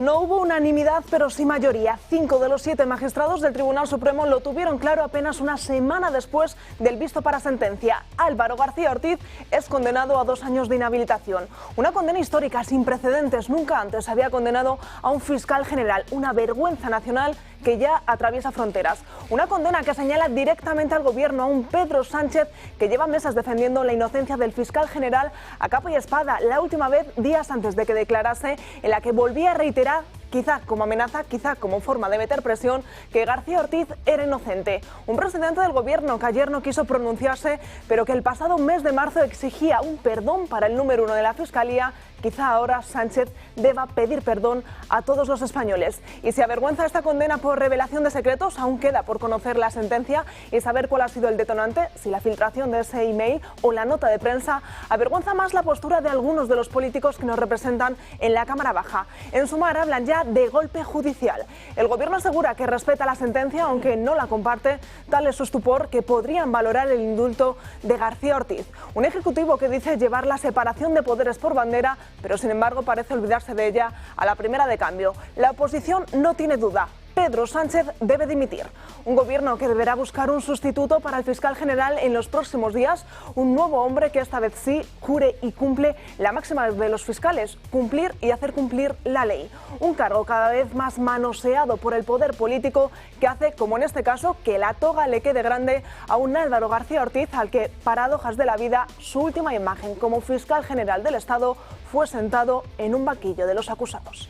No hubo unanimidad, pero sí mayoría. 5 de los 7 magistrados del Tribunal Supremo lo tuvieron claro apenas una semana después del visto para sentencia. Álvaro García Ortiz es condenado a 2 años de inhabilitación. Una condena histórica sin precedentes. Nunca antes se había condenado a un fiscal general. Una vergüenza nacional que ya atraviesa fronteras. Una condena que señala directamente al gobierno, a un Pedro Sánchez que lleva meses defendiendo la inocencia del fiscal general a capa y espada. La última vez, días antes de que declarase, en la que volvía a reiterar, quizá como amenaza, quizá como forma de meter presión, que García Ortiz era inocente. Un presidente del gobierno que ayer no quiso pronunciarse, pero que el pasado mes de marzo exigía un perdón para el número 1 de la Fiscalía. Quizá ahora Sánchez deba pedir perdón a todos los españoles. Y si avergüenza esta condena por revelación de secretos, aún queda por conocer la sentencia y saber cuál ha sido el detonante, si la filtración de ese email o la nota de prensa. Avergüenza más la postura de algunos de los políticos que nos representan en la Cámara Baja. En Sumar hablan ya de golpe judicial. El gobierno asegura que respeta la sentencia, aunque no la comparte. Tal es su estupor que podrían valorar el indulto de García Ortiz. Un ejecutivo que dice llevar la separación de poderes por bandera, pero sin embargo parece olvidarse de ella a la primera de cambio. La oposición no tiene duda. Pedro Sánchez debe dimitir. Un gobierno que deberá buscar un sustituto para el fiscal general en los próximos días, un nuevo hombre que esta vez sí jure y cumple la máxima de los fiscales: cumplir y hacer cumplir la ley. Un cargo cada vez más manoseado por el poder político que hace, como en este caso, que la toga le quede grande a un Álvaro García Ortiz al que, paradojas de la vida, su última imagen como fiscal general del Estado fue sentado en un banquillo de los acusados.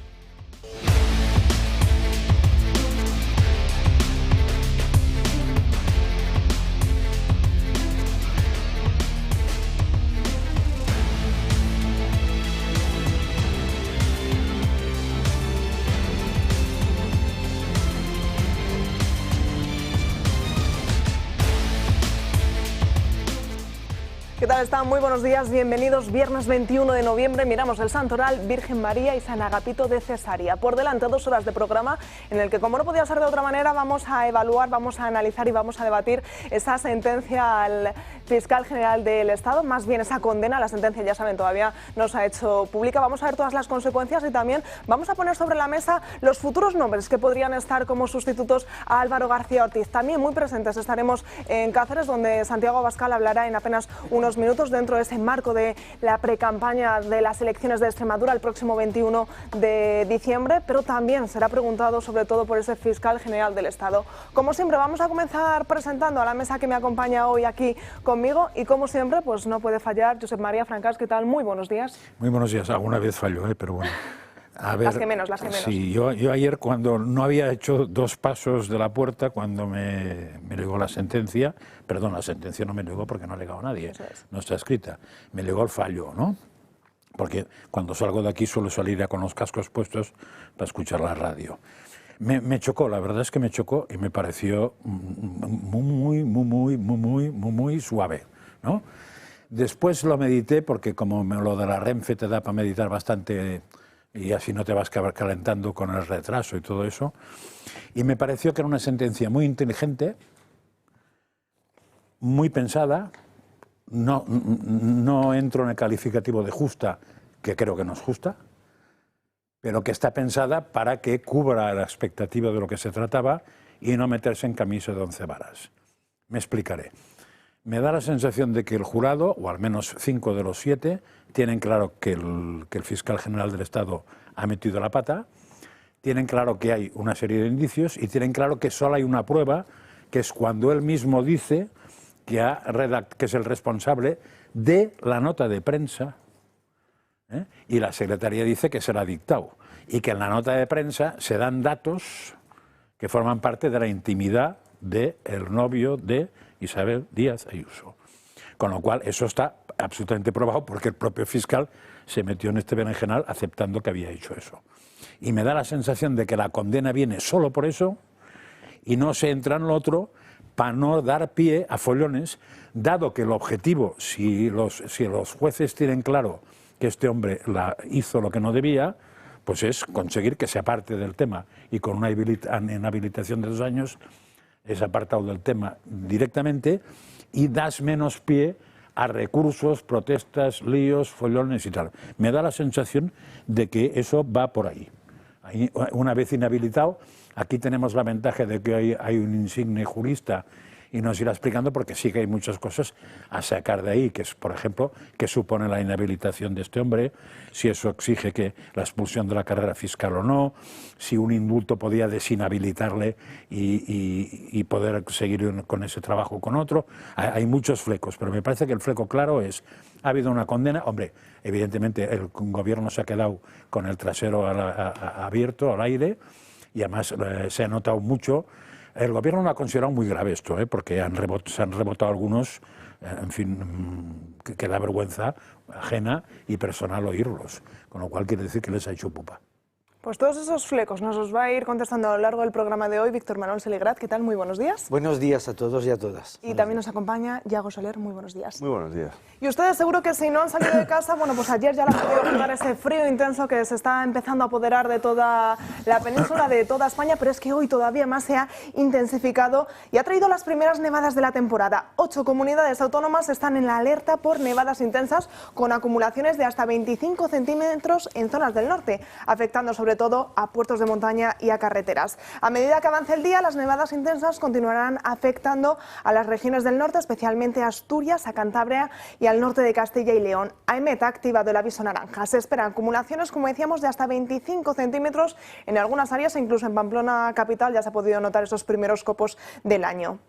¿Qué tal están? Muy buenos días, bienvenidos. Viernes 21 de noviembre, miramos el Santoral, Virgen María y San Agapito de Cesarea. Por delante 2 horas de programa en el que, como no podía ser de otra manera, vamos a evaluar, vamos a analizar y vamos a debatir esa sentencia al fiscal general del Estado, más bien esa condena. La sentencia, ya saben, todavía no se ha hecho pública. Vamos a ver todas las consecuencias y también vamos a poner sobre la mesa los futuros nombres que podrían estar como sustitutos a Álvaro García Ortiz. También muy presentes estaremos en Cáceres, donde Santiago Abascal hablará en apenas unos minutos dentro de ese marco de la precampaña de las elecciones de Extremadura el próximo 21 de diciembre, pero también será preguntado sobre todo por ese fiscal general del Estado. Como siempre, vamos a comenzar presentando a la mesa que me acompaña hoy aquí conmigo y, como siempre, pues no puede fallar Josep María Francas. ¿Qué tal? Muy buenos días. Muy buenos días. Alguna vez falló, pero bueno. A ver, las que menos. Sí, yo ayer, cuando no había hecho 2 pasos de la puerta, cuando me llegó la sentencia, perdón, la sentencia no me llegó porque no ha llegado nadie, no está escrita, me llegó el fallo, ¿no? Porque cuando salgo de aquí suelo salir ya con los cascos puestos para escuchar la radio. Me chocó, la verdad es que me chocó y me pareció muy suave, ¿no? Después lo medité porque como lo de la Renfe te da para meditar bastante y así no te vas calentando con el retraso y todo eso, y me pareció que era una sentencia muy inteligente, muy pensada. No entro en el calificativo de justa, que creo que no es justa, pero que está pensada para que cubra la expectativa de lo que se trataba y no meterse en camisa de 11 varas. Me explicaré. Me da la sensación de que el jurado, o al menos 5 de los 7, tienen claro que el fiscal general del Estado ha metido la pata, tienen claro que hay una serie de indicios y tienen claro que solo hay una prueba, que es cuando él mismo dice que es el responsable de la nota de prensa, y la secretaría dice que se la ha dictado, y que en la nota de prensa se dan datos que forman parte de la intimidad del novio de Isabel Díaz Ayuso. Con lo cual, eso está absolutamente probado porque el propio fiscal se metió en este berenjenal aceptando que había hecho eso. Y me da la sensación de que la condena viene solo por eso y no se entra en lo otro para no dar pie a follones, dado que el objetivo, si los jueces tienen claro que este hombre hizo lo que no debía, pues es conseguir que se aparte del tema y con una inhabilitación de 2 años es apartado del tema directamente y das menos pie a recursos, protestas, líos, follones y tal. Me da la sensación de que eso va por ahí. Una vez inhabilitado, aquí tenemos la ventaja de que hay un insigne jurista y nos irá explicando, porque sí que hay muchas cosas a sacar de ahí, que es, por ejemplo, qué supone la inhabilitación de este hombre, si eso exige que la expulsión de la carrera fiscal o no, si un indulto podía desinhabilitarle y poder seguir con ese trabajo con otro. Hay muchos flecos, pero me parece que el fleco claro es, ha habido una condena, hombre, evidentemente el gobierno se ha quedado con el trasero abierto, al aire, y además se ha notado mucho. El gobierno lo ha considerado muy grave esto, porque se han rebotado algunos, en fin, que da vergüenza ajena y personal oírlos, con lo cual quiere decir que les ha hecho pupa. Pues todos esos flecos nos los va a ir contestando a lo largo del programa de hoy Víctor Manuel Seligrat. ¿Qué tal? Muy buenos días. Buenos días a todos y a todas. Y también nos acompaña Yago Soler. Muy buenos días. Muy buenos días. Y ustedes seguro que si no han salido de casa, bueno, pues ayer ya la han podido notar ese frío intenso que se está empezando a apoderar de toda la península, de toda España, pero es que hoy todavía más se ha intensificado y ha traído las primeras nevadas de la temporada. 8 comunidades autónomas están en la alerta por nevadas intensas con acumulaciones de hasta 25 centímetros en zonas del norte, afectando sobre todo a puertos de montaña y a carreteras. A medida que avance el día, las nevadas intensas continuarán afectando a las regiones del norte, especialmente a Asturias, a Cantabria y al norte de Castilla y León. AEMET ha activado el aviso naranja. Se esperan acumulaciones, como decíamos, de hasta 25 centímetros en algunas áreas, e incluso en Pamplona capital ya se ha podido notar esos primeros copos del año.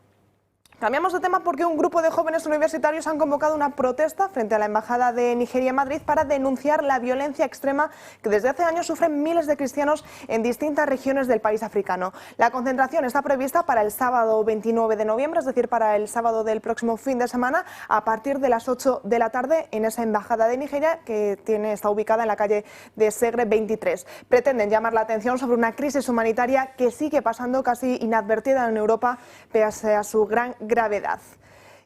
Cambiamos de tema porque un grupo de jóvenes universitarios han convocado una protesta frente a la Embajada de Nigeria en Madrid para denunciar la violencia extrema que desde hace años sufren miles de cristianos en distintas regiones del país africano. La concentración está prevista para el sábado 29 de noviembre, es decir, para el sábado del próximo fin de semana, a partir de las 8 de la tarde en esa Embajada de Nigeria que está ubicada en la calle de Segre 23. Pretenden llamar la atención sobre una crisis humanitaria que sigue pasando casi inadvertida en Europa pese a su gran gravedad.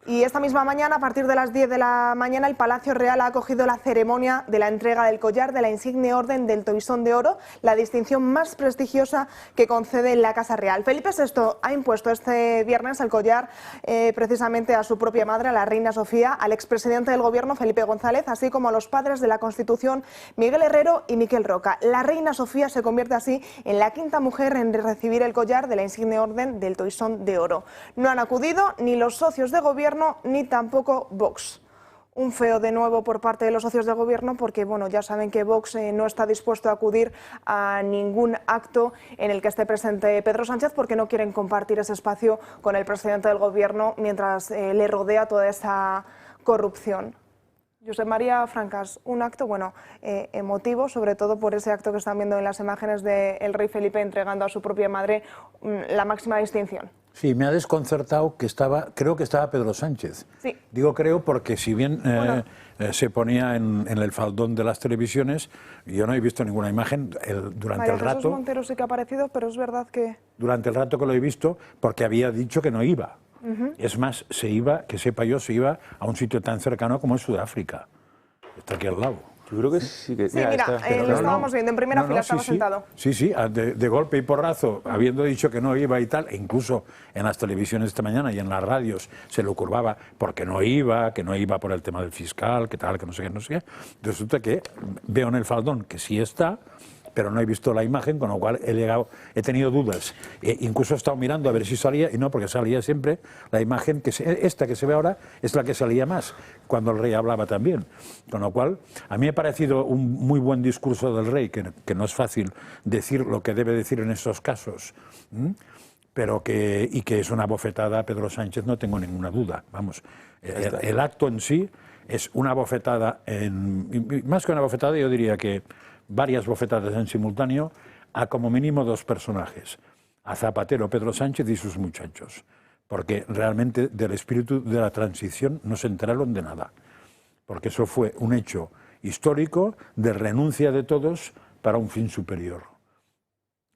Y esta misma mañana, a partir de las 10 de la mañana, el Palacio Real ha acogido la ceremonia de la entrega del collar de la insigne Orden del Toisón de Oro, la distinción más prestigiosa que concede la Casa Real. Felipe VI ha impuesto este viernes el collar precisamente a su propia madre, a la reina Sofía, al expresidente del Gobierno, Felipe González, así como a los padres de la Constitución, Miguel Herrero y Miquel Roca. La reina Sofía se convierte así en la quinta mujer en recibir el collar de la insigne Orden del Toisón de Oro. No han acudido ni los socios de Gobierno ni tampoco Vox. Un feo de nuevo por parte de los socios de gobierno porque, bueno, ya saben que Vox no está dispuesto a acudir a ningún acto en el que esté presente Pedro Sánchez porque no quieren compartir ese espacio con el presidente del gobierno mientras le rodea toda esa corrupción. José María Francas, un acto, bueno, emotivo, sobre todo por ese acto que están viendo en las imágenes del rey Felipe entregando a su propia madre la máxima distinción. Sí, me ha desconcertado que creo que estaba Pedro Sánchez. Sí. Digo creo porque si bien se ponía en el faldón de las televisiones, yo no he visto ninguna imagen durante el rato. Jesús Montero sí que ha aparecido, pero es verdad que... Durante el rato que lo he visto, porque había dicho que no iba. Es más, que sepa yo, se iba a un sitio tan cercano como es Sudáfrica. Está aquí al lado. Yo creo que sí. Sí, mira, lo estábamos viendo en primera fila, estaba sentado. Sí, de golpe y porrazo, habiendo dicho que no iba y tal, e incluso en las televisiones esta mañana y en las radios se lo curvaba porque no iba, que no iba por el tema del fiscal, que tal, que no sé qué, no sé qué. Resulta que veo en el faldón que sí está, pero no he visto la imagen, con lo cual he tenido dudas. Incluso he estado mirando a ver si salía, y no, porque salía siempre la imagen, esta que se ve ahora es la que salía más, cuando el rey hablaba también. Con lo cual, a mí me ha parecido un muy buen discurso del rey, que no es fácil decir lo que debe decir en estos casos, pero que es una bofetada a Pedro Sánchez, no tengo ninguna duda. Vamos, el acto en sí es una bofetada, más que una bofetada, yo diría que varias bofetadas en simultáneo a como mínimo 2 personajes, a Zapatero, Pedro Sánchez y sus muchachos, porque realmente del espíritu de la transición no se enteraron de nada, porque eso fue un hecho histórico de renuncia de todos para un fin superior.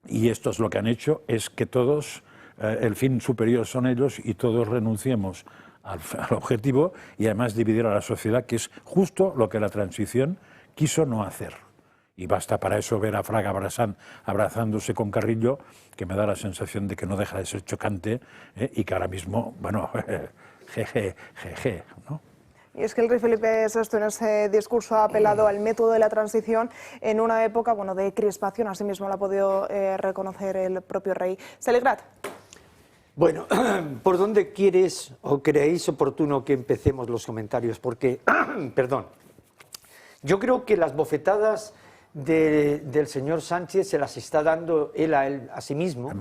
Y esto es lo que han hecho, es que todos, el fin superior son ellos y todos renunciemos al objetivo y además dividir a la sociedad, que es justo lo que la transición quiso no hacer. Y basta para eso ver a Fraga abrazándose con Carrillo, que me da la sensación de que no deja de ser chocante y que ahora mismo, bueno, jeje, ¿no? Y es que el rey Felipe VI en ese discurso ha apelado al método de la transición en una época de crispación, así mismo lo ha podido reconocer el propio rey. Celegrat. Bueno, ¿por dónde quieres o creéis oportuno que empecemos los comentarios? Porque, perdón, yo creo que las bofetadas del señor Sánchez se las está dando él a sí mismo,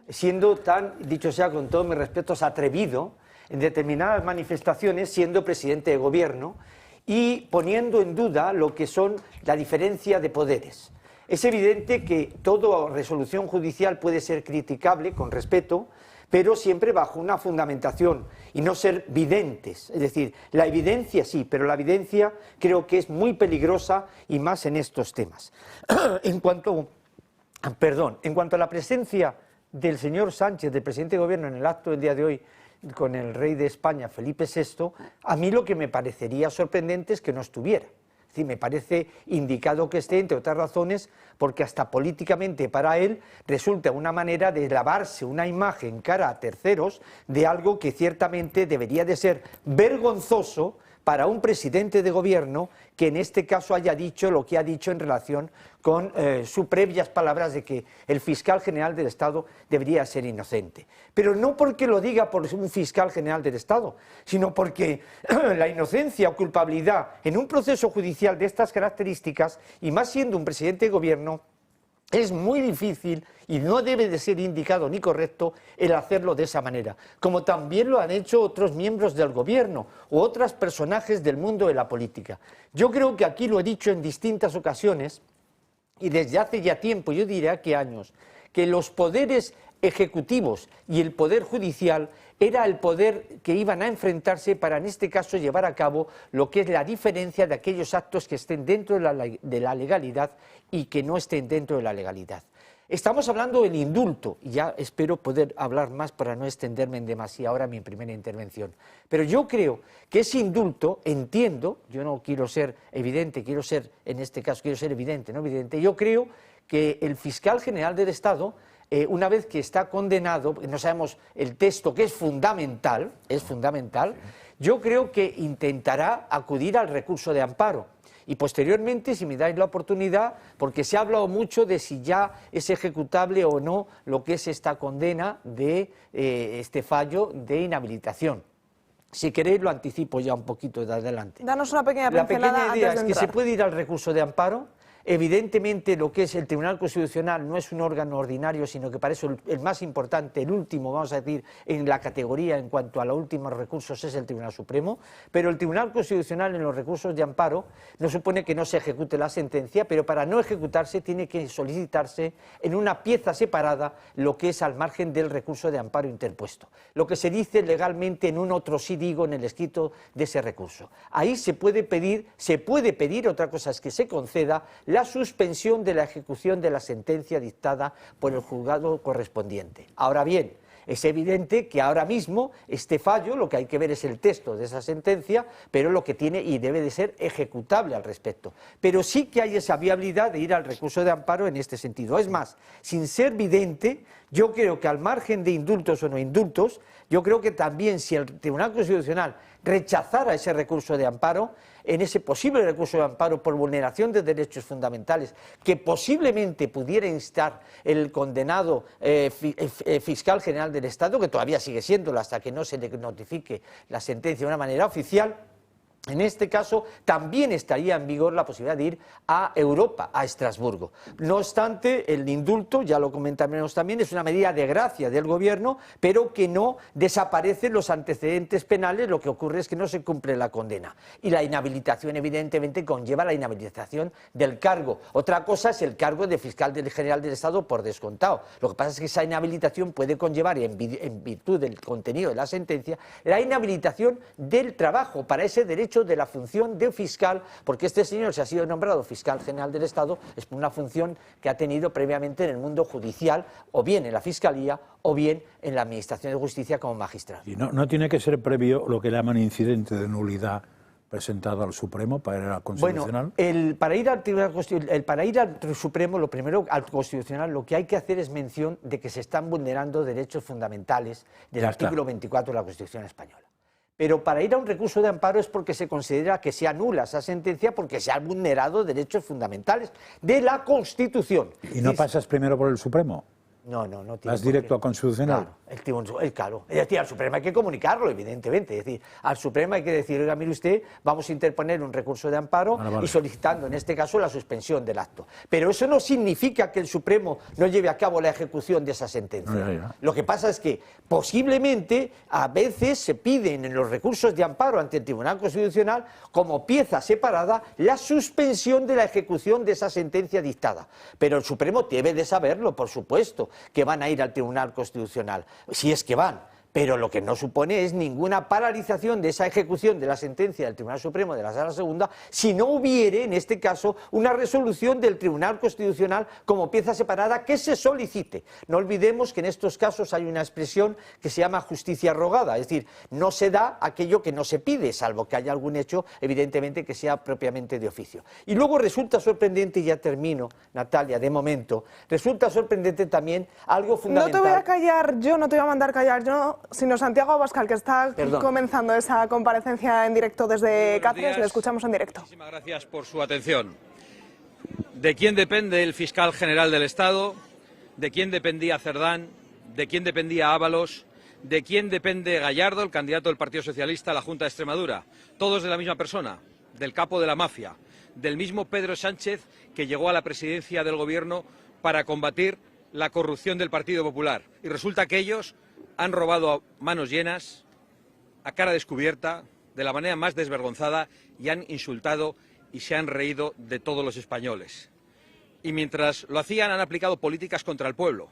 siendo tan, dicho sea con todos mis respetos, atrevido en determinadas manifestaciones, siendo presidente de gobierno y poniendo en duda lo que son la diferencia de poderes. Es evidente que toda resolución judicial puede ser criticable, con respeto, pero siempre bajo una fundamentación y no ser videntes. Es decir, la evidencia sí, pero la evidencia creo que es muy peligrosa y más en estos temas. En cuanto a la presencia del señor Sánchez, del presidente de gobierno, en el acto del día de hoy con el rey de España, Felipe VI, a mí lo que me parecería sorprendente es que no estuviera. Es decir, me parece indicado que esté, entre otras razones, porque hasta políticamente para él resulta una manera de lavarse una imagen cara a terceros de algo que ciertamente debería de ser vergonzoso para un presidente de gobierno que en este caso haya dicho lo que ha dicho en relación con sus previas palabras de que el fiscal general del Estado debería ser inocente. Pero no porque lo diga por un fiscal general del Estado, sino porque la inocencia o culpabilidad en un proceso judicial de estas características, y más siendo un presidente de gobierno, es muy difícil y no debe de ser indicado ni correcto el hacerlo de esa manera, como también lo han hecho otros miembros del gobierno u otros personajes del mundo de la política. Yo creo que aquí lo he dicho en distintas ocasiones y desde hace ya tiempo, yo diría que años, que los poderes ejecutivos y el poder judicial era el poder que iban a enfrentarse para, en este caso, llevar a cabo lo que es la diferencia de aquellos actos que estén dentro de la legalidad y que no estén dentro de la legalidad. Estamos hablando del indulto, y ya espero poder hablar más para no extenderme en demasía ahora en mi primera intervención. Pero yo creo que ese indulto, entiendo, yo no quiero ser evidente, en este caso quiero ser evidente, no evidente, yo creo que el fiscal general del Estado, una vez que está condenado, no sabemos el texto que es fundamental, yo creo que intentará acudir al recurso de amparo. Y posteriormente, si me dais la oportunidad, porque se ha hablado mucho de si ya es ejecutable o no lo que es esta condena de este fallo de inhabilitación. Si queréis lo anticipo ya un poquito de adelante. Danos una pequeña pincelada. La pequeña idea es que se puede ir al recurso de amparo. Evidentemente lo que es el Tribunal Constitucional no es un órgano ordinario, sino que para eso el más importante, el último, vamos a decir, en la categoría en cuanto a los últimos recursos es el Tribunal Supremo, pero el Tribunal Constitucional en los recursos de amparo no supone que no se ejecute la sentencia, pero para no ejecutarse tiene que solicitarse en una pieza separada lo que es al margen del recurso de amparo interpuesto, lo que se dice legalmente en un otro sí digo en el escrito de ese recurso. Ahí se puede pedir, otra cosa es que se conceda la suspensión de la ejecución de la sentencia dictada por el juzgado correspondiente. Ahora bien, es evidente que ahora mismo este fallo, lo que hay que ver es el texto de esa sentencia, pero lo que tiene y debe de ser ejecutable al respecto. Pero sí que hay esa viabilidad de ir al recurso de amparo en este sentido. Es más, sin ser vidente, yo creo que al margen de indultos o no indultos, yo creo que también si el Tribunal Constitucional rechazara ese recurso de amparo, en ese posible recurso de amparo por vulneración de derechos fundamentales que posiblemente pudiera instar el condenado fiscal general del Estado, que todavía sigue siéndolo hasta que no se le notifique la sentencia de una manera oficial, en este caso también estaría en vigor la posibilidad de ir a Europa, a Estrasburgo. No obstante, el indulto, ya lo comentaremos también, es una medida de gracia del gobierno, pero que no desaparecen los antecedentes penales, lo que ocurre es que no se cumple la condena. Y la inhabilitación evidentemente conlleva la inhabilitación del cargo. Otra cosa es el cargo de fiscal general del Estado por descontado. Lo que pasa es que esa inhabilitación puede conllevar, en virtud del contenido de la sentencia, la inhabilitación del trabajo para ese derecho de la función de fiscal, porque este señor, se ha sido nombrado fiscal general del Estado, es una función que ha tenido previamente en el mundo judicial, o bien en la Fiscalía, o bien en la Administración de Justicia como magistrado. Y no tiene que ser previo lo que llaman incidente de nulidad presentado al Supremo para ir al Constitucional. Bueno, para ir al Supremo, lo primero, al Constitucional, lo que hay que hacer es mención de que se están vulnerando derechos fundamentales del artículo 24 de la Constitución española. pero para ir a un recurso de amparo es porque se considera que se anula esa sentencia porque se han vulnerado derechos fundamentales de la Constitución. ¿Y no pasas primero por el Supremo? No tiene ¿Vas directo a Constitucional? Claro, es decir, al Supremo hay que comunicarlo, evidentemente. Es decir, al Supremo hay que decir, oiga, mire usted, vamos a interponer un recurso de amparo y solicitando, en este caso, la suspensión del acto. Pero eso no significa que el Supremo no lleve a cabo la ejecución de esa sentencia. Lo que pasa es que, posiblemente, a veces se piden en los recursos de amparo ante el Tribunal Constitucional, como pieza separada, la suspensión de la ejecución de esa sentencia dictada. Pero el Supremo debe de saberlo, por supuesto, que van a ir al Tribunal Constitucional, si es que van, pero lo que no supone es ninguna paralización de esa ejecución de la sentencia del Tribunal Supremo de la Sala Segunda si no hubiere, en este caso, una resolución del Tribunal Constitucional como pieza separada que se solicite. No olvidemos que en estos casos hay una expresión que se llama justicia rogada, es decir, no se da aquello que no se pide, salvo que haya algún hecho, evidentemente, que sea propiamente de oficio. Y luego resulta sorprendente, y ya termino, Natalia, de momento, resulta sorprendente también algo fundamental. No te voy a callar yo, no te voy a mandar callar yo, sino Santiago Abascal, que está comenzando esa comparecencia en directo desde Cáceres. Le escuchamos en directo. Muchísimas gracias por su atención. ¿De quién depende el fiscal general del Estado? ¿De quién dependía Cerdán? ¿De quién dependía Ábalos? ¿De quién depende Gallardo, el candidato del Partido Socialista a la Junta de Extremadura? Todos de la misma persona, del capo de la mafia, del mismo Pedro Sánchez que llegó a la presidencia del Gobierno para combatir la corrupción del Partido Popular. Y resulta que ellos han robado a manos llenas, a cara descubierta, de la manera más desvergonzada, y han insultado y se han reído de todos los españoles. Y mientras lo hacían, han aplicado políticas contra el pueblo.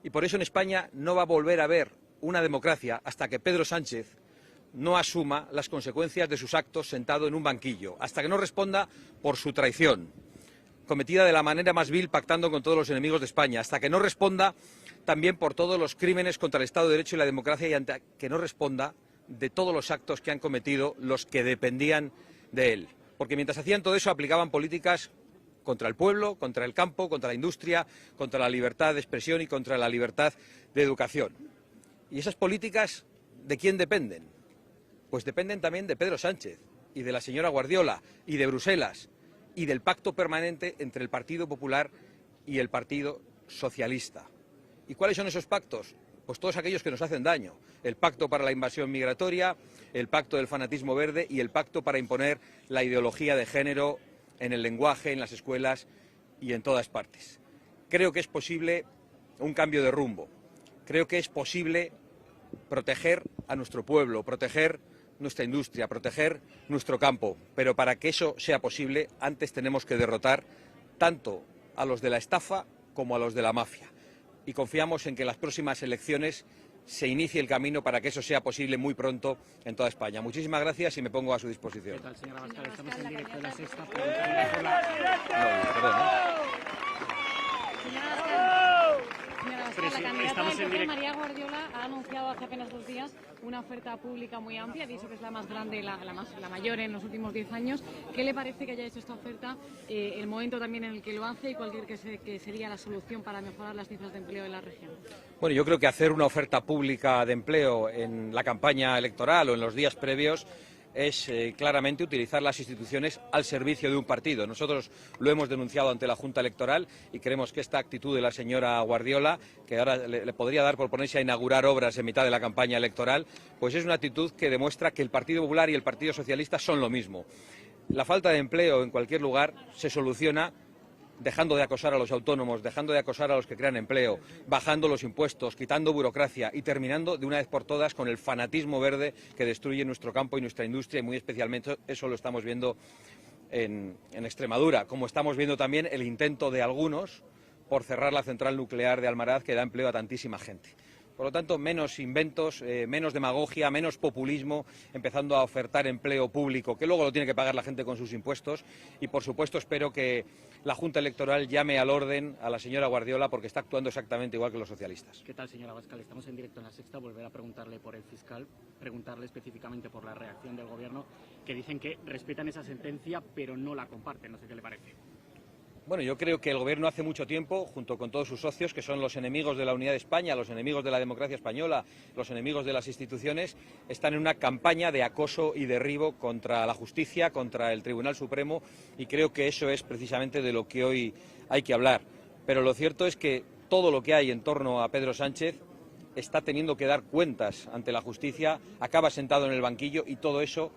Y por eso en España no va a volver a haber una democracia hasta que Pedro Sánchez no asuma las consecuencias de sus actos sentado en un banquillo, hasta que no responda por su traición, cometida de la manera más vil pactando con todos los enemigos de España, hasta que no responda también por todos los crímenes contra el Estado de Derecho y la democracia y hasta que no responda de todos los actos que han cometido los que dependían de él. Porque mientras hacían todo eso aplicaban políticas contra el pueblo, contra el campo, contra la industria, contra la libertad de expresión y contra la libertad de educación. ¿Y esas políticas de quién dependen? Pues dependen también de Pedro Sánchez y de la señora Guardiola y de Bruselas y del pacto permanente entre el Partido Popular y el Partido Socialista. ¿Y cuáles son esos pactos? Pues todos aquellos que nos hacen daño. El pacto para la invasión migratoria, el pacto del fanatismo verde y el pacto para imponer la ideología de género en el lenguaje, en las escuelas y en todas partes. Creo que es posible un cambio de rumbo. Creo que es posible proteger a nuestro pueblo, proteger nuestra industria, proteger nuestro campo. Pero para que eso sea posible, antes tenemos que derrotar tanto a los de la estafa como a los de la mafia. Y confiamos en que en las próximas elecciones se inicie el camino para que eso sea posible muy pronto en toda España. Muchísimas gracias y me pongo a su disposición. ¿Qué tal, señora Abascal? Estamos en directo en La Sexta. La candidata del PP, María Guardiola, ha anunciado hace apenas 2 días una oferta pública muy amplia, ha dicho que es la más grande, la mayor en los últimos 10 años. ¿Qué le parece que haya hecho esta oferta, el momento también en el que lo hace y cuál cree que sería la solución para mejorar las cifras de empleo en la región? Bueno, yo creo que hacer una oferta pública de empleo en la campaña electoral o en los días previos es claramente utilizar las instituciones al servicio de un partido. Nosotros lo hemos denunciado ante la Junta Electoral y creemos que esta actitud de la señora Guardiola, que ahora le podría dar por ponerse a inaugurar obras en mitad de la campaña electoral, pues es una actitud que demuestra que el Partido Popular y el Partido Socialista son lo mismo. La falta de empleo en cualquier lugar se soluciona dejando de acosar a los autónomos, dejando de acosar a los que crean empleo, bajando los impuestos, quitando burocracia y terminando de una vez por todas con el fanatismo verde que destruye nuestro campo y nuestra industria, y muy especialmente eso lo estamos viendo en Extremadura, como estamos viendo también el intento de algunos por cerrar la central nuclear de Almaraz, que da empleo a tantísima gente. Por lo tanto, menos inventos, menos demagogia, menos populismo, empezando a ofertar empleo público, que luego lo tiene que pagar la gente con sus impuestos. Y, por supuesto, espero que la Junta Electoral llame al orden a la señora Guardiola, porque está actuando exactamente igual que los socialistas. ¿Qué tal, señora Abascal? Estamos en directo en La Sexta. Volver a preguntarle por el fiscal, preguntarle específicamente por la reacción del Gobierno, que dicen que respetan esa sentencia, pero no la comparten. No sé qué le parece. Bueno, yo creo que el Gobierno hace mucho tiempo, junto con todos sus socios, que son los enemigos de la unidad de España, los enemigos de la democracia española, los enemigos de las instituciones, están en una campaña de acoso y derribo contra la justicia, contra el Tribunal Supremo, y creo que eso es precisamente de lo que hoy hay que hablar. Pero lo cierto es que todo lo que hay en torno a Pedro Sánchez está teniendo que dar cuentas ante la justicia, acaba sentado en el banquillo, y todo eso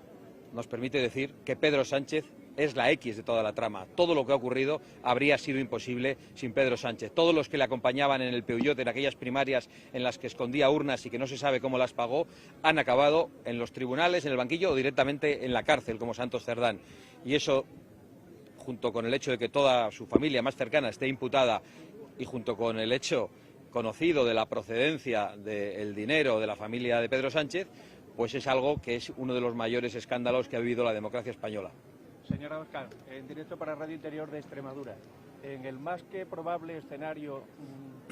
nos permite decir que Pedro Sánchez es la X de toda la trama. Todo lo que ha ocurrido habría sido imposible sin Pedro Sánchez. Todos los que le acompañaban en el Peugeot, en aquellas primarias en las que escondía urnas y que no se sabe cómo las pagó, han acabado en los tribunales, en el banquillo o directamente en la cárcel, como Santos Cerdán. Y eso, junto con el hecho de que toda su familia más cercana esté imputada y junto con el hecho conocido de la procedencia del dinero de la familia de Pedro Sánchez, pues es algo que es uno de los mayores escándalos que ha vivido la democracia española. Señora Abascal, en directo para Radio Interior de Extremadura, en el más que probable escenario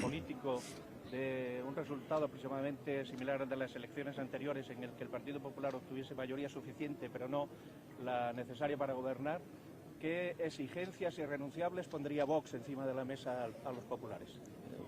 político de un resultado aproximadamente similar al de las elecciones anteriores, en el que el Partido Popular obtuviese mayoría suficiente, pero no la necesaria para gobernar, ¿qué exigencias irrenunciables pondría Vox encima de la mesa a los populares?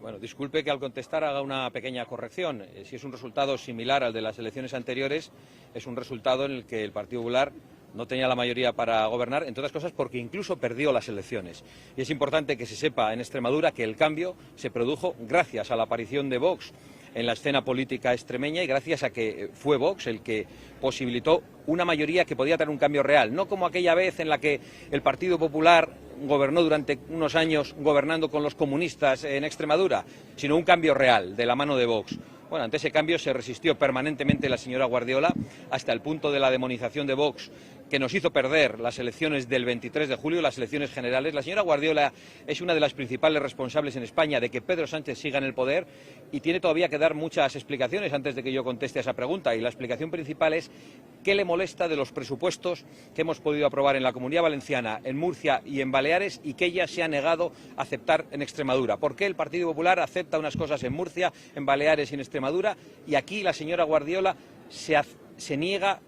Bueno, disculpe que al contestar haga una pequeña corrección. Si es un resultado similar al de las elecciones anteriores, es un resultado en el que el Partido Popular no tenía la mayoría para gobernar, entre otras cosas porque incluso perdió las elecciones. Y es importante que se sepa en Extremadura que el cambio se produjo gracias a la aparición de Vox en la escena política extremeña y gracias a que fue Vox el que posibilitó una mayoría que podía tener un cambio real, no como aquella vez en la que el Partido Popular gobernó durante unos años gobernando con los comunistas en Extremadura, sino un cambio real de la mano de Vox. Bueno, ante ese cambio se resistió permanentemente la señora Guardiola hasta el punto de la demonización de Vox, que nos hizo perder las elecciones del 23 de julio, las elecciones generales. La señora Guardiola es una de las principales responsables en España de que Pedro Sánchez siga en el poder y tiene todavía que dar muchas explicaciones antes de que yo conteste a esa pregunta. Y la explicación principal es qué le molesta de los presupuestos que hemos podido aprobar en la Comunidad Valenciana, en Murcia y en Baleares y que ella se ha negado a aceptar en Extremadura. ¿Por qué el Partido Popular acepta unas cosas en Murcia, en Baleares y en Extremadura y aquí la señora Guardiola se niega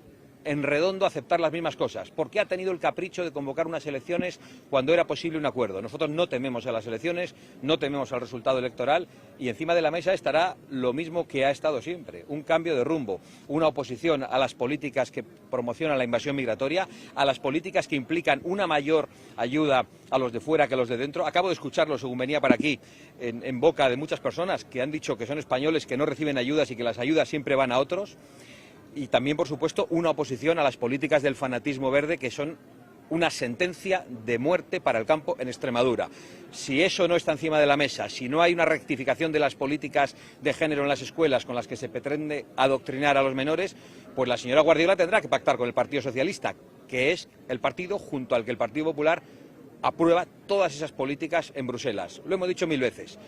en redondo a aceptar las mismas cosas? ¿Por qué ha tenido el capricho de convocar unas elecciones cuando era posible un acuerdo? Nosotros no tememos a las elecciones, no tememos al resultado electoral y encima de la mesa estará lo mismo que ha estado siempre, un cambio de rumbo, una oposición a las políticas que promocionan la invasión migratoria, a las políticas que implican una mayor ayuda a los de fuera que a los de dentro. Acabo de escucharlo, según venía para aquí, en boca de muchas personas que han dicho que son españoles, que no reciben ayudas y que las ayudas siempre van a otros. Y también, por supuesto, una oposición a las políticas del fanatismo verde, que son una sentencia de muerte para el campo en Extremadura. Si eso no está encima de la mesa, si no hay una rectificación de las políticas de género en las escuelas con las que se pretende adoctrinar a los menores, pues la señora Guardiola tendrá que pactar con el Partido Socialista, que es el partido junto al que el Partido Popular aprueba todas esas políticas en Bruselas. Lo hemos dicho mil veces.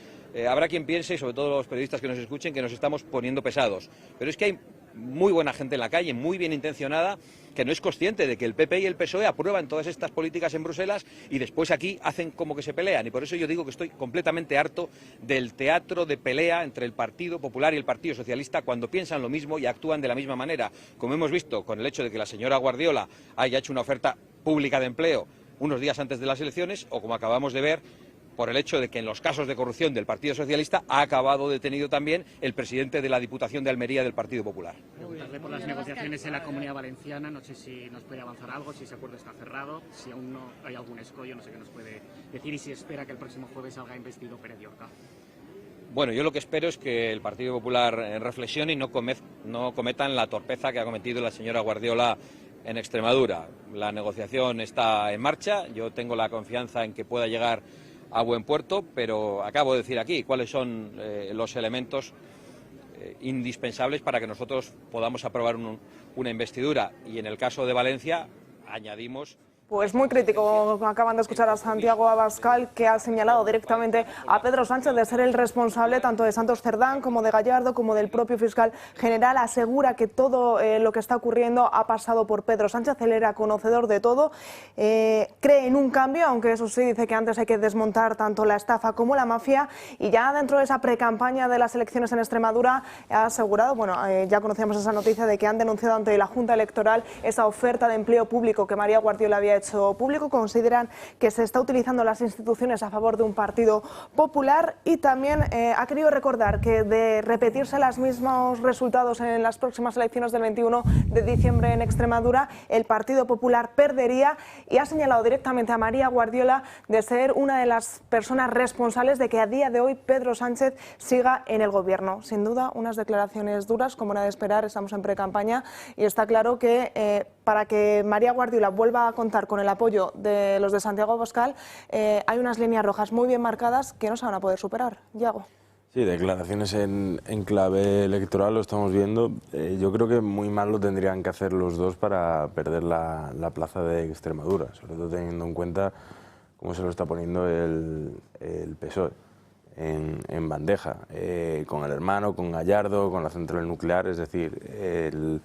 Habrá quien piense, sobre todo los periodistas que nos escuchen, que nos estamos poniendo pesados. Pero es que hay muy buena gente en la calle, muy bien intencionada, que no es consciente de que el PP y el PSOE aprueban todas estas políticas en Bruselas y después aquí hacen como que se pelean. Y por eso yo digo que estoy completamente harto del teatro de pelea entre el Partido Popular y el Partido Socialista cuando piensan lo mismo y actúan de la misma manera. Como hemos visto con el hecho de que la señora Guardiola haya hecho una oferta pública de empleo unos días antes de las elecciones, o como acabamos de ver, por el hecho de que en los casos de corrupción del Partido Socialista ha acabado detenido también el presidente de la Diputación de Almería del Partido Popular. Preguntarle por las negociaciones en la Comunidad Valenciana, no sé si nos puede avanzar algo, si ese acuerdo está cerrado, si aún no hay algún escollo, no sé qué nos puede decir, y si espera que el próximo jueves salga investido Pérez Llorca. Bueno, yo lo que espero es que el Partido Popular reflexione y no cometan la torpeza que ha cometido la señora Guardiola en Extremadura. La negociación está en marcha, yo tengo la confianza en que pueda llegar a buen puerto, pero acabo de decir aquí cuáles son los elementos indispensables para que nosotros podamos aprobar una investidura. Y en el caso de Valencia añadimos... Pues muy crítico, acaban de escuchar a Santiago Abascal, que ha señalado directamente a Pedro Sánchez de ser el responsable tanto de Santos Cerdán como de Gallardo, como del propio fiscal general. Asegura que todo lo que está ocurriendo ha pasado por Pedro Sánchez, él era conocedor de todo. Cree en un cambio, aunque eso sí, dice que antes hay que desmontar tanto la estafa como la mafia. Y ya dentro de esa precampaña de las elecciones en Extremadura ha asegurado, bueno, ya conocíamos esa noticia de que han denunciado ante la Junta Electoral esa oferta de empleo público que María Guardiola había había hecho público. Consideran que se está utilizando las instituciones a favor de un partido popular y también ha querido recordar que de repetirse los mismos resultados en las próximas elecciones del 21 de diciembre en Extremadura, el Partido Popular perdería y ha señalado directamente a María Guardiola de ser una de las personas responsables de que a día de hoy Pedro Sánchez siga en el gobierno. Sin duda, unas declaraciones duras, como era de esperar, estamos en pre-campaña y está claro que para que María Guardiola vuelva a contar con el apoyo de los de Santiago Abascal, hay unas líneas rojas muy bien marcadas que no se van a poder superar. Yago. Sí, declaraciones en clave electoral, lo estamos viendo. Yo creo que muy mal lo tendrían que hacer los dos para perder la plaza de Extremadura, sobre todo teniendo en cuenta cómo se lo está poniendo el PSOE en bandeja, con el hermano, con Gallardo, con la central nuclear. Es decir, el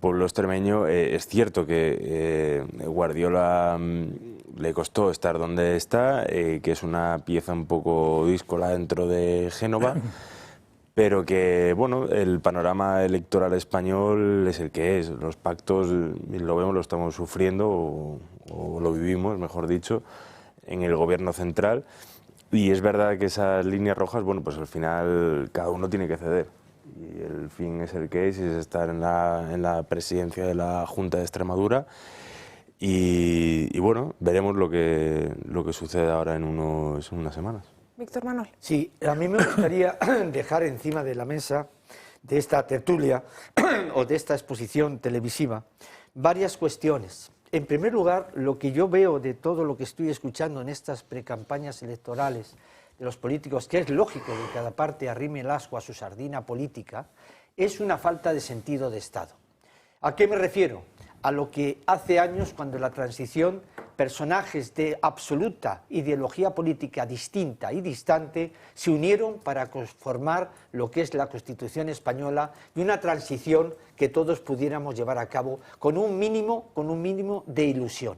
pueblo extremeño, es cierto que Guardiola le costó estar donde está, que es una pieza un poco díscola dentro de Génova, pero que, bueno, el panorama electoral español es el que es. Los pactos, lo vemos, lo estamos sufriendo, o lo vivimos, mejor dicho, en el gobierno central. Y es verdad que esas líneas rojas, bueno, pues al final cada uno tiene que ceder. Y el fin es el que es estar en la presidencia de la Junta de Extremadura. Y bueno, veremos lo que sucede ahora en unas semanas. Víctor Manuel. Sí, a mí me gustaría dejar encima de la mesa de esta tertulia o de esta exposición televisiva varias cuestiones. En primer lugar, lo que yo veo de todo lo que estoy escuchando en estas precampañas electorales de los políticos, que es lógico que cada parte arrime el ascua a su sardina política, es una falta de sentido de Estado. ¿A qué me refiero? A lo que hace años, cuando en la transición personajes de absoluta ideología política distinta y distante se unieron para formar lo que es la Constitución española y una transición que todos pudiéramos llevar a cabo con un mínimo de ilusión.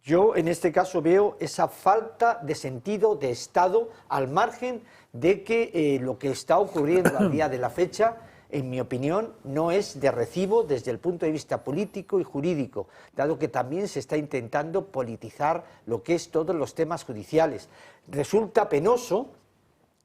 Yo en este caso veo esa falta de sentido de Estado al margen de que lo que está ocurriendo al día de la fecha, en mi opinión, no es de recibo desde el punto de vista político y jurídico, dado que también se está intentando politizar lo que es todos los temas judiciales. Resulta penoso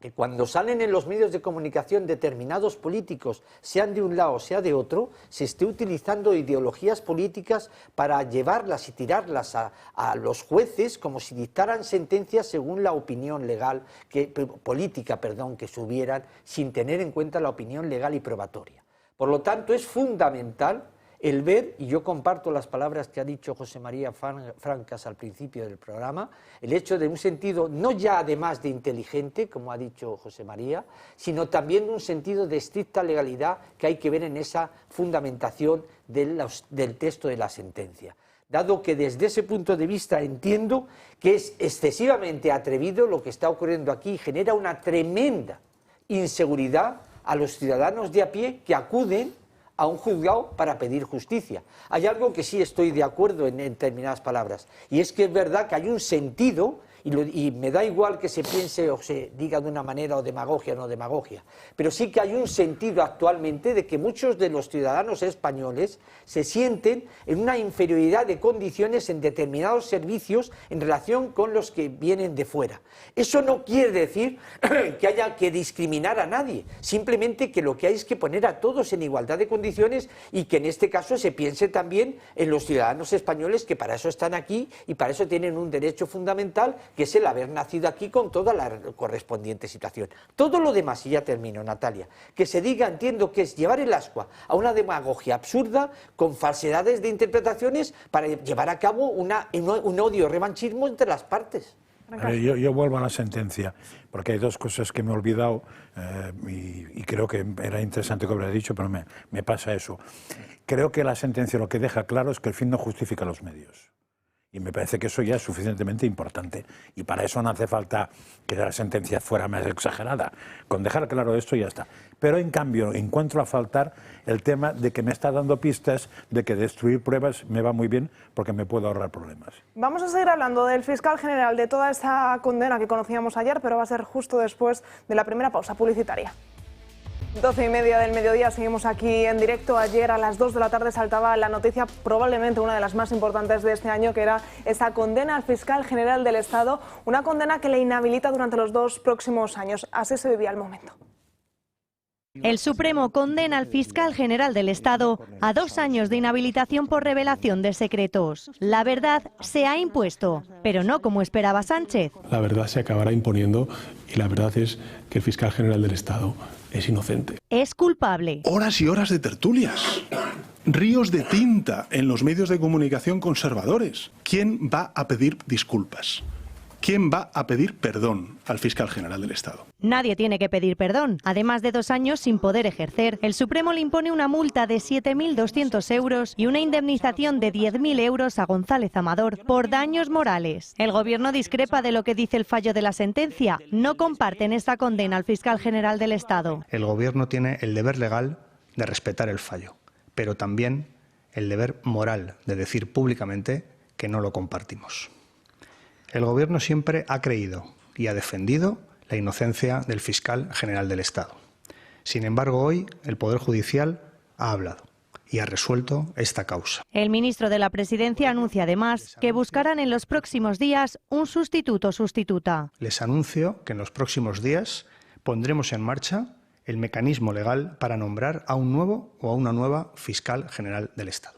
que cuando salen en los medios de comunicación determinados políticos, sean de un lado, sea de otro, se esté utilizando ideologías políticas para llevarlas y tirarlas a los jueces como si dictaran sentencias según la opinión legal, política que subieran, sin tener en cuenta la opinión legal y probatoria. Por lo tanto, es fundamental el ver, y yo comparto las palabras que ha dicho José María Francas al principio del programa, el hecho de un sentido no ya además de inteligente, como ha dicho José María, sino también de un sentido de estricta legalidad que hay que ver en esa fundamentación del texto de la sentencia. Dado que desde ese punto de vista entiendo que es excesivamente atrevido lo que está ocurriendo aquí y genera una tremenda inseguridad a los ciudadanos de a pie que acuden a un juzgado para pedir justicia. Hay algo que sí estoy de acuerdo en determinadas palabras, y es que es verdad que hay un sentido, y me da igual que se piense o se diga de una manera o demagogia o no demagogia, pero sí que hay un sentido actualmente de que muchos de los ciudadanos españoles se sienten en una inferioridad de condiciones en determinados servicios en relación con los que vienen de fuera. Eso no quiere decir que haya que discriminar a nadie, simplemente que lo que hay es que poner a todos en igualdad de condiciones y que en este caso se piense también en los ciudadanos españoles que para eso están aquí y para eso tienen un derecho fundamental, que es el haber nacido aquí con toda la correspondiente situación. Todo lo demás, y ya termino, Natalia, que se diga, entiendo que es llevar el ascua a una demagogia absurda con falsedades de interpretaciones para llevar a cabo un odio revanchismo entre las partes. Yo vuelvo a la sentencia, porque hay dos cosas que me he olvidado y creo que era interesante que hubiera dicho, pero me pasa eso. Creo que la sentencia lo que deja claro es que el fin no justifica los medios. Y me parece que eso ya es suficientemente importante. Y para eso no hace falta que la sentencia fuera más exagerada. Con dejar claro esto ya está. Pero en cambio encuentro a faltar el tema de que me está dando pistas de que destruir pruebas me va muy bien porque me puedo ahorrar problemas. Vamos a seguir hablando del fiscal general, de toda esta condena que conocíamos ayer, pero va a ser justo después de la primera pausa publicitaria. 12:30 del mediodía, seguimos aquí en directo. Ayer a las 2 de la tarde saltaba la noticia, probablemente una de las más importantes de este año, que era esa condena al fiscal general del Estado, una condena que le inhabilita durante los 2 próximos años. Así se vivía el momento. El Supremo condena al fiscal general del Estado a 2 años de inhabilitación por revelación de secretos. La verdad se ha impuesto, pero no como esperaba Sánchez. La verdad se acabará imponiendo y la verdad es que el fiscal general del Estado es inocente. Es culpable. Horas y horas de tertulias, ríos de tinta en los medios de comunicación conservadores. ¿Quién va a pedir disculpas? ¿Quién va a pedir perdón al fiscal general del Estado? Nadie tiene que pedir perdón. Además de 2 años sin poder ejercer, el Supremo le impone una multa de 7.200 euros y una indemnización de 10.000 euros a González Amador por daños morales. El Gobierno discrepa de lo que dice el fallo de la sentencia. No comparten esta condena al fiscal general del Estado. El Gobierno tiene el deber legal de respetar el fallo, pero también el deber moral de decir públicamente que no lo compartimos. El Gobierno siempre ha creído y ha defendido la inocencia del fiscal general del Estado. Sin embargo, hoy el Poder Judicial ha hablado y ha resuelto esta causa. El ministro de la Presidencia anuncia además que buscarán en los próximos días un sustituto o sustituta. Les anuncio que en los próximos días pondremos en marcha el mecanismo legal para nombrar a un nuevo o a una nueva fiscal general del Estado.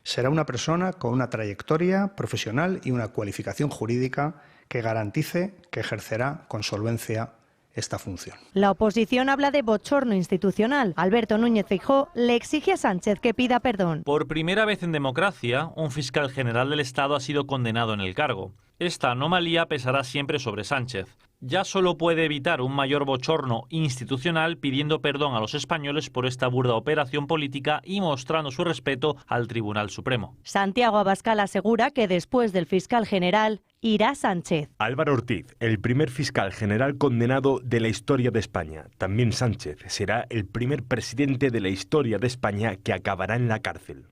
Será una persona con una trayectoria profesional y una cualificación jurídica que garantice que ejercerá con solvencia esta función. La oposición habla de bochorno institucional. Alberto Núñez Feijóo le exige a Sánchez que pida perdón. Por primera vez en democracia, un fiscal general del Estado ha sido condenado en el cargo. Esta anomalía pesará siempre sobre Sánchez. Ya solo puede evitar un mayor bochorno institucional pidiendo perdón a los españoles por esta burda operación política y mostrando su respeto al Tribunal Supremo. Santiago Abascal asegura que después del fiscal general irá Sánchez. Álvaro Ortiz, el primer fiscal general condenado de la historia de España. También Sánchez será el primer presidente de la historia de España que acabará en la cárcel.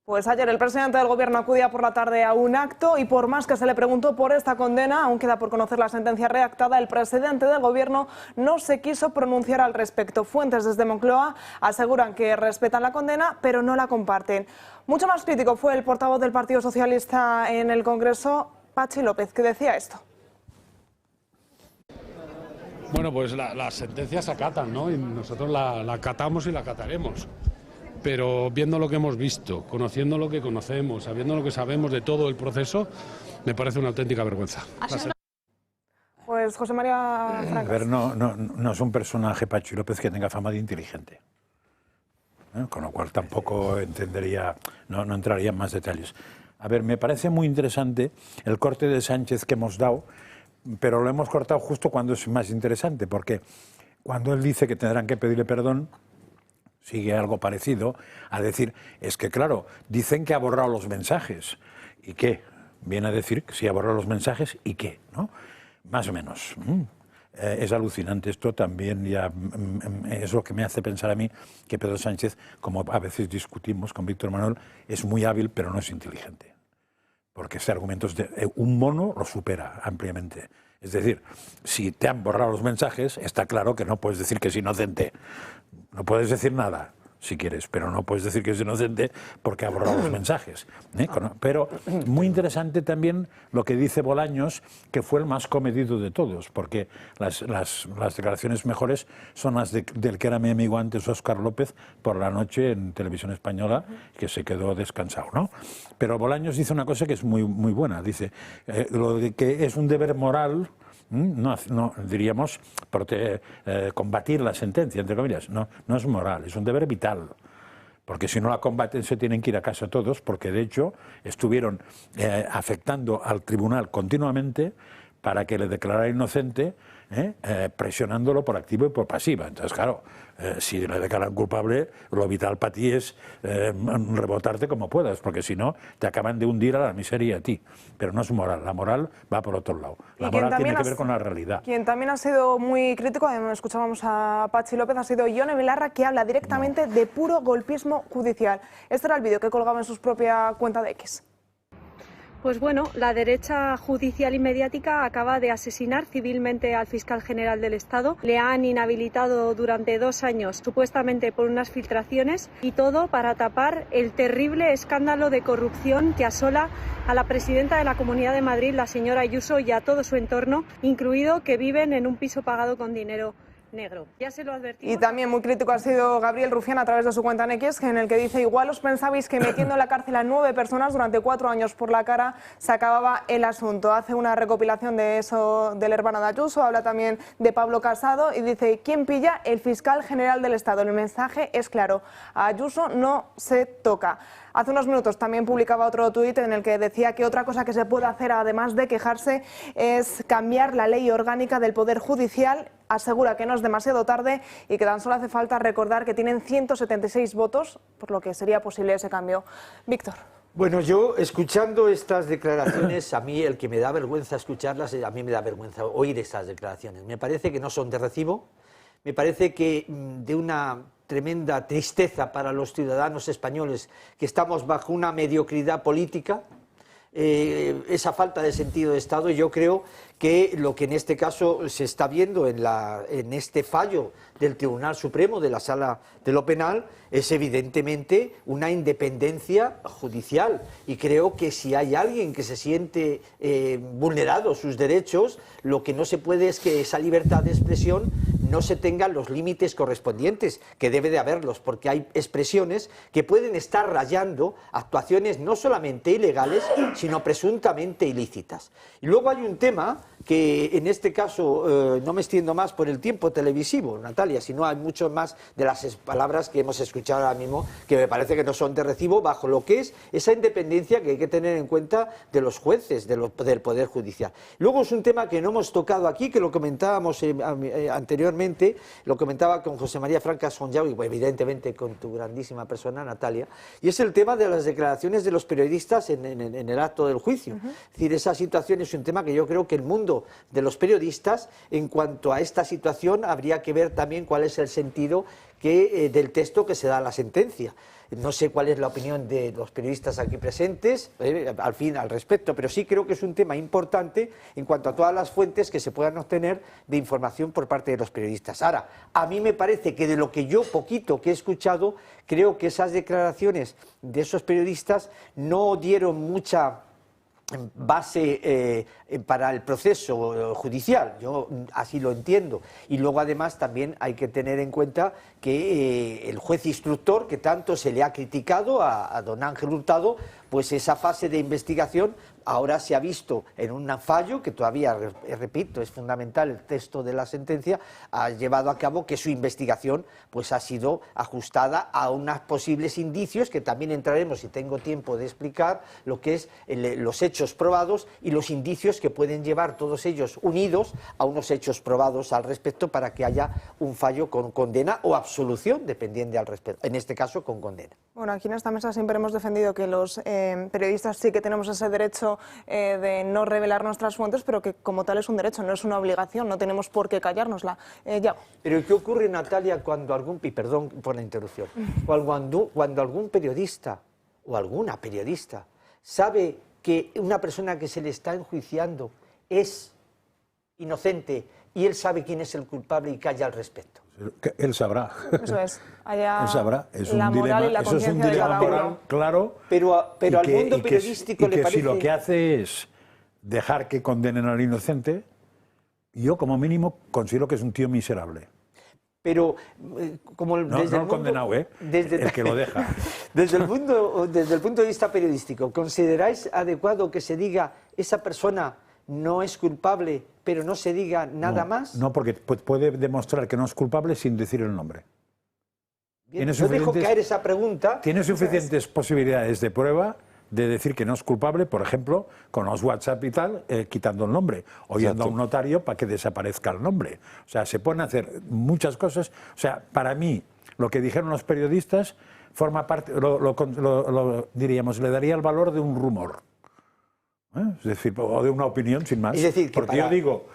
Pues ayer el presidente del Gobierno acudía por la tarde a un acto y por más que se le preguntó por esta condena, aún queda por conocer la sentencia redactada, el presidente del Gobierno no se quiso pronunciar al respecto. Fuentes desde Moncloa aseguran que respetan la condena, pero no la comparten. Mucho más crítico fue el portavoz del Partido Socialista en el Congreso, Patxi López, que decía esto. Bueno, pues las sentencias se acatan, ¿no? Y nosotros la acatamos y la acataremos. Pero viendo lo que hemos visto, conociendo lo que conocemos, sabiendo lo que sabemos de todo el proceso, me parece una auténtica vergüenza. Pues José María Francas. A ver, no es un personaje, Patxi López, que tenga fama de inteligente. Con lo cual tampoco entendería, no entraría en más detalles. A ver, me parece muy interesante el corte de Sánchez que hemos dado, pero lo hemos cortado justo cuando es más interesante, porque cuando él dice que tendrán que pedirle perdón, sigue algo parecido a decir, es que claro, dicen que ha borrado los mensajes. ¿Y qué? Viene a decir que si ha borrado los mensajes, ¿y qué? ¿No? Más o menos. Es alucinante esto también, ya es lo que me hace pensar a mí que Pedro Sánchez, como a veces discutimos con Víctor Manuel, es muy hábil pero no es inteligente. Porque ese argumento es de un mono lo supera ampliamente. Es decir, si te han borrado los mensajes, está claro que no puedes decir que es inocente. No puedes decir nada, si quieres, pero no puedes decir que es inocente porque ha borrado los mensajes. Pero muy interesante también lo que dice Bolaños, que fue el más comedido de todos, porque las declaraciones mejores son las del que era mi amigo antes, Óscar López, por la noche en Televisión Española, que se quedó descansado, ¿no? Pero Bolaños dice una cosa que es muy buena, dice, lo de que es un deber moral, no diríamos combatir la sentencia, entre comillas, no es moral, es un deber vital, porque si no la combaten se tienen que ir a casa todos, porque de hecho estuvieron afectando al tribunal continuamente para que le declarara inocente, presionándolo por activa y por pasiva. Entonces, claro, si le declaran culpable, lo vital para ti es rebotarte como puedas, porque si no, te acaban de hundir a la miseria a ti. Pero no es moral, la moral va por otro lado. La moral tiene que ver con la realidad. Quien también ha sido muy crítico, escuchábamos a Patxi López, ha sido Ione Belarra, que habla directamente de puro golpismo judicial. Este era el vídeo que colgaba en su propia cuenta de X. Pues bueno, la derecha judicial y mediática acaba de asesinar civilmente al fiscal general del Estado. Le han inhabilitado durante 2 años, supuestamente por unas filtraciones, y todo para tapar el terrible escándalo de corrupción que asola a la presidenta de la Comunidad de Madrid, la señora Ayuso, y a todo su entorno, incluido que viven en un piso pagado con dinero negro. Ya se lo advertimos. Y también muy crítico ha sido Gabriel Rufián a través de su cuenta en X, en el que dice: igual os pensabais que metiendo en la cárcel a 9 personas durante 4 años por la cara se acababa el asunto. Hace una recopilación de eso del hermano de Ayuso, habla también de Pablo Casado y dice: ¿quién pilla? El fiscal general del Estado. El mensaje es claro, a Ayuso no se toca. Hace unos minutos también publicaba otro tuit en el que decía que otra cosa que se puede hacer, además de quejarse, es cambiar la ley orgánica del Poder Judicial. Asegura que no es demasiado tarde y que tan solo hace falta recordar que tienen 176 votos, por lo que sería posible ese cambio. Víctor. Bueno, yo escuchando estas declaraciones, a mí el que me da vergüenza escucharlas, a mí me da vergüenza oír esas declaraciones. Me parece que no son de recibo, me parece que de una tremenda tristeza para los ciudadanos españoles que estamos bajo una mediocridad política, esa falta de sentido de Estado. Y yo creo que lo que en este caso se está viendo en este fallo del Tribunal Supremo de la Sala de lo Penal es evidentemente una independencia judicial, y creo que si hay alguien que se siente vulnerado sus derechos, lo que no se puede es que esa libertad de expresión no se tengan los límites correspondientes, que debe de haberlos, porque hay expresiones que pueden estar rayando actuaciones no solamente ilegales, sino presuntamente ilícitas. Y luego hay un tema que en este caso no me extiendo más por el tiempo televisivo, Natalia, sino hay mucho más de las palabras que hemos escuchado ahora mismo que me parece que no son de recibo bajo lo que es esa independencia que hay que tener en cuenta de los jueces, del Poder Judicial. Luego es un tema que no hemos tocado aquí, que lo comentábamos anteriormente, lo comentaba con José María Franca Sonjau y evidentemente con tu grandísima persona, Natalia, y es el tema de las declaraciones de los periodistas en el acto del juicio. Es decir, esa situación es un tema que yo creo que el mundo de los periodistas, en cuanto a esta situación, habría que ver también cuál es el sentido del texto que se da a la sentencia. No sé cuál es la opinión de los periodistas aquí presentes, al respecto, pero sí creo que es un tema importante en cuanto a todas las fuentes que se puedan obtener de información por parte de los periodistas. Ahora, a mí me parece que de lo que yo poquito que he escuchado, creo que esas declaraciones de esos periodistas no dieron mucha base para el proceso judicial, yo así lo entiendo. Y luego además también hay que tener en cuenta que el juez instructor, que tanto se le ha criticado a don Ángel Hurtado, pues esa fase de investigación ahora se ha visto en un fallo que todavía, repito, es fundamental el texto de la sentencia, ha llevado a cabo que su investigación pues ha sido ajustada a unos posibles indicios que también entraremos, si tengo tiempo de explicar, lo que es los hechos probados y los indicios que pueden llevar todos ellos unidos a unos hechos probados al respecto para que haya un fallo con condena o absolución, dependiendo al respecto, en este caso con condena. Bueno, aquí en esta mesa siempre hemos defendido que los periodistas sí que tenemos ese derecho de no revelar nuestras fuentes, pero que como tal es un derecho, no es una obligación, no tenemos por qué callárnosla. Ya. Pero ¿qué ocurre, Natalia, cuando perdón por la interrupción, cuando algún periodista o alguna periodista sabe que una persona que se le está enjuiciando es inocente y él sabe quién es el culpable y calla al respecto? Él sabrá. Eso es. Allá él sabrá. Es la un moral dilema, y la eso es un dilema moral claro. Pero al mundo periodístico le parece... si lo que hace es dejar que condenen al inocente, yo como mínimo considero que es un tío miserable. Pero como desde el condenado, el que lo deja. Desde el punto de vista periodístico, ¿consideráis adecuado que se diga esa persona no es culpable, pero no se diga nada más? No, porque puede demostrar que no es culpable sin decir el nombre. Bien, yo dejo caer esa pregunta. Tiene suficientes posibilidades de prueba de decir que no es culpable, por ejemplo, con los WhatsApp y tal, quitando el nombre, o yendo a un notario para que desaparezca el nombre. O sea, se pueden hacer muchas cosas. O sea, para mí, lo que dijeron los periodistas forma parte, diríamos, le daría el valor de un rumor. Es decir, o de una opinión, sin más. Es decir, que porque yo digo,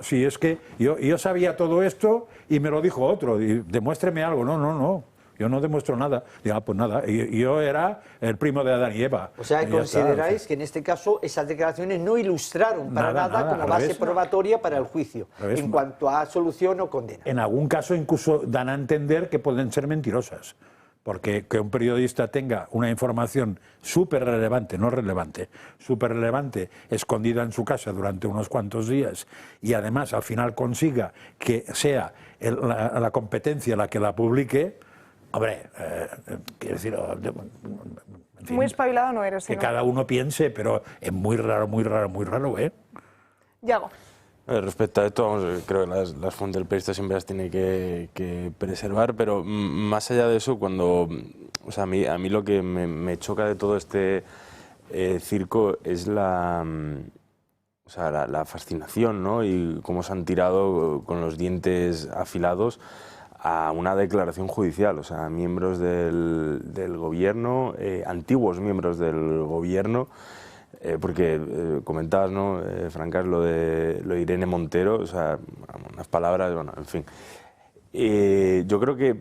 si es que yo sabía todo esto y me lo dijo otro, y demuéstreme algo. No. yo no demuestro nada. Digo, pues nada, yo era el primo de Adán y Eva. O sea, y consideráis que en este caso esas declaraciones no ilustraron para nada como base probatoria para el juicio, en cuanto a solución o condena. En algún caso incluso dan a entender que pueden ser mentirosas. Porque que un periodista tenga una información súper relevante, no relevante, súper relevante, escondida en su casa durante unos cuantos días y además al final consiga que sea la competencia la que la publique, hombre, quiero decir, en fin, muy espabilado no eres. Que cada uno piense, pero es muy raro, ¿eh? Yago. Respecto a esto, vamos, creo que las fuentes del periodista siempre las tiene que preservar, pero más allá de eso, o sea, a mí lo que me choca de todo este circo es la fascinación, ¿no? Y cómo se han tirado con los dientes afilados a una declaración judicial. O sea, miembros del gobierno, antiguos miembros del gobierno, porque comentabas, ¿no, Francas, lo de Irene Montero, o sea, unas palabras, bueno, en fin. Yo creo que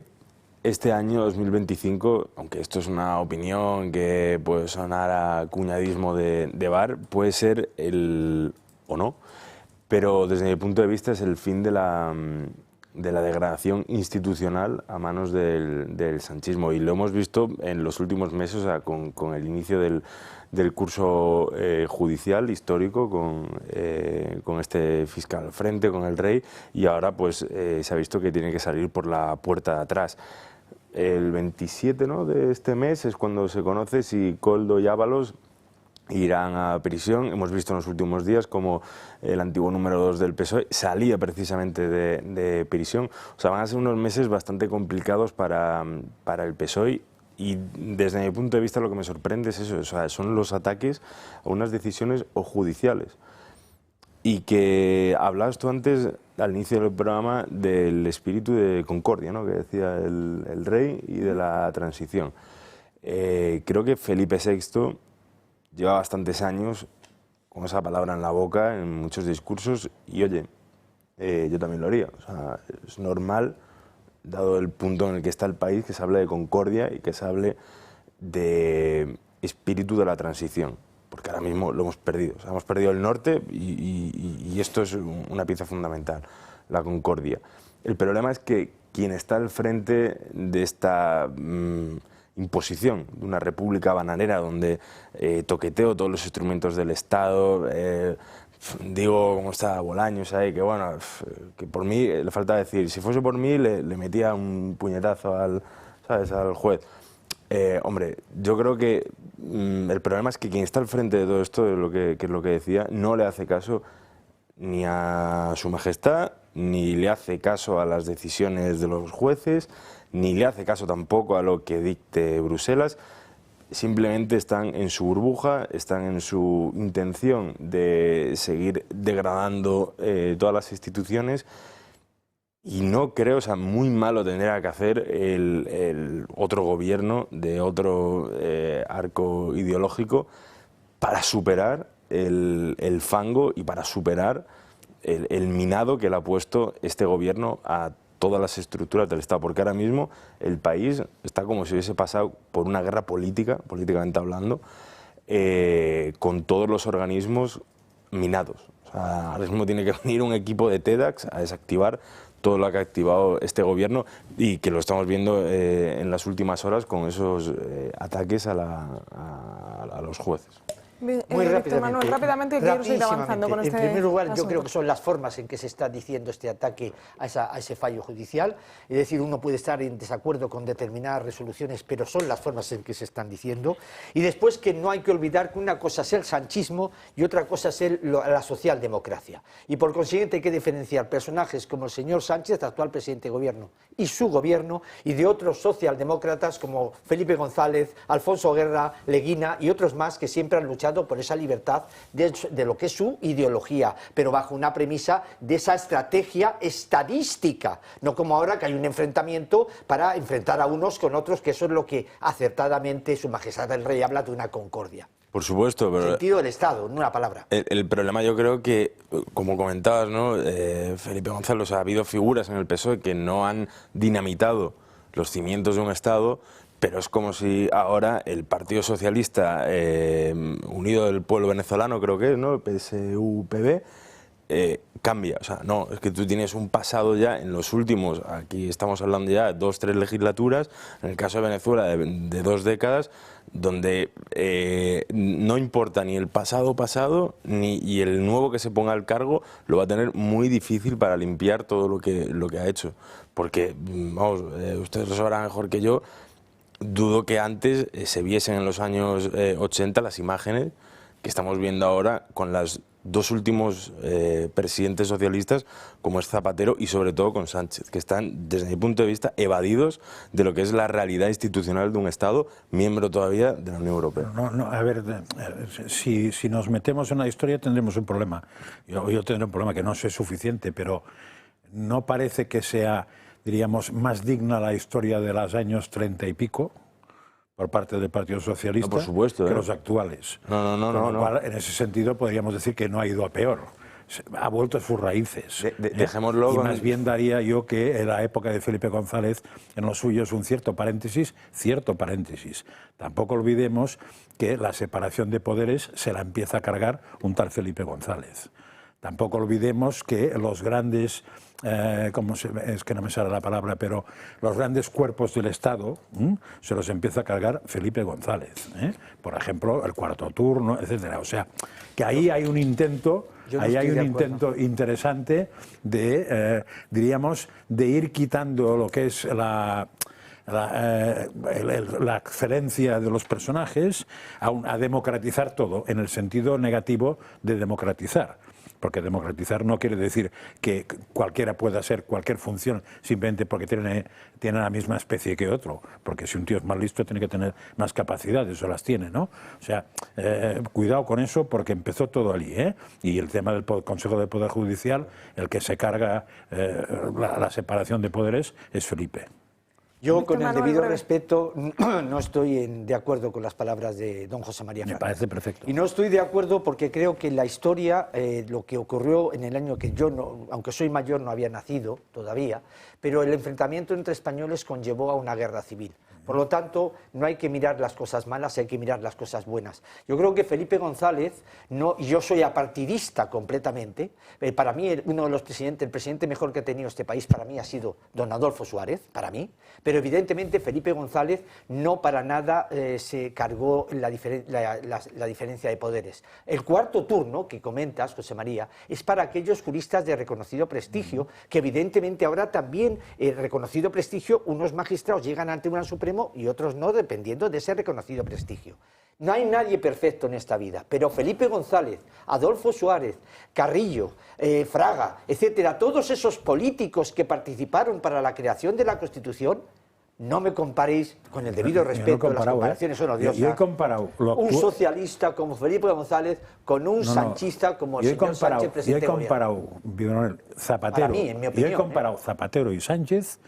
este año 2025, aunque esto es una opinión que puede sonar a cuñadismo de bar, puede ser o no, pero desde mi punto de vista es el fin de la degradación institucional a manos del sanchismo, y lo hemos visto en los últimos meses, o sea, con el inicio del curso judicial histórico, con este fiscal al frente, con el rey, y ahora pues se ha visto que tiene que salir por la puerta de atrás. El 27, ¿no?, de este mes es cuando se conoce si Koldo y Ábalos irán a prisión. Hemos visto en los últimos días como el antiguo número 2 del PSOE salía precisamente de prisión. O sea, van a ser unos meses bastante complicados para el PSOE. Y desde mi punto de vista lo que me sorprende es eso, o sea, son los ataques a unas decisiones o judiciales. Y que hablabas tú antes, al inicio del programa, del espíritu de concordia, ¿no?, que decía el rey, y de la transición. Creo que Felipe VI lleva bastantes años con esa palabra en la boca, en muchos discursos, y oye, yo también lo haría. O sea, es normal, dado el punto en el que está el país, que se hable de concordia y que se hable de espíritu de la transición, porque ahora mismo lo hemos perdido. O sea, hemos perdido el norte y esto es una pieza fundamental, la concordia. El problema es que quien está al frente de esta imposición de una república bananera donde toqueteo todos los instrumentos del Estado, digo, como está Bolaños ahí, que bueno, que por mí, le falta decir, si fuese por mí le metía un puñetazo al juez. Hombre, yo creo que el problema es que quien está al frente de todo esto, que es lo que decía, no le hace caso ni a su majestad, ni le hace caso a las decisiones de los jueces, ni le hace caso tampoco a lo que dicte Bruselas. Simplemente están en su burbuja, están en su intención de seguir degradando todas las instituciones, y no creo, o sea, muy malo tendría que hacer el otro gobierno de otro arco ideológico para superar el fango y para superar el minado que le ha puesto este gobierno a todas las estructuras del Estado, porque ahora mismo el país está como si hubiese pasado por una guerra política, políticamente hablando, con todos los organismos minados. O sea, ahora mismo tiene que venir un equipo de TEDx a desactivar todo lo que ha activado este gobierno, y que lo estamos viendo en las últimas horas con esos ataques a los jueces. Muy rápidamente quiero seguir avanzando con este. En primer lugar, asunto. yo creo que son las formas en que se está diciendo este ataque a ese fallo judicial. Es decir, uno puede estar en desacuerdo con determinadas resoluciones, pero son las formas en que se están diciendo. Y después, que no hay que olvidar que una cosa es el sanchismo y otra cosa es la socialdemocracia. Y por consiguiente hay que diferenciar personajes como el señor Sánchez, actual presidente de gobierno, y su gobierno, y de otros socialdemócratas como Felipe González, Alfonso Guerra, Leguina y otros más que siempre han luchado por esa libertad de lo que es su ideología, pero bajo una premisa de esa estrategia estadística, no como ahora que hay un enfrentamiento para enfrentar a unos con otros, que eso es lo que acertadamente Su Majestad el Rey habla de una concordia. Por supuesto, pero... Sentido del Estado, en una palabra. El problema, yo creo que, como comentabas, ¿no?, Felipe González, o sea, ha habido figuras en el PSOE que no han dinamitado los cimientos de un Estado, pero es como si ahora el Partido Socialista Unido del Pueblo Venezolano, creo que es, ¿no? El PSUPV, cambia. O sea, no, es que tú tienes un pasado ya en los últimos, aquí estamos hablando ya de 2-3 legislaturas, en el caso de Venezuela de 2 décadas, donde no importa ni el pasado y el nuevo que se ponga al cargo lo va a tener muy difícil para limpiar todo lo que ha hecho. Porque, vamos, ustedes lo sabrán mejor que yo, dudo que antes se viesen en los años 80 las imágenes que estamos viendo ahora con los 2 últimos presidentes socialistas, como es Zapatero y sobre todo con Sánchez, que están, desde mi punto de vista, evadidos de lo que es la realidad institucional de un Estado miembro todavía de la Unión Europea. A ver, si nos metemos en la historia tendremos un problema. Yo tendré un problema que no sé suficiente, pero no parece que sea, diríamos, más digna la historia de los años 30 y pico, por parte del Partido Socialista, no, por supuesto, que los actuales. No. En ese sentido podríamos decir que no ha ido a peor. Ha vuelto a sus raíces. Dejémoslo. Y más bien daría yo que en la época de Felipe González, en lo suyo es un cierto paréntesis. Tampoco olvidemos que la separación de poderes se la empieza a cargar un tal Felipe González. Tampoco olvidemos que los grandes, es que no me sale la palabra, pero los grandes cuerpos del Estado se los empieza a cargar Felipe González. Por ejemplo, el cuarto turno, etcétera. O sea, que ahí hay un intento, interesante de, diríamos, de ir quitando lo que es la excelencia de los personajes, a democratizar todo, en el sentido negativo de democratizar. Porque democratizar no quiere decir que cualquiera pueda hacer cualquier función simplemente porque tiene la misma especie que otro. Porque si un tío es más listo tiene que tener más capacidades, o las tiene, ¿no? O sea, cuidado con eso porque empezó todo allí, ¿eh? Y el tema del Consejo de Poder Judicial, el que se carga la separación de poderes es Felipe. Yo, con el debido respeto, no estoy de acuerdo con las palabras de don José María Fraga. Me parece perfecto. Y no estoy de acuerdo porque creo que en la historia, lo que ocurrió en el año que yo, aunque soy mayor, no había nacido todavía, pero el enfrentamiento entre españoles conllevó a una guerra civil. Por lo tanto, no hay que mirar las cosas malas, hay que mirar las cosas buenas. Yo creo que Felipe González, yo soy apartidista completamente, para mí el presidente mejor que ha tenido este país para mí ha sido don Adolfo Suárez, para mí, pero evidentemente Felipe González no para nada se cargó la diferencia de poderes. El cuarto turno que comentas, José María, es para aquellos juristas de reconocido prestigio, que evidentemente ahora también reconocido prestigio, unos magistrados llegan ante un Supremo y otros no, dependiendo de ese reconocido prestigio. No hay nadie perfecto en esta vida, pero Felipe González, Adolfo Suárez, Carrillo, Fraga, etcétera, todos esos políticos que participaron para la creación de la Constitución, no me comparéis, con el debido respeto, las comparaciones son odiosas. Yo he comparado un socialista como Felipe González con un sanchista como el señor Sánchez, presidente de gobierno. Zapatero, mí, en mi opinión, yo he comparado Zapatero y Sánchez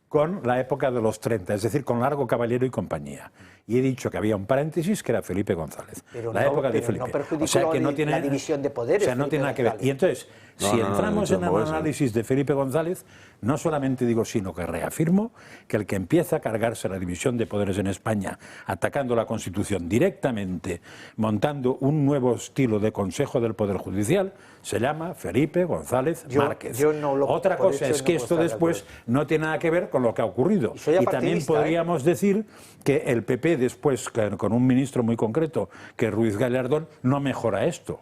con la época de los 30, es decir, con Largo Caballero y compañía. Y he dicho que había un paréntesis que era Felipe González. Pero la época de Felipe. No perjudicó la división de poderes. O sea, no tiene nada que ver. Y entonces, si entramos en el análisis de Felipe González, no solamente digo, sino que reafirmo que el que empieza a cargarse la división de poderes en España, atacando la Constitución directamente, montando un nuevo estilo de Consejo del Poder Judicial, se llama Felipe González Márquez. Otra cosa es que esto después no tiene nada que ver con lo que ha ocurrido. Y también podríamos decir que el PP después, con un ministro muy concreto, que Ruiz Gallardón, no mejora esto,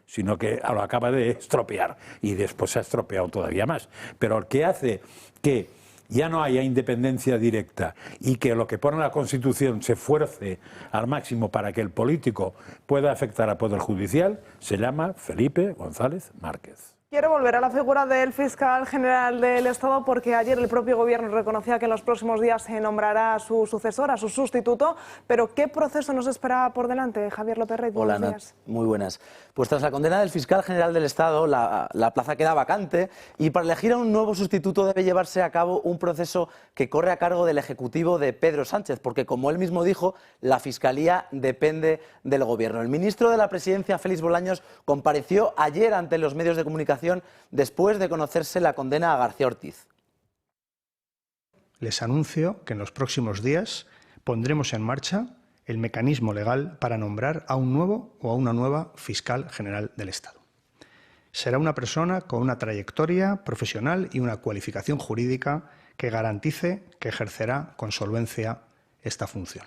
sino que lo acaba de estropear y después se ha estropeado todavía más. Pero el que hace que ya no haya independencia directa y que lo que pone la Constitución se fuerce al máximo para que el político pueda afectar al Poder Judicial, se llama Felipe González Márquez. Quiero volver a la figura del fiscal general del Estado porque ayer el propio gobierno reconocía que en los próximos días se nombrará a su sucesor, a su sustituto, pero ¿qué proceso nos espera por delante? Javier López Rey, buenos días. Muy buenas. Pues tras la condena del fiscal general del Estado, la plaza queda vacante y para elegir a un nuevo sustituto debe llevarse a cabo un proceso que corre a cargo del Ejecutivo de Pedro Sánchez, porque como él mismo dijo, la Fiscalía depende del Gobierno. El ministro de la Presidencia, Félix Bolaños, compareció ayer ante los medios de comunicación después de conocerse la condena a García Ortiz. les anuncio que en los próximos días pondremos en marcha el mecanismo legal para nombrar a un nuevo o a una nueva fiscal general del Estado. Será una persona con una trayectoria profesional y una cualificación jurídica que garantice que ejercerá con solvencia esta función.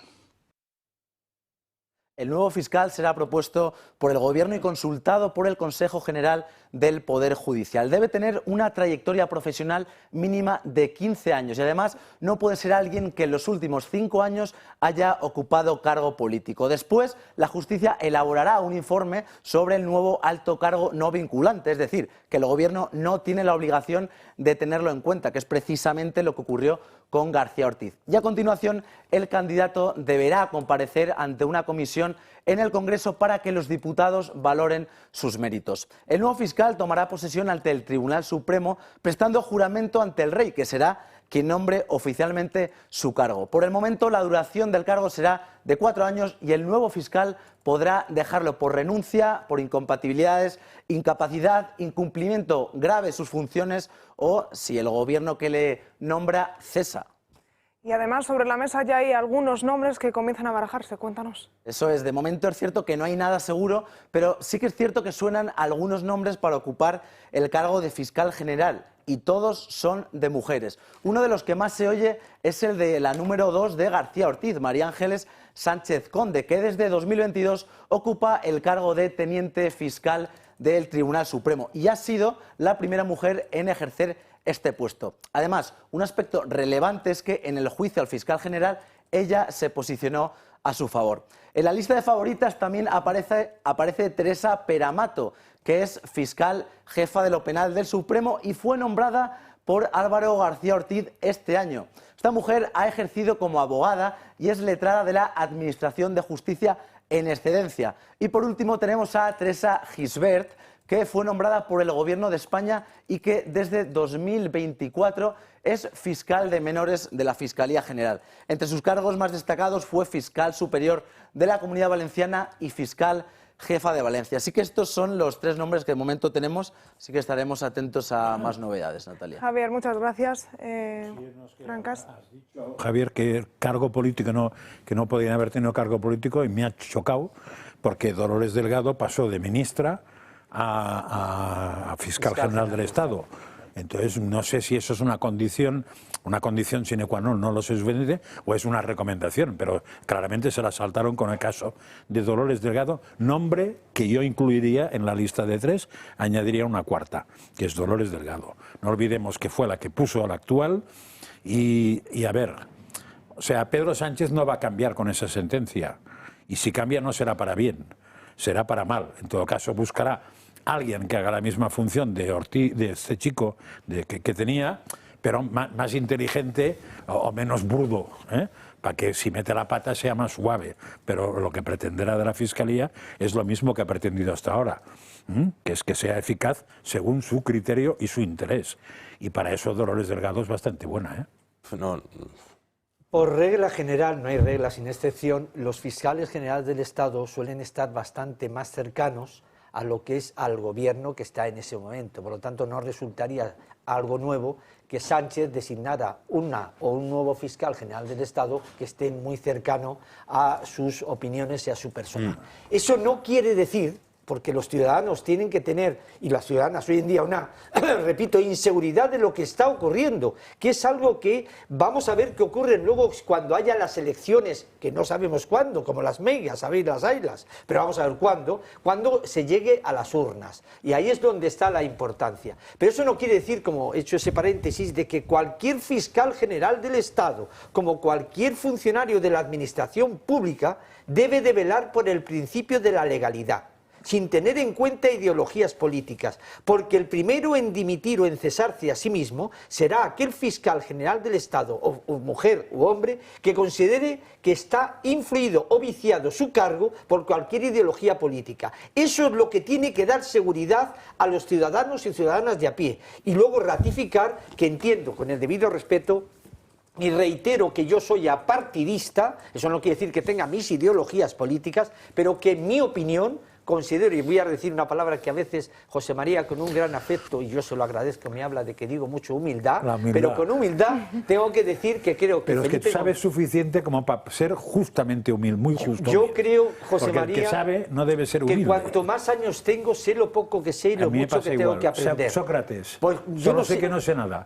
El nuevo fiscal será propuesto por el Gobierno y consultado por el Consejo General del Poder Judicial. Debe tener una trayectoria profesional mínima de 15 años y además no puede ser alguien que en los últimos 5 años haya ocupado cargo político. Después, la justicia elaborará un informe sobre el nuevo alto cargo no vinculante, es decir, que el Gobierno no tiene la obligación de tenerlo en cuenta, que es precisamente lo que ocurrió con García Ortiz. Y a continuación, el candidato deberá comparecer ante una comisión en el Congreso para que los diputados valoren sus méritos. El nuevo fiscal tomará posesión ante el Tribunal Supremo prestando juramento ante el Rey, que será quien nombre oficialmente su cargo. Por el momento, la duración del cargo será de 4 años y el nuevo fiscal podrá dejarlo por renuncia, por incompatibilidades, incapacidad, incumplimiento grave de sus funciones o si el Gobierno que le nombra cesa. Y además sobre la mesa ya hay algunos nombres que comienzan a barajarse, cuéntanos. Eso es, de momento es cierto que no hay nada seguro, pero sí que es cierto que suenan algunos nombres para ocupar el cargo de fiscal general y todos son de mujeres. Uno de los que más se oye es el de la número 2 de García Ortiz, María Ángeles Sánchez Conde, que desde 2022 ocupa el cargo de teniente fiscal del Tribunal Supremo y ha sido la primera mujer en ejercer este puesto. Además, un aspecto relevante es que en el juicio al fiscal general ella se posicionó a su favor. En la lista de favoritas también aparece Teresa Peramato, que es fiscal jefa de lo penal del Supremo y fue nombrada por Álvaro García Ortiz este año. Esta mujer ha ejercido como abogada y es letrada de la Administración de Justicia en excedencia. Y por último tenemos a Teresa Gisbert, que fue nombrada por el Gobierno de España y que desde 2024 es fiscal de menores de la Fiscalía General. Entre sus cargos más destacados fue fiscal superior de la Comunidad Valenciana y fiscal jefa de Valencia. Así que estos son los 3 nombres que de momento tenemos, así que estaremos atentos a más novedades, Natalia. Javier, muchas gracias. Francas. Javier, que cargo político que no podían haber tenido cargo político y me ha chocado porque Dolores Delgado pasó de ministra a fiscal general del Estado. Entonces, no sé si eso es una condición sine qua non, no lo sé, o es una recomendación, pero claramente se la saltaron con el caso de Dolores Delgado, nombre que yo incluiría en la lista de 3, añadiría una cuarta, que es Dolores Delgado. No olvidemos que fue la que puso a la actual y a ver, o sea, Pedro Sánchez no va a cambiar con esa sentencia, y si cambia no será para bien, será para mal. En todo caso, buscará alguien que haga la misma función de Ortiz, de este chico que tenía, pero más inteligente o menos burdo, para que si mete la pata sea más suave. Pero lo que pretenderá de la Fiscalía es lo mismo que ha pretendido hasta ahora, que es que sea eficaz según su criterio y su interés. Y para eso Dolores Delgado es bastante buena. No. Por regla general, no hay regla sin excepción, los fiscales generales del Estado suelen estar bastante más cercanos a lo que es al gobierno que está en ese momento. Por lo tanto, no resultaría algo nuevo que Sánchez designara una o un nuevo fiscal general del Estado que esté muy cercano a sus opiniones y a su persona. Eso no quiere decir, porque los ciudadanos tienen que tener, y las ciudadanas hoy en día, una, repito, inseguridad de lo que está ocurriendo, que es algo que vamos a ver que ocurre luego cuando haya las elecciones, que no sabemos cuándo, como las megas, sabéis las haylas, pero vamos a ver cuándo se llegue a las urnas. Y ahí es donde está la importancia. Pero eso no quiere decir, como he hecho ese paréntesis, de que cualquier fiscal general del Estado, como cualquier funcionario de la administración pública, debe de velar por el principio de la legalidad, sin tener en cuenta ideologías políticas, porque el primero en dimitir o en cesarse a sí mismo será aquel fiscal general del Estado, o mujer u hombre, que considere que está influido o viciado su cargo por cualquier ideología política. Eso es lo que tiene que dar seguridad a los ciudadanos y ciudadanas de a pie, y luego ratificar que entiendo, con el debido respeto, y reitero que yo soy apartidista, eso no quiere decir que tenga mis ideologías políticas, pero que en mi opinión, considero, y voy a decir una palabra que a veces José María con un gran afecto, y yo se lo agradezco, me habla de que digo mucho humildad, pero con humildad tengo que decir que creo que Pero es que Felipe sabes suficiente como para ser justamente humilde, muy justo. Yo creo, José Porque María, el que sabe no debe ser humilde. que cuanto más años tengo, sé lo poco que sé y lo mucho que tengo que aprender. Sócrates, Pues yo no sé que no sé nada.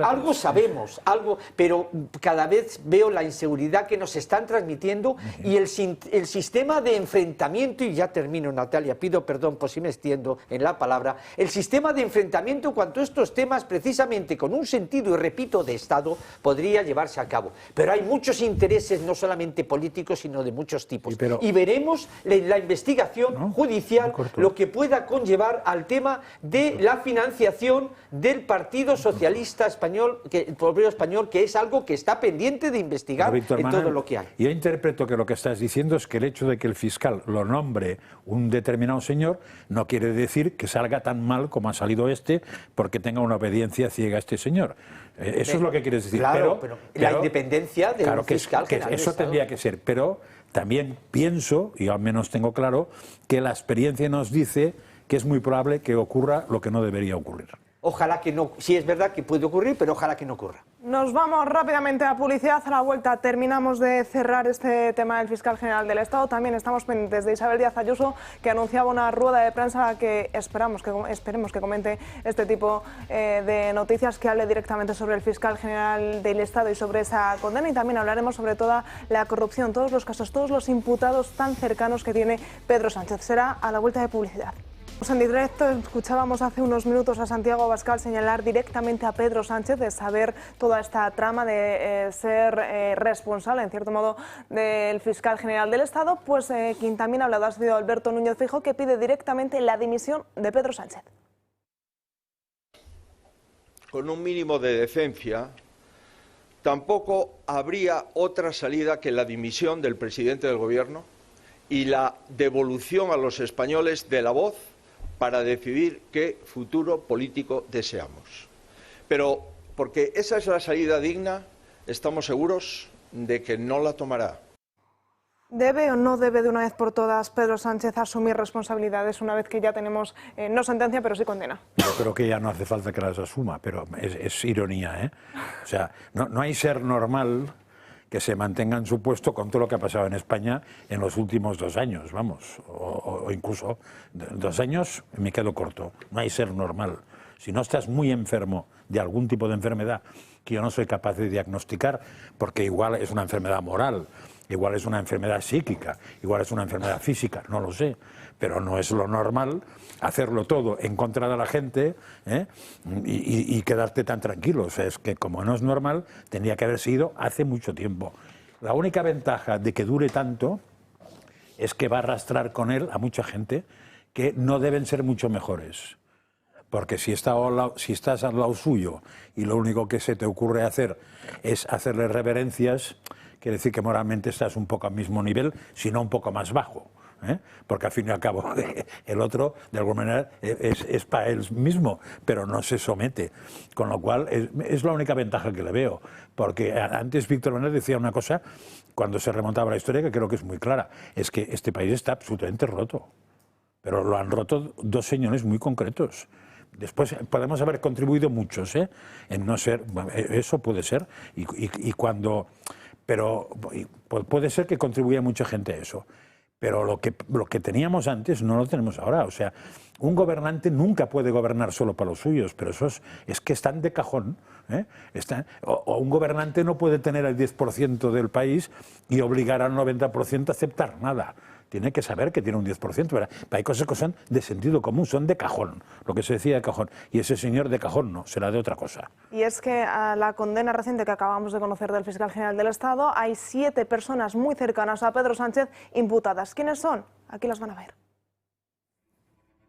Algo sabemos, algo, pero cada vez veo la inseguridad que nos están transmitiendo y el sistema de enfrentamiento, y ya termino, Natalia, pido perdón por si me extiendo en la palabra, el sistema de enfrentamiento cuanto a estos temas precisamente con un sentido, y repito, de Estado, podría llevarse a cabo. Pero hay muchos intereses, no solamente políticos, sino de muchos tipos. Y veremos la investigación judicial lo que pueda conllevar al tema de la financiación del Partido Socialista Español, el Obrero Español, que es algo que está pendiente de investigar en todo lo que hay. Yo interpreto que lo que estás diciendo es que el hecho de que el fiscal lo nombre un determinado señor no quiere decir que salga tan mal como ha salido este porque tenga una obediencia ciega a este señor. Eso es lo que quieres decir. Claro, pero la independencia del fiscal general del eso Estado. tendría que ser, pero también pienso, y al menos tengo claro, que la experiencia nos dice que es muy probable que ocurra lo que no debería ocurrir. Ojalá que no, sí es verdad que puede ocurrir, pero ojalá que no ocurra. Nos vamos rápidamente a publicidad. A la vuelta terminamos de cerrar este tema del fiscal general del Estado. También estamos pendientes de Isabel Díaz Ayuso, que anunciaba una rueda de prensa que esperemos que comente este tipo de noticias, que hable directamente sobre el fiscal general del Estado y sobre esa condena. Y también hablaremos sobre toda la corrupción, todos los casos, todos los imputados tan cercanos que tiene Pedro Sánchez. Será a la vuelta de publicidad. En directo escuchábamos hace unos minutos a Santiago Abascal señalar directamente a Pedro Sánchez de saber toda esta trama, de ser responsable, en cierto modo, del fiscal general del Estado. Pues quien también ha hablado ha sido Alberto Núñez Feijóo, que pide directamente la dimisión de Pedro Sánchez. Con un mínimo de decencia, tampoco habría otra salida que la dimisión del presidente del Gobierno y la devolución a los españoles de la voz para decidir qué futuro político deseamos. Pero, porque esa es la salida digna, estamos seguros de que no la tomará. ¿Debe o no debe de una vez por todas Pedro Sánchez asumir responsabilidades una vez que ya tenemos, no sentencia, pero sí condena? Yo creo que ya no hace falta que las asuma, pero es ironía, ¿eh? O sea, no hay ser normal que se mantenga en su puesto con todo lo que ha pasado en España en los últimos 2 años, vamos, o incluso 2 años me quedo corto. No hay ser normal. Si no estás muy enfermo de algún tipo de enfermedad que yo no soy capaz de diagnosticar, porque igual es una enfermedad moral, igual es una enfermedad psíquica, igual es una enfermedad física, no lo sé, pero no es lo normal hacerlo todo en contra de la gente, ¿eh? y quedarte tan tranquilo. O sea, es que como no es normal, tendría que haber sido hace mucho tiempo. La única ventaja de que dure tanto es que va a arrastrar con él a mucha gente que no deben ser mucho mejores. Porque si estás al lado suyo y lo único que se te ocurre hacer es hacerle reverencias, quiere decir que moralmente estás un poco al mismo nivel, si no un poco más bajo. Porque al fin y al cabo el otro de alguna manera es para él mismo, pero no se somete, con lo cual es la única ventaja que le veo, porque antes Víctor Manuel decía una cosa cuando se remontaba la historia que creo que es muy clara, es que este país está absolutamente roto, pero lo han roto 2 señores muy concretos. Después podemos haber contribuido muchos en no ser, eso puede ser, pero puede ser que contribuya mucha gente a eso. Pero lo que teníamos antes no lo tenemos ahora. O sea, un gobernante nunca puede gobernar solo para los suyos, pero eso es que están de cajón. O un gobernante no puede tener el 10% del país y obligar al 90% a aceptar nada. Tiene que saber que tiene un 10%. ¿verdad? Hay cosas que son de sentido común, son de cajón, lo que se decía de cajón. Y ese señor de cajón no, será de otra cosa. Y es que a la condena reciente que acabamos de conocer del fiscal general del Estado, hay 7 personas muy cercanas a Pedro Sánchez imputadas. ¿Quiénes son? Aquí las van a ver.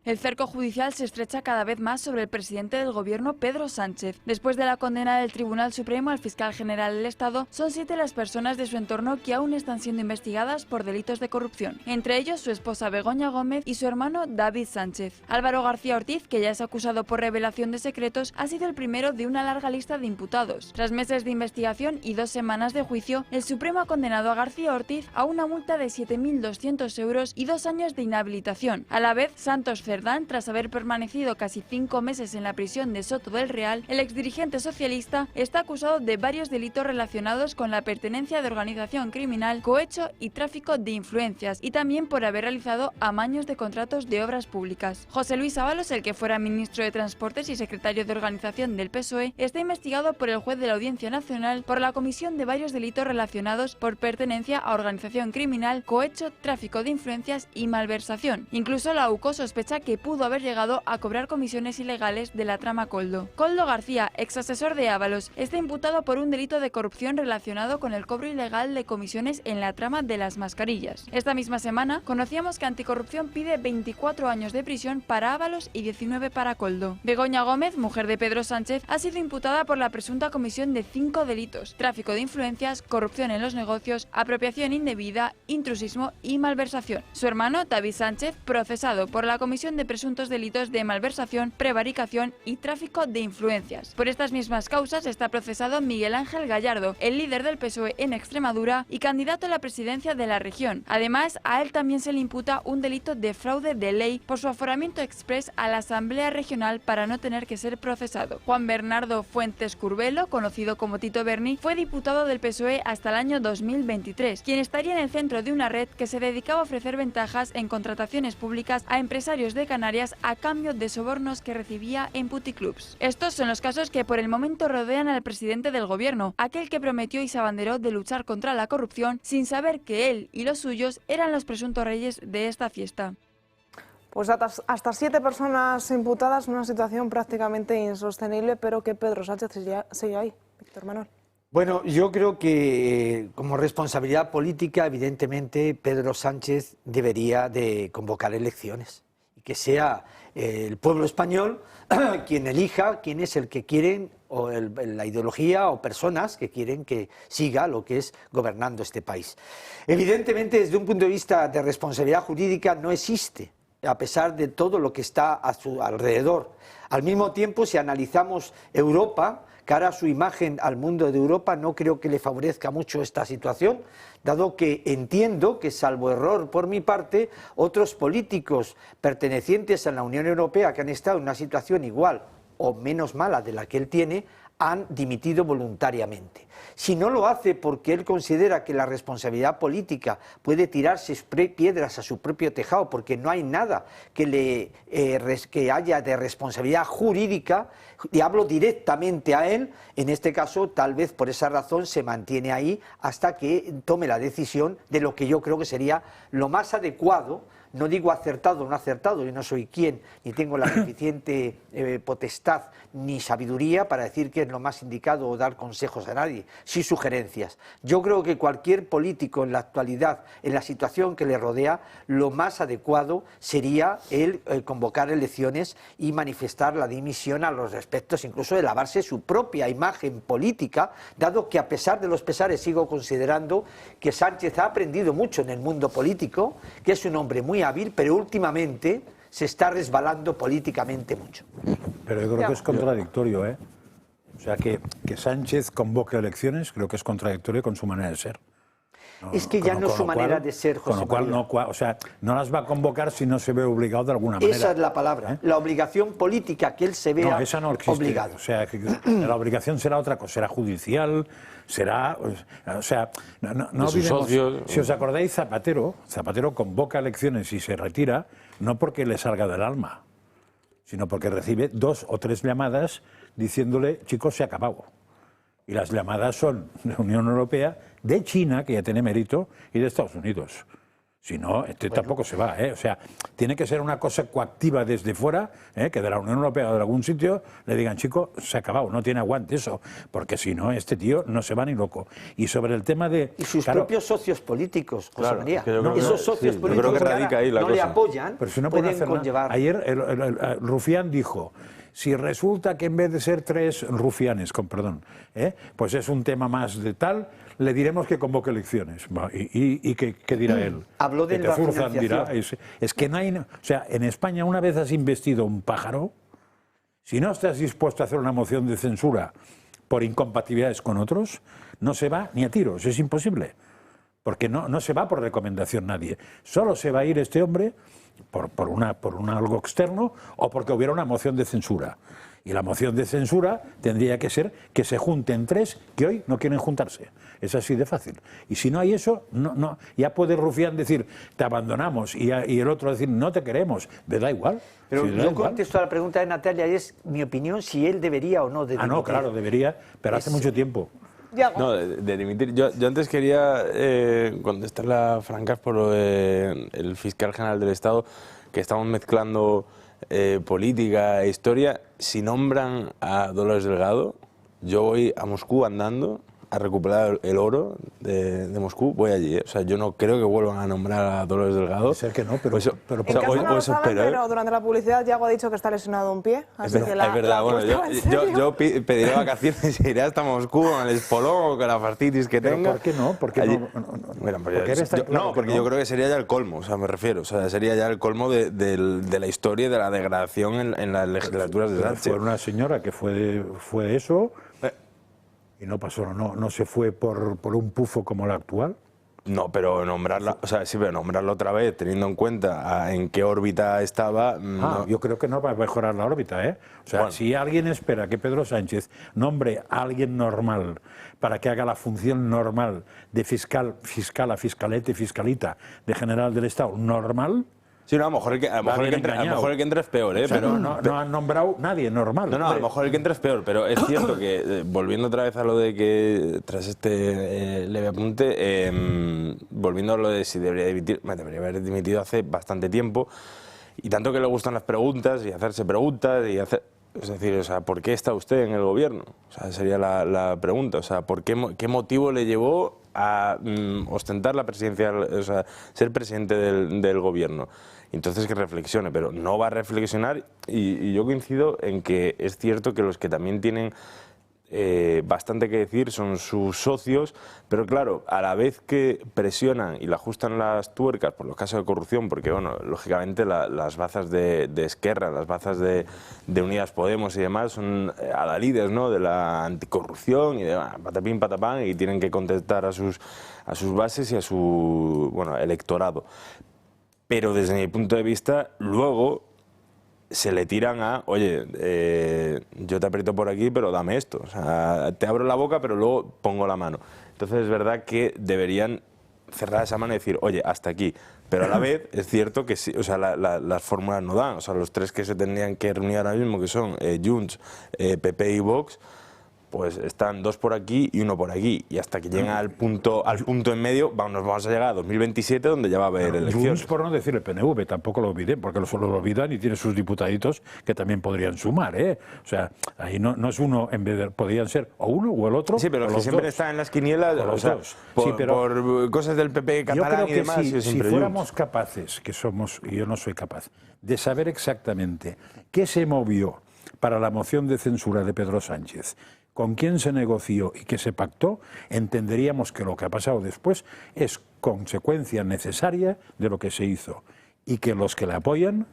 El cerco judicial se estrecha cada vez más sobre el presidente del gobierno, Pedro Sánchez. Después de la condena del Tribunal Supremo al fiscal general del Estado, son 7 las personas de su entorno que aún están siendo investigadas por delitos de corrupción. Entre ellos su esposa Begoña Gómez y su hermano David Sánchez. Álvaro García Ortiz, que ya es acusado por revelación de secretos, ha sido el primero de una larga lista de imputados. Tras meses de investigación y 2 semanas de juicio, el Supremo ha condenado a García Ortiz a una multa de 7.200 euros y 2 años de inhabilitación. A la vez, Santos Cerdán, tras haber permanecido casi 5 meses en la prisión de Soto del Real, el exdirigente socialista está acusado de varios delitos relacionados con la pertenencia de organización criminal, cohecho y tráfico de influencias, y también por haber realizado amaños de contratos de obras públicas. José Luis Ábalos, el que fuera ministro de Transportes y secretario de Organización del PSOE, está investigado por el juez de la Audiencia Nacional por la comisión de varios delitos relacionados por pertenencia a organización criminal, cohecho, tráfico de influencias y malversación. Incluso la UCO sospecha que pudo haber llegado a cobrar comisiones ilegales de la trama Koldo. Koldo García, ex asesor de Ábalos, está imputado por un delito de corrupción relacionado con el cobro ilegal de comisiones en la trama de las mascarillas. Esta misma semana conocíamos que Anticorrupción pide 24 años de prisión para Ábalos y 19 para Koldo. Begoña Gómez, mujer de Pedro Sánchez, ha sido imputada por la presunta comisión de 5 delitos: tráfico de influencias, corrupción en los negocios, apropiación indebida, intrusismo y malversación. Su hermano, David Sánchez, procesado por la comisión de presuntos delitos de malversación, prevaricación y tráfico de influencias. Por estas mismas causas está procesado Miguel Ángel Gallardo, el líder del PSOE en Extremadura y candidato a la presidencia de la región. Además, a él también se le imputa un delito de fraude de ley por su aforamiento exprés a la Asamblea Regional para no tener que ser procesado. Juan Bernardo Fuentes Curbelo, conocido como Tito Berni, fue diputado del PSOE hasta el año 2023, quien estaría en el centro de una red que se dedicaba a ofrecer ventajas en contrataciones públicas a empresarios de Canarias a cambio de sobornos que recibía en puticlubs. Estos son los casos que por el momento rodean al presidente del gobierno, aquel que prometió y se abanderó de luchar contra la corrupción sin saber que él y los suyos eran los presuntos reyes de esta fiesta. Pues hasta 7 personas imputadas, una situación prácticamente insostenible, pero que Pedro Sánchez sigue ahí. Víctor Manuel. Bueno, yo creo que como responsabilidad política, evidentemente, Pedro Sánchez debería de convocar elecciones y que sea el pueblo español quien elija quién es el que quieren, o la ideología o personas que quieren que siga lo que es gobernando este país. Evidentemente, desde un punto de vista de responsabilidad jurídica no existe, a pesar de todo lo que está a su alrededor. Al mismo tiempo, si analizamos Europa, cara a su imagen al mundo de Europa, no creo que le favorezca mucho esta situación, dado que entiendo que, salvo error por mi parte, otros políticos pertenecientes a la Unión Europea que han estado en una situación igual o menos mala de la que él tiene, han dimitido voluntariamente. Si no lo hace porque él considera que la responsabilidad política puede tirarse piedras a su propio tejado, porque no hay nada que haya de responsabilidad jurídica, y hablo directamente a él, en este caso tal vez por esa razón se mantiene ahí hasta que tome la decisión de lo que yo creo que sería lo más adecuado. No digo acertado o no acertado, yo no soy quien, ni tengo la suficiente potestad ni sabiduría para decir que es lo más indicado o dar consejos a nadie, sí sugerencias. Yo creo que cualquier político en la actualidad, en la situación que le rodea, lo más adecuado sería el convocar elecciones y manifestar la dimisión a los respectos, incluso de lavarse su propia imagen política, dado que a pesar de los pesares sigo considerando que Sánchez ha aprendido mucho en el mundo político, que es un hombre muy hábil, pero últimamente se está resbalando políticamente mucho. Pero yo creo que es contradictorio, ¿eh? O sea, que Sánchez convoque elecciones, creo que es contradictorio con su manera de ser. No, es que ya no es su manera de ser, José Con lo cual, no las va a convocar si no se ve obligado de alguna manera. Esa es la palabra, la obligación política, que él se vea no, esa no existe. Obligado. O sea, que la obligación será otra cosa, será judicial, será... O sea, no olvidemos, si os acordáis, Zapatero convoca elecciones y se retira, no porque le salga del alma, sino porque recibe 2 o 3 llamadas diciéndole, chicos, se ha acabado. Y las llamadas son de la Unión Europea, de China, que ya tiene mérito, y de Estados Unidos. Si no, tampoco se va, ¿eh? O sea, tiene que ser una cosa coactiva desde fuera, que de la Unión Europea o de algún sitio le digan, chico, se ha acabado, no tiene aguante eso, porque si no, este tío no se va ni loco. Y sobre el tema de... Y sus propios socios políticos, José María. Esos socios sí, políticos que radica ahí la no cosa. le apoyan, pero si no pueden conllevar... Ayer el Rufián dijo... Si resulta que en vez de ser 3 rufianes, con perdón, pues es un tema más de tal, le diremos que convoque elecciones. ¿Y qué dirá él? Habló de la financiación. Dirá, es que no hay... O sea, en España una vez has investido un pájaro, si no estás dispuesto a hacer una moción de censura por incompatibilidades con otros, no se va ni a tiros, es imposible. Porque no se va por recomendación nadie. Solo se va a ir este hombre por algo externo o porque hubiera una moción de censura. Y la moción de censura tendría que ser que se junten 3 que hoy no quieren juntarse. Es así de fácil. Y si no hay eso, ya puede Rufián decir, te abandonamos, y el otro decir, no te queremos. Me da igual. Pero yo contesto a la pregunta de Natalia, y es mi opinión, si él debería o no de dimitir. No, claro, debería, pero hace mucho tiempo. No, de dimitir. Yo antes quería contestarle a Francas por lo del fiscal general del Estado, que estamos mezclando política e historia. Si nombran a Dolores Delgado, yo voy a Moscú andando a recuperar el oro de Moscú, voy allí. O sea, yo no creo que vuelvan a nombrar a Dolores Delgado. Puede ser que no, pero... En casa no lo saben, pero durante la publicidad Yago ha dicho que está lesionado un pie. Así que es verdad, bueno, yo pediré vacaciones y iré hasta Moscú con el espolón o con la fascitis que tenga. ¿Por qué no? ¿Por qué allí, no? Porque yo creo que sería ya el colmo, o sea, me refiero. O sea, sería ya el colmo de la historia y de la degradación en las legislaturas de Sánchez. Fue una señora que fue eso... Y no pasó, no se fue por un pufo como la actual. No, pero nombrarla, o sea, sí, pero nombrarla otra vez, teniendo en cuenta en qué órbita estaba... Yo creo que no va a mejorar la órbita, ¿eh? O sea, si alguien espera que Pedro Sánchez nombre a alguien normal para que haga la función normal de fiscal a fiscalete, fiscalita, de general del Estado normal... Sí, no, a lo mejor el que entra es peor, ¿eh? O sea, pero no han nombrado nadie normal. No, a lo mejor el que entra es peor, pero es cierto que, volviendo otra vez a lo de que, tras este leve apunte, volviendo a lo de si debería dimitir, debería haber dimitido hace bastante tiempo, y tanto que le gustan las preguntas, y hacerse preguntas, y hacer... Es decir, o sea, ¿por qué está usted en el gobierno? O sea, sería la pregunta. O sea, ¿qué motivo le llevó a ostentar la presidencia, o sea, ser presidente del gobierno? Entonces que reflexione, pero no va a reflexionar, y yo coincido en que es cierto que los que también tienen bastante que decir son sus socios, pero claro, a la vez que presionan y le ajustan las tuercas por los casos de corrupción, porque bueno, lógicamente las bazas de Esquerra, las bazas de Unidas Podemos y demás son adalides, ¿no?, de la anticorrupción y de patapín patapán, y tienen que contestar a sus bases y a su electorado. Pero desde mi punto de vista, luego se le tiran a, oye, yo te aprieto por aquí, pero dame esto. O sea, te abro la boca, pero luego pongo la mano. Entonces es verdad que deberían cerrar esa mano y decir, oye, hasta aquí. Pero a la vez es cierto que sí, o sea, las fórmulas no dan. O sea, los 3 que se tendrían que reunir ahora mismo, que son Junts, PP y Vox, pues están 2 por aquí y 1 por aquí, y hasta que lleguen al punto en medio nos vamos a llegar a 2027, donde ya va a haber elecciones. Junts, por no decir el PNV, tampoco lo olviden, porque solo lo olvidan y tiene sus diputaditos que también podrían sumar, ¿eh? O sea, ahí no es uno, en vez de, podrían ser o uno o el otro. Sí, pero los que siempre están en las quinielas, o sea, por cosas del PP catalán y demás. Si fuéramos capaces, que somos, y yo no soy capaz, de saber exactamente qué se movió para la moción de censura de Pedro Sánchez, con quién se negoció y qué se pactó, entenderíamos que lo que ha pasado después es consecuencia necesaria de lo que se hizo, y que los que le apoyan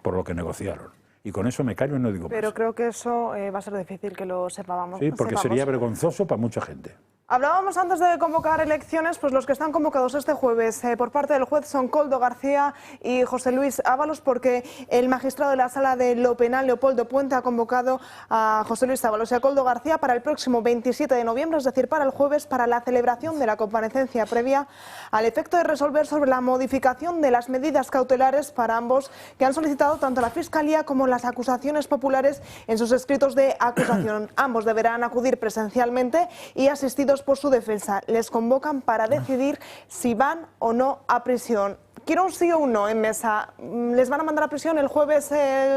por lo que negociaron. Y con eso me callo y no digo más. Pero creo que eso va a ser difícil que lo sepamos. Sí, porque sería vergonzoso para mucha gente. Hablábamos antes de convocar elecciones, pues los que están convocados este jueves por parte del juez son Koldo García y José Luis Ábalos, porque el magistrado de la Sala de lo Penal, Leopoldo Puente, ha convocado a José Luis Ábalos y a Koldo García para el próximo 27 de noviembre, es decir, para el jueves, para la celebración de la comparecencia previa al efecto de resolver sobre la modificación de las medidas cautelares para ambos, que han solicitado tanto la Fiscalía como las acusaciones populares en sus escritos de acusación. Ambos deberán acudir presencialmente y asistidos defendidos por su defensa. Les convocan para decidir si van o no a prisión. Quiero un sí o un no en mesa. ¿Les van a mandar a prisión el jueves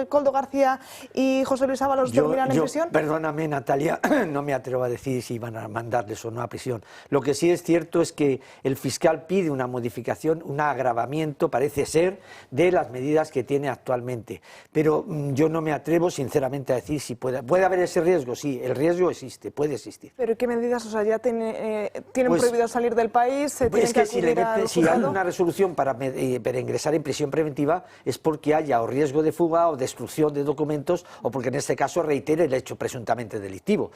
Koldo García y José Luis Ábalos dormirán en prisión? Perdóname, Natalia, no me atrevo a decir si van a mandarles o no a prisión. Lo que sí es cierto es que el fiscal pide una modificación, un agravamiento, parece ser, de las medidas que tiene actualmente. Pero yo no me atrevo, sinceramente, a decir si puede haber ese riesgo. Sí, el riesgo existe, puede existir. ¿Pero qué medidas? O sea, ya tienen prohibido salir del país, tienen que acudir al si hay juzgado. una resolución para ingresar en prisión preventiva es porque haya o riesgo de fuga o destrucción de documentos o porque en este caso reitere el hecho presuntamente delictivo.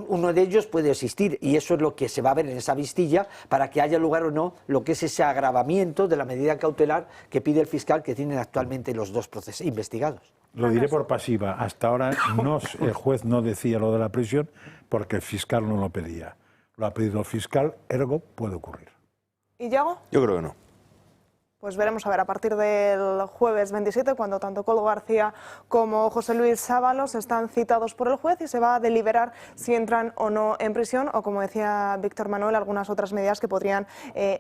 Uno de ellos puede existir y eso es lo que se va a ver en esa vistilla para que haya lugar o no lo que es ese agravamiento de la medida cautelar que pide el fiscal que tienen actualmente los dos investigados. Lo diré por pasiva. Hasta ahora el juez no decía lo de la prisión porque el fiscal no lo pedía. Lo ha pedido el fiscal, ergo puede ocurrir. ¿Y Yago? Yo creo que no. Pues veremos a ver a partir del jueves 27, cuando tanto Koldo García como José Luis Ábalos están citados por el juez y se va a deliberar si entran o no en prisión o, como decía Víctor Manuel, algunas otras medidas que podrían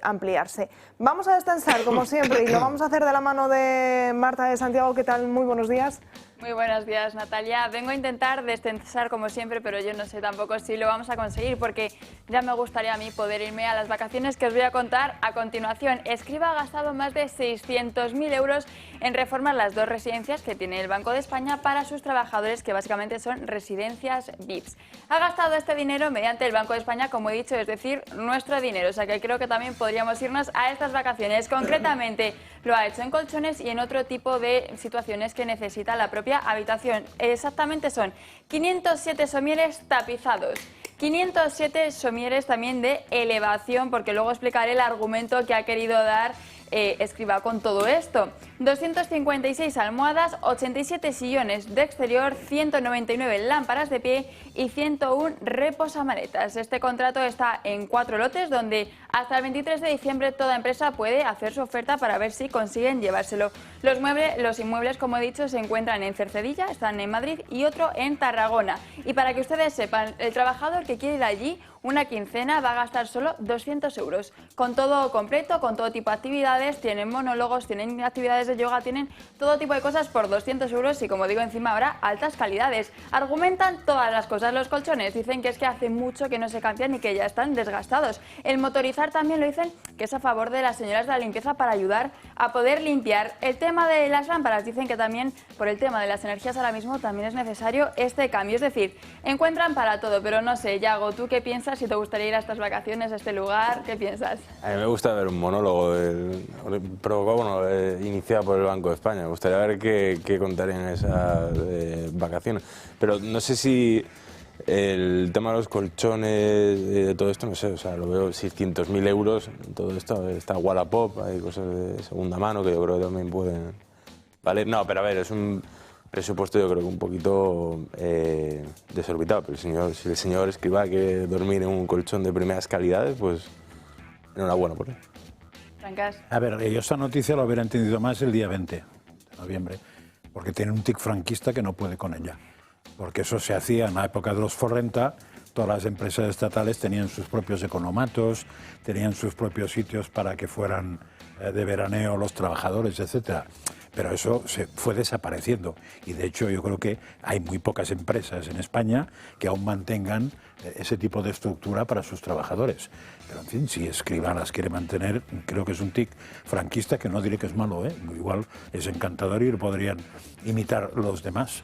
ampliarse. Vamos a descansar, como siempre, y lo vamos a hacer de la mano de Marta de Santiago. ¿Qué tal? Muy buenos días. Muy buenos días, Natalia. Vengo a intentar descansar como siempre, pero yo no sé tampoco si lo vamos a conseguir, porque ya me gustaría a mí poder irme a las vacaciones que os voy a contar a continuación. Escriba ha gastado más de 600.000 euros en reformar las dos residencias que tiene el Banco de España para sus trabajadores, que básicamente son residencias VIPs. Ha gastado este dinero mediante el Banco de España, como he dicho, es decir, nuestro dinero, o sea que creo que también podríamos irnos a estas vacaciones. Concretamente, lo ha hecho en colchones y en otro tipo de situaciones que necesita la propia habitación. Exactamente son 507 somieres tapizados, 507 somieres también de elevación, porque luego explicaré el argumento que ha querido dar Escriba con todo esto. 256 almohadas, 87 sillones de exterior, 199 lámparas de pie y 101 reposamaletas. Este contrato está en 4 lotes, donde hasta el 23 de diciembre toda empresa puede hacer su oferta para ver si consiguen llevárselo. Los inmuebles, como he dicho, se encuentran en Cercedilla, están en Madrid y otro en Tarragona. Y para que ustedes sepan, el trabajador que quiere ir allí una quincena va a gastar solo 200 euros. Con todo completo, con todo tipo de actividades, tienen monólogos, tienen actividades de yoga, tienen todo tipo de cosas por 200 euros y, como digo, encima ahora altas calidades. Argumentan todas las cosas. Los colchones dicen que es que hace mucho que no se cambian y que ya están desgastados. El motorizar también lo dicen que es a favor de las señoras de la limpieza para ayudar a poder limpiar. El tema de las lámparas dicen que también por el tema de las energías ahora mismo también es necesario este cambio. Es decir, encuentran para todo, pero no sé, Yago, ¿tú qué piensas? Si te gustaría ir a estas vacaciones, a este lugar, ¿qué piensas? A mí me gusta ver un monólogo iniciado por el Banco de España. Me gustaría ver qué contarían esas vacaciones. Pero no sé si el tema de los colchones, de todo esto, no sé, o sea, lo veo 600.000 euros, todo esto, está Wallapop, hay cosas de segunda mano que yo creo que también pueden valer. No, pero a ver, es un presupuesto yo creo que un poquito desorbitado, pero si el señor Escrivá quiere dormir en un colchón de primeras calidades, pues enhorabuena por él. Francas. A ver, yo esta noticia lo hubiera entendido más el día 20 de noviembre, porque tiene un tic franquista que no puede con ella, porque eso se hacía en la época de los Forrenta. Todas las empresas estatales tenían sus propios economatos, tenían sus propios sitios para que fueran de veraneo los trabajadores, etcétera. Pero eso se fue desapareciendo y de hecho yo creo que hay muy pocas empresas en España que aún mantengan ese tipo de estructura para sus trabajadores. Pero en fin, si Escrivá las quiere mantener, creo que es un tic franquista que no diré que es malo, ¿eh? Igual es encantador y lo podrían imitar los demás.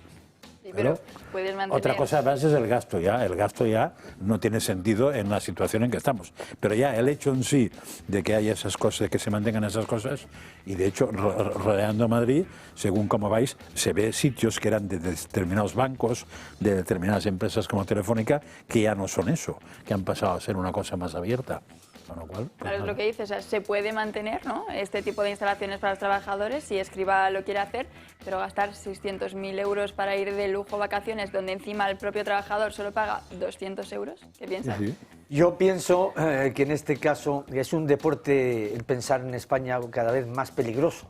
Sí, pero puedes mantener. Otra cosa más es el gasto ya no tiene sentido en la situación en que estamos, pero ya el hecho en sí de que haya esas cosas, que se mantengan esas cosas, y de hecho rodeando Madrid, según como vais, se ve sitios que eran de determinados bancos, de determinadas empresas como Telefónica, que ya no son eso, que han pasado a ser una cosa más abierta. Con lo cual, pues claro, es lo que dices, o sea, se puede mantener, ¿no?, este tipo de instalaciones para los trabajadores si Escrivá lo quiere hacer, pero gastar 600.000 euros para ir de lujo vacaciones, donde encima el propio trabajador solo paga 200 euros, ¿qué piensas? Sí. Yo pienso que en este caso es un deporte, el pensar en España, cada vez más peligroso.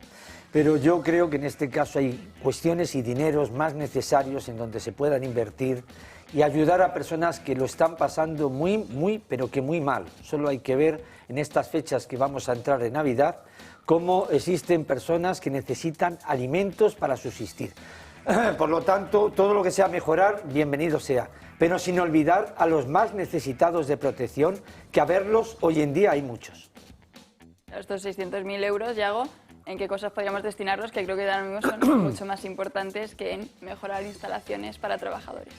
Pero yo creo que en este caso hay cuestiones y dineros más necesarios en donde se puedan invertir y ayudar a personas que lo están pasando pero que muy mal. Solo hay que ver en estas fechas que vamos a entrar de Navidad cómo existen personas que necesitan alimentos para subsistir. Por lo tanto, todo lo que sea mejorar, bienvenido sea, pero sin olvidar a los más necesitados de protección, que a verlos hoy en día hay muchos. Estos 600.000 euros, Yago, ¿en qué cosas podríamos destinarlos? Que creo que ahora mismo son mucho más importantes que en mejorar instalaciones para trabajadores.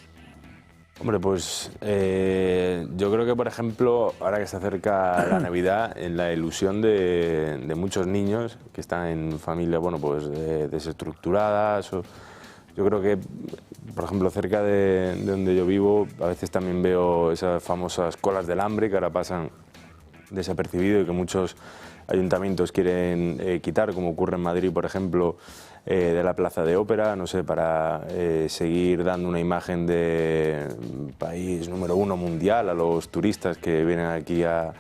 Hombre, pues yo creo que, por ejemplo, ahora que se acerca la Navidad, en la ilusión de muchos niños que están en familias, bueno, pues desestructuradas, yo creo que, por ejemplo, cerca de donde yo vivo, a veces también veo esas famosas colas del hambre que ahora pasan desapercibido y que muchos ayuntamientos quieren quitar, como ocurre en Madrid, por ejemplo, de la Plaza de Ópera, no sé, para seguir dando una imagen de país número 1 mundial a los turistas que vienen aquí a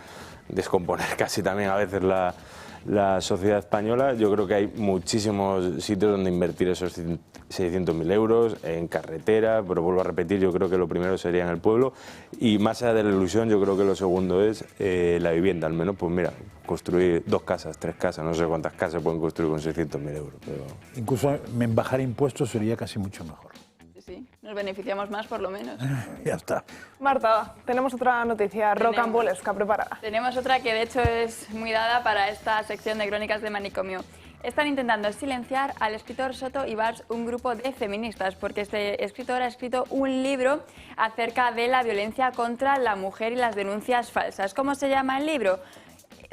descomponer casi también a veces la sociedad española. Yo creo que hay muchísimos sitios donde invertir esos 600.000 euros, en carretera, pero vuelvo a repetir, yo creo que lo primero sería en el pueblo, y más allá de la ilusión, yo creo que lo segundo es la vivienda, al menos, pues mira, construir 2 casas, 3 casas, no sé cuántas casas pueden construir con 600.000 euros. Pero... Incluso en bajar impuestos sería casi mucho mejor. Sí, nos beneficiamos más por lo menos. Ya está. Marta, tenemos otra noticia rocambolesca preparada. Tenemos otra que de hecho es muy dada para esta sección de Crónicas de Manicomio. Están intentando silenciar al escritor Soto Ibars, un grupo de feministas, porque este escritor ha escrito un libro acerca de la violencia contra la mujer y las denuncias falsas. ¿Cómo se llama el libro?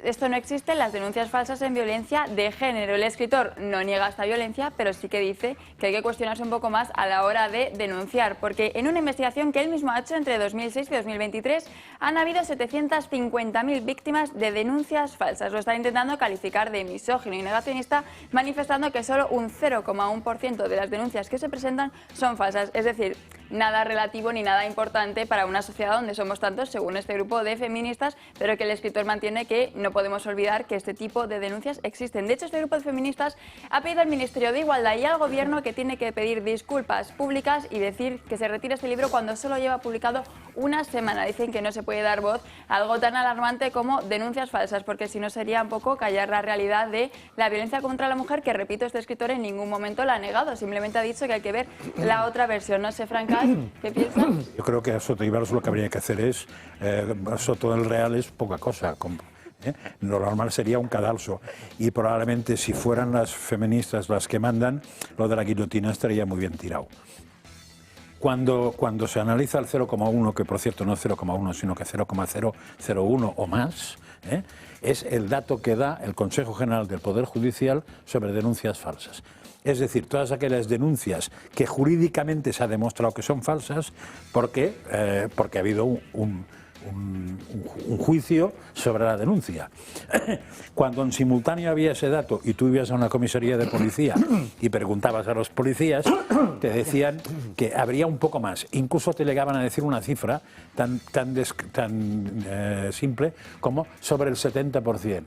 Esto no existe, las denuncias falsas en violencia de género. El escritor no niega esta violencia, pero sí que dice que hay que cuestionarse un poco más a la hora de denunciar, porque en una investigación que él mismo ha hecho entre 2006 y 2023 han habido 750.000 víctimas de denuncias falsas. Lo está intentando calificar de misógino y negacionista, manifestando que solo un 0,1% de las denuncias que se presentan son falsas. Es decir, nada relativo ni nada importante para una sociedad donde somos tantos, según este grupo de feministas, pero que el escritor mantiene que no podemos olvidar que este tipo de denuncias existen. De hecho, este grupo de feministas ha pedido al Ministerio de Igualdad y al Gobierno que tiene que pedir disculpas públicas y decir que se retire este libro cuando solo lleva publicado una semana. Dicen que no se puede dar voz a algo tan alarmante como denuncias falsas, porque si no sería un poco callar la realidad de la violencia contra la mujer, que, repito, este escritor en ningún momento la ha negado, simplemente ha dicho que hay que ver la otra versión. No sé, Francas, ¿qué piensas? Yo creo que a Soto Ibars lo que habría que hacer es, Soto del Real es poca cosa, lo normal sería un cadalso, y probablemente si fueran las feministas las que mandan, lo de la guillotina estaría muy bien tirado. Cuando se analiza el 0,1, que por cierto no es 0,1 sino que 0,001 o más, es el dato que da el Consejo General del Poder Judicial sobre denuncias falsas. Es decir, todas aquellas denuncias que jurídicamente se ha demostrado que son falsas porque ha habido un juicio sobre la denuncia. Cuando en simultáneo había ese dato y tú ibas a una comisaría de policía y preguntabas a los policías, te decían que habría un poco más. Incluso te llegaban a decir una cifra tan simple como sobre el 70%.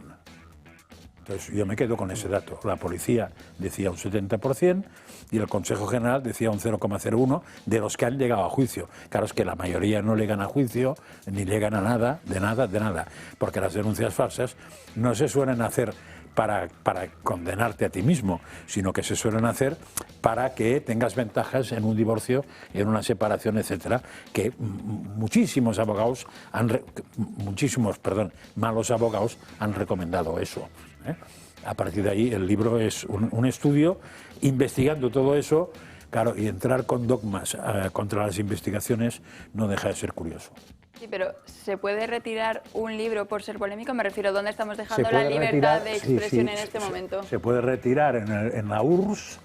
Entonces yo me quedo con ese dato. La policía decía un 70% y el Consejo General decía un 0,01 de los que han llegado a juicio. Claro, es que la mayoría no llegan a juicio ni llegan a nada, de nada, porque las denuncias falsas no se suelen hacer para condenarte a ti mismo, sino que se suelen hacer para que tengas ventajas en un divorcio, en una separación, etcétera, que muchísimos malos abogados han recomendado eso. A partir de ahí el libro es un estudio investigando todo eso, claro, y entrar con dogmas contra las investigaciones no deja de ser curioso. Sí, pero ¿se puede retirar un libro por ser polémico? Me refiero, ¿dónde estamos dejando la libertad de expresión en este momento? Se puede retirar en la URSS,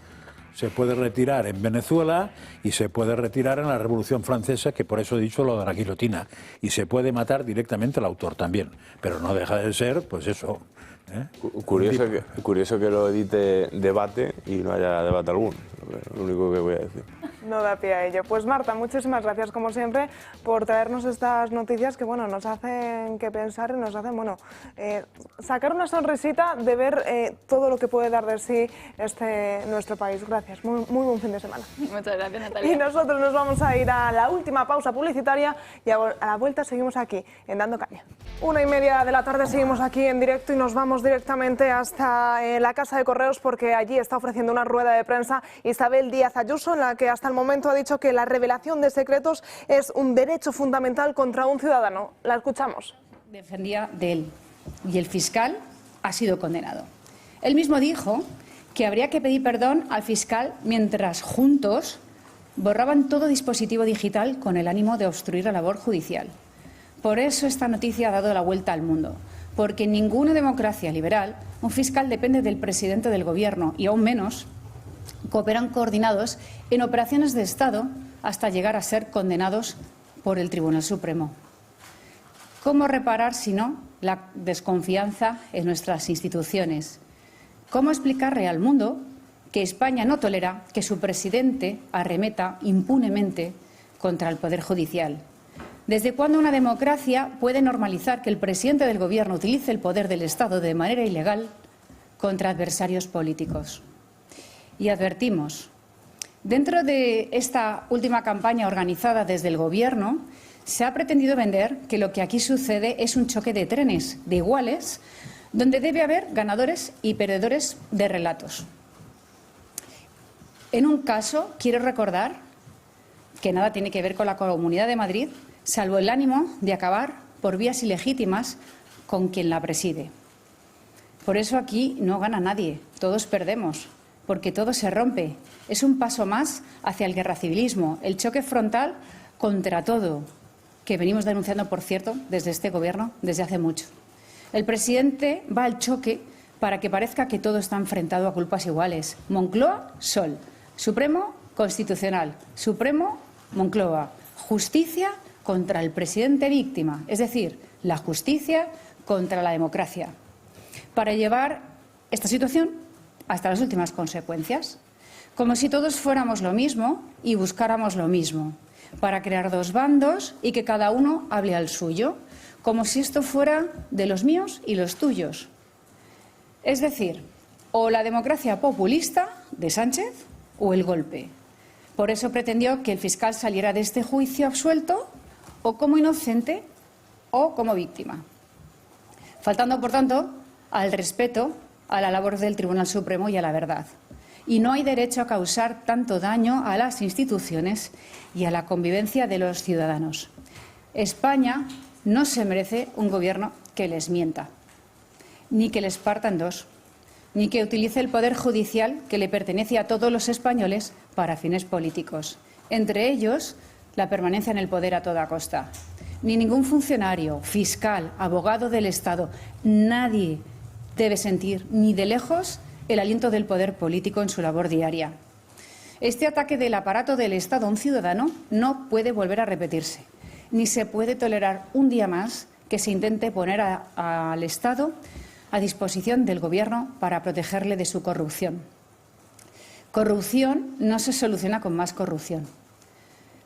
se puede retirar en Venezuela y se puede retirar en la Revolución Francesa, que por eso he dicho lo de la guillotina, y se puede matar directamente al autor también, pero no deja de ser, pues eso, Curioso que lo edite Debate y no haya debate alguno, lo único que voy a decir. No da pie a ello. Pues Marta, muchísimas gracias como siempre por traernos estas noticias que bueno, nos hacen que pensar y nos hacen sacar una sonrisita de ver todo lo que puede dar de sí nuestro país. Gracias, muy buen fin de semana. Muchas gracias, Natalia. Y nosotros nos vamos a ir a la última pausa publicitaria y a la vuelta seguimos aquí en Dando Caña. 1:30 de la tarde seguimos aquí en directo y nos vamos directamente hasta la Casa de Correos porque allí está ofreciendo una rueda de prensa Isabel Díaz Ayuso en la que hasta el momento ha dicho que la revelación de secretos es un derecho fundamental contra un ciudadano. La escuchamos. Defendía de él y el fiscal ha sido condenado. Él mismo dijo que habría que pedir perdón al fiscal mientras juntos borraban todo dispositivo digital con el ánimo de obstruir la labor judicial. Por eso esta noticia ha dado la vuelta al mundo, porque en ninguna democracia liberal un fiscal depende del presidente del gobierno y aún menos cooperan coordinados en operaciones de Estado hasta llegar a ser condenados por el Tribunal Supremo. ¿Cómo reparar, si no, la desconfianza en nuestras instituciones? ¿Cómo explicarle al mundo que España no tolera que su presidente arremeta impunemente contra el Poder Judicial? ¿Desde cuándo una democracia puede normalizar que el presidente del Gobierno utilice el poder del Estado de manera ilegal contra adversarios políticos? Y advertimos, dentro de esta última campaña organizada desde el Gobierno, se ha pretendido vender que lo que aquí sucede es un choque de trenes de iguales, donde debe haber ganadores y perdedores de relatos. En un caso, quiero recordar que nada tiene que ver con la Comunidad de Madrid, salvo el ánimo de acabar por vías ilegítimas con quien la preside. Por eso aquí no gana nadie, todos perdemos, porque todo se rompe. Es un paso más hacia el guerracivilismo, el choque frontal contra todo, que venimos denunciando, por cierto, desde este Gobierno desde hace mucho. El presidente va al choque para que parezca que todo está enfrentado a culpas iguales. Moncloa, Sol. Supremo, Constitucional. Supremo, Moncloa. Justicia contra el presidente víctima, es decir, la justicia contra la democracia. Para llevar esta situación hasta las últimas consecuencias, como si todos fuéramos lo mismo y buscáramos lo mismo, para crear dos bandos y que cada uno hable al suyo, como si esto fuera de los míos y los tuyos. Es decir, o la democracia populista de Sánchez o el golpe. Por eso pretendió que el fiscal saliera de este juicio absuelto o como inocente o como víctima, faltando, por tanto, al respeto a la labor del Tribunal Supremo y a la verdad. Y no hay derecho a causar tanto daño a las instituciones y a la convivencia de los ciudadanos. España no se merece un gobierno que les mienta, ni que les parta en dos, ni que utilice el poder judicial que le pertenece a todos los españoles para fines políticos, entre ellos la permanencia en el poder a toda costa. Ni ningún funcionario, fiscal, abogado del Estado, nadie debe sentir ni de lejos el aliento del poder político en su labor diaria. Este ataque del aparato del Estado a un ciudadano no puede volver a repetirse, ni se puede tolerar un día más que se intente poner al Estado a disposición del Gobierno para protegerle de su corrupción. Corrupción no se soluciona con más corrupción.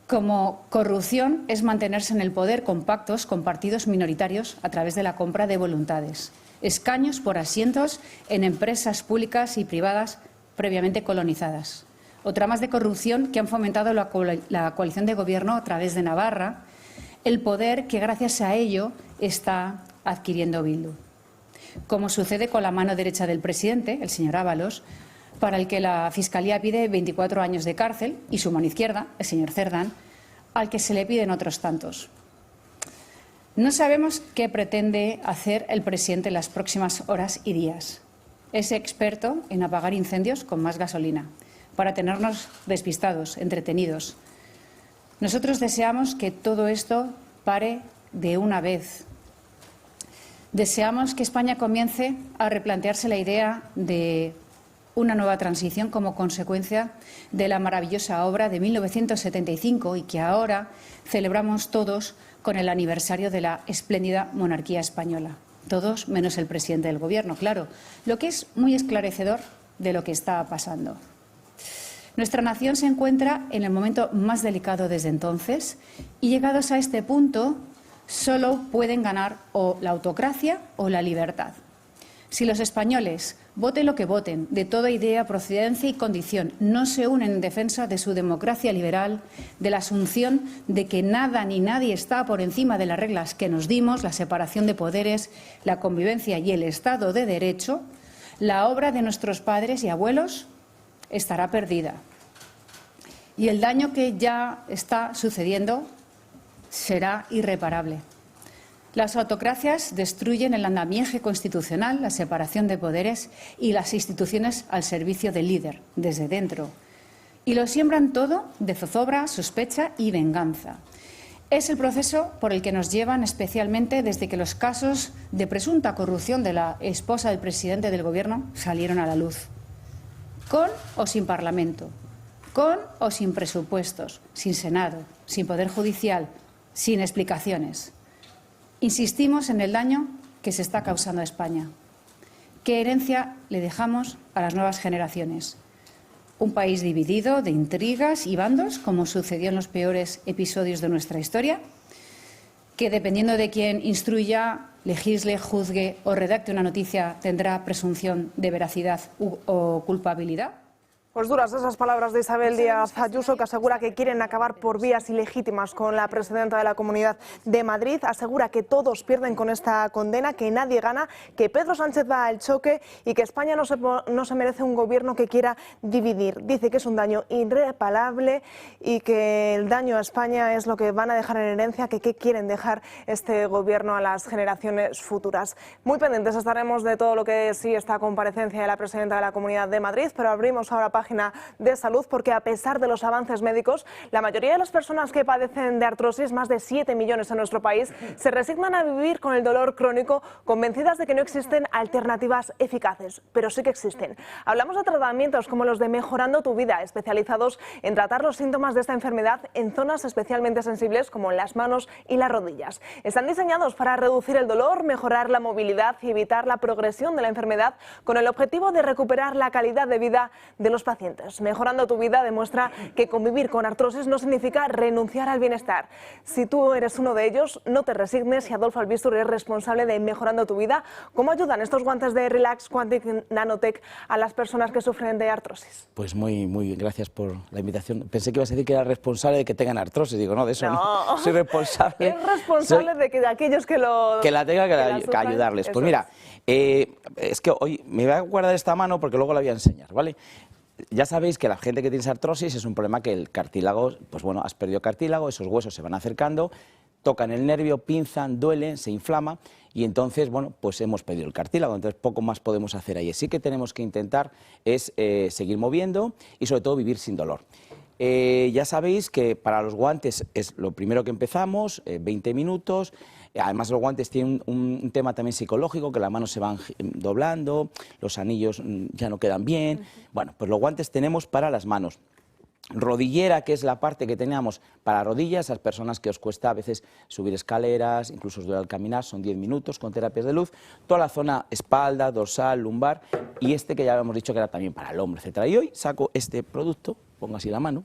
Como corrupción es mantenerse en el poder con pactos con partidos minoritarios a través de la compra de voluntades, escaños por asientos en empresas públicas y privadas previamente colonizadas. Otra más de corrupción que han fomentado la coalición de gobierno a través de Navarra, el poder que gracias a ello está adquiriendo Bildu. Como sucede con la mano derecha del presidente, el señor Ábalos, para el que la Fiscalía pide 24 años de cárcel, y su mano izquierda, el señor Cerdán, al que se le piden otros tantos. No sabemos qué pretende hacer el presidente en las próximas horas y días. Es experto en apagar incendios con más gasolina, para tenernos despistados, entretenidos. Nosotros deseamos que todo esto pare de una vez. Deseamos que España comience a replantearse la idea de una nueva transición como consecuencia de la maravillosa obra de 1975 y que ahora celebramos todos con el aniversario de la espléndida monarquía española. Todos menos el presidente del Gobierno, claro. Lo que es muy esclarecedor de lo que está pasando. Nuestra nación se encuentra en el momento más delicado desde entonces y llegados a este punto solo pueden ganar o la autocracia o la libertad. Si los españoles, voten lo que voten, de toda idea, procedencia y condición, no se unen en defensa de su democracia liberal, de la asunción de que nada ni nadie está por encima de las reglas que nos dimos, la separación de poderes, la convivencia y el Estado de Derecho, la obra de nuestros padres y abuelos estará perdida. Y el daño que ya está sucediendo será irreparable. Las autocracias destruyen el andamiaje constitucional, la separación de poderes y las instituciones al servicio del líder, desde dentro. Y lo siembran todo de zozobra, sospecha y venganza. Es el proceso por el que nos llevan especialmente desde que los casos de presunta corrupción de la esposa del presidente del Gobierno salieron a la luz. Con o sin Parlamento, con o sin presupuestos, sin Senado, sin Poder Judicial, sin explicaciones. Insistimos en el daño que se está causando a España. ¿Qué herencia le dejamos a las nuevas generaciones? Un país dividido de intrigas y bandos, como sucedió en los peores episodios de nuestra historia, que dependiendo de quién instruya, legisle, juzgue o redacte una noticia, tendrá presunción de veracidad o culpabilidad. Pues duras esas palabras de Isabel Díaz Ayuso, que asegura que quieren acabar por vías ilegítimas con la presidenta de la Comunidad de Madrid. Asegura que todos pierden con esta condena, que nadie gana, que Pedro Sánchez va al choque y que España no se merece un gobierno que quiera dividir. Dice que es un daño irreparable y que el daño a España es lo que van a dejar en herencia, que qué quieren dejar este gobierno a las generaciones futuras. Muy pendientes estaremos de todo lo que sí esta comparecencia de la presidenta de la Comunidad de Madrid, pero abrimos ahora página de salud porque a pesar de los avances médicos, la mayoría de las personas que padecen de artrosis, más de 7 millones en nuestro país, se resignan a vivir con el dolor crónico, convencidas de que no existen alternativas eficaces, pero sí que existen. Hablamos de tratamientos como los de Mejorando tu Vida, especializados en tratar los síntomas de esta enfermedad en zonas especialmente sensibles como en las manos y las rodillas. Están diseñados para reducir el dolor, mejorar la movilidad y evitar la progresión de la enfermedad con el objetivo de recuperar la calidad de vida de los pacientes. Mejorando tu Vida demuestra que convivir con artrosis no significa renunciar al bienestar. Si tú eres uno de ellos, no te resignes y Adolfo Albistur es responsable de Mejorando tu Vida. ¿Cómo ayudan estos guantes de Relax Quantic Nanotech a las personas que sufren de artrosis? Pues muy gracias por la invitación. Pensé que ibas a decir que era responsable de que tengan artrosis. Digo, no, de eso no. Soy responsable. Es responsable de aquellos que la tengan que ayudarles. Pues mira, es que hoy me voy a guardar esta mano porque luego la voy a enseñar, ¿vale? Ya sabéis que la gente que tiene artrosis es un problema que el cartílago, pues bueno, has perdido cartílago, esos huesos se van acercando, tocan el nervio, pinzan, duelen, se inflama y entonces, bueno, pues hemos perdido el cartílago, entonces poco más podemos hacer ahí. Sí que tenemos que intentar es seguir moviendo y sobre todo vivir sin dolor. Ya sabéis que para los guantes es lo primero que empezamos, 20 minutos. Además los guantes tienen un tema también psicológico, que las manos se van doblando, los anillos ya no quedan bien. Bueno, pues los guantes tenemos para las manos. Rodillera, que es la parte que teníamos para rodillas, esas personas que os cuesta a veces subir escaleras, incluso os duele al caminar, son 10 minutos con terapias de luz. Toda la zona espalda, dorsal, lumbar y este que ya habíamos dicho que era también para el hombro, etc. Y hoy saco este producto, pongo así la mano,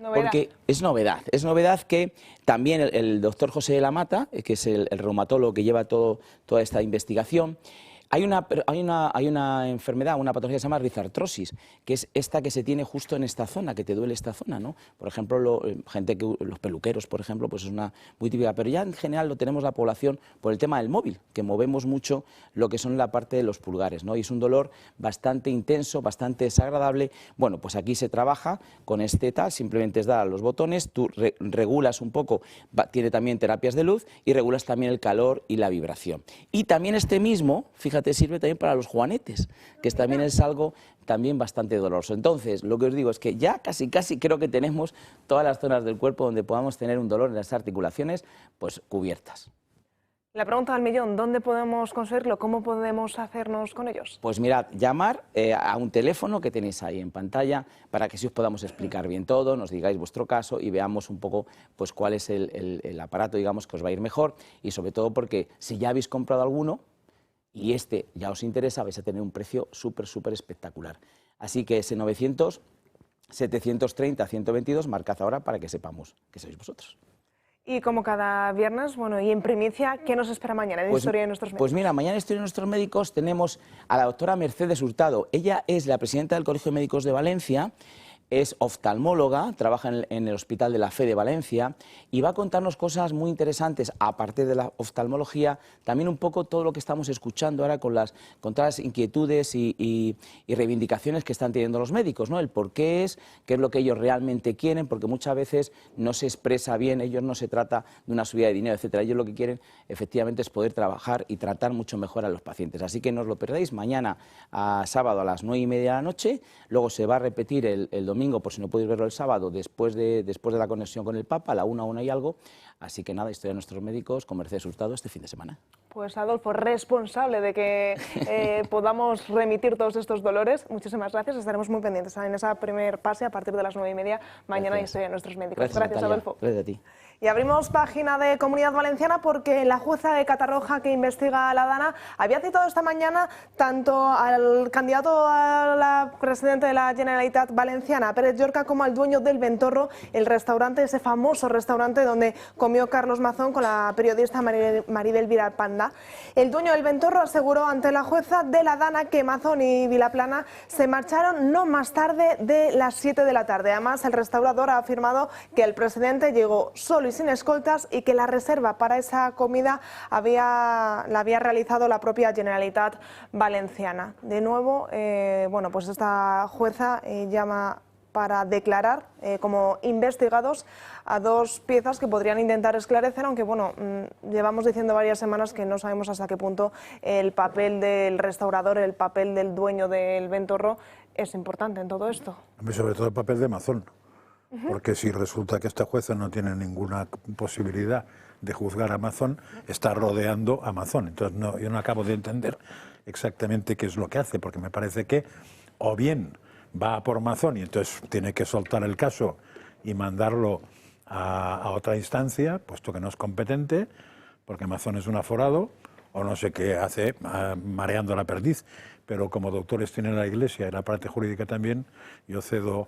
porque es novedad que también el doctor José de la Mata, que es el reumatólogo que lleva toda esta investigación, hay una enfermedad, una patología que se llama rizartrosis, que es esta que se tiene justo en esta zona, que te duele esta zona, ¿no? Por ejemplo, los peluqueros, por ejemplo, pues es una muy típica, pero ya en general lo tenemos la población por el tema del móvil, que movemos mucho lo que son la parte de los pulgares, ¿no? Y es un dolor bastante intenso, bastante desagradable. Bueno, pues aquí se trabaja con este tal, simplemente es dar a los botones, tú regulas un poco, tiene también terapias de luz y regulas también el calor y la vibración. Y también este mismo, fíjate, sirve también para los juanetes, que también es algo también bastante doloroso. Entonces, lo que os digo es que ya casi creo que tenemos todas las zonas del cuerpo donde podamos tener un dolor en las articulaciones, pues cubiertas. La pregunta del millón, ¿dónde podemos conseguirlo? ¿Cómo podemos hacernos con ellos? Pues mirad, llamar a un teléfono que tenéis ahí en pantalla para que sí os podamos explicar bien todo, nos digáis vuestro caso y veamos un poco pues cuál es el aparato, digamos, que os va a ir mejor y sobre todo porque si ya habéis comprado alguno, y este ya os interesa, vais a tener un precio súper espectacular. Así que ese 900, 730, 122, marcad ahora para que sepamos que sois vosotros. Y como cada viernes, bueno, y en primicia, ¿qué nos espera mañana en Historia de Nuestros Médicos? Pues mira, mañana en Historia de Nuestros Médicos tenemos a la doctora Mercedes Hurtado. Ella es la presidenta del Colegio de Médicos de Valencia, es oftalmóloga, trabaja en el Hospital de la Fe de Valencia y va a contarnos cosas muy interesantes, aparte de la oftalmología, también un poco todo lo que estamos escuchando ahora con todas las inquietudes y reivindicaciones que están teniendo los médicos, ¿no? El por qué es lo que ellos realmente quieren, porque muchas veces no se expresa bien, ellos no se trata de una subida de dinero, etcétera. Ellos lo que quieren efectivamente es poder trabajar y tratar mucho mejor a los pacientes. Así que no os lo perdáis, mañana sábado a las 9:30 de la noche, luego se va a repetir el domingo, por si no podéis verlo el sábado, después de la conexión con el Papa, a la 1 y algo. Así que nada, Historia de Nuestros Médicos con Mercedes Hurtado este fin de semana. Pues Adolfo, responsable de que podamos remitir todos estos dolores, muchísimas gracias, estaremos muy pendientes en esa primer pase a partir de las 9:30 mañana en Historia de Nuestros Médicos. Gracias Natalia, Adolfo. Gracias a ti. Y abrimos página de Comunidad Valenciana porque la jueza de Catarroja que investiga a la Dana había citado esta mañana tanto al candidato a la presidente de la Generalitat Valenciana, Pérez Llorca, como al dueño del Ventorro, el restaurante, ese famoso restaurante donde comió Carlos Mazón con la periodista Maribel Vilapanda. El dueño del Ventorro aseguró ante la jueza de la Dana que Mazón y Vilaplana se marcharon no más tarde de las 7 de la tarde. Además, el restaurador ha afirmado que el presidente llegó solo y sin escoltas y que la reserva para esa comida la había realizado la propia Generalitat Valenciana. De nuevo, bueno, pues esta jueza llama para declarar como investigados a dos piezas que podrían intentar esclarecer, aunque bueno, llevamos diciendo varias semanas que no sabemos hasta qué punto el papel del restaurador, el papel del dueño del Ventorro es importante en todo esto. Sobre todo el papel de Mazón. Porque si resulta que esta jueza no tiene ninguna posibilidad de juzgar a Mazón, está rodeando a Mazón. Entonces yo no acabo de entender exactamente qué es lo que hace, porque me parece que o bien va a por Mazón y entonces tiene que soltar el caso y mandarlo a otra instancia, puesto que no es competente, porque Mazón es un aforado, o no sé qué hace mareando la perdiz. Pero como doctores tiene la Iglesia y la parte jurídica también, yo cedo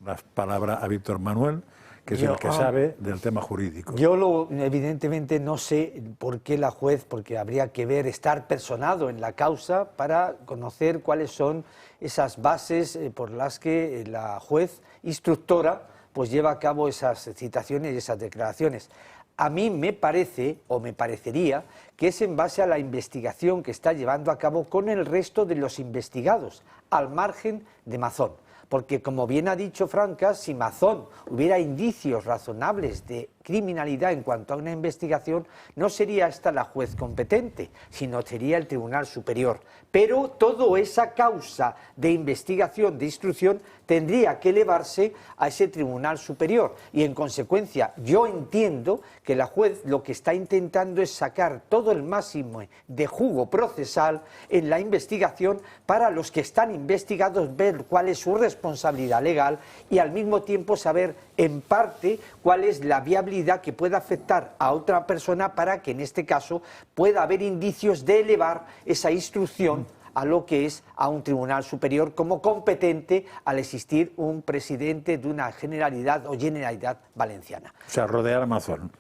la palabra a Víctor Manuel, que es el que sabe del tema jurídico. Yo evidentemente no sé por qué la juez, porque habría que estar personado en la causa para conocer cuáles son esas bases por las que la juez instructora pues lleva a cabo esas citaciones y esas declaraciones. A mí me parece, o me parecería, que es en base a la investigación que está llevando a cabo con el resto de los investigados, al margen de Mazón. Porque, como bien ha dicho Franca, si Mazón hubiera indicios razonables de criminalidad en cuanto a una investigación, no sería esta la juez competente, sino sería el Tribunal Superior. Pero toda esa causa de investigación, de instrucción, tendría que elevarse a ese Tribunal Superior. Y, en consecuencia, yo entiendo que la juez lo que está intentando es sacar todo el máximo de jugo procesal en la investigación para los que están investigados, ver cuál es su responsabilidad legal y, al mismo tiempo, saber en parte cuál es la viabilidad que pueda afectar a otra persona para que en este caso pueda haber indicios de elevar esa instrucción a lo que es a un tribunal superior como competente al existir un presidente de una generalidad o Generalitat Valenciana. O sea, rodear a Mazón.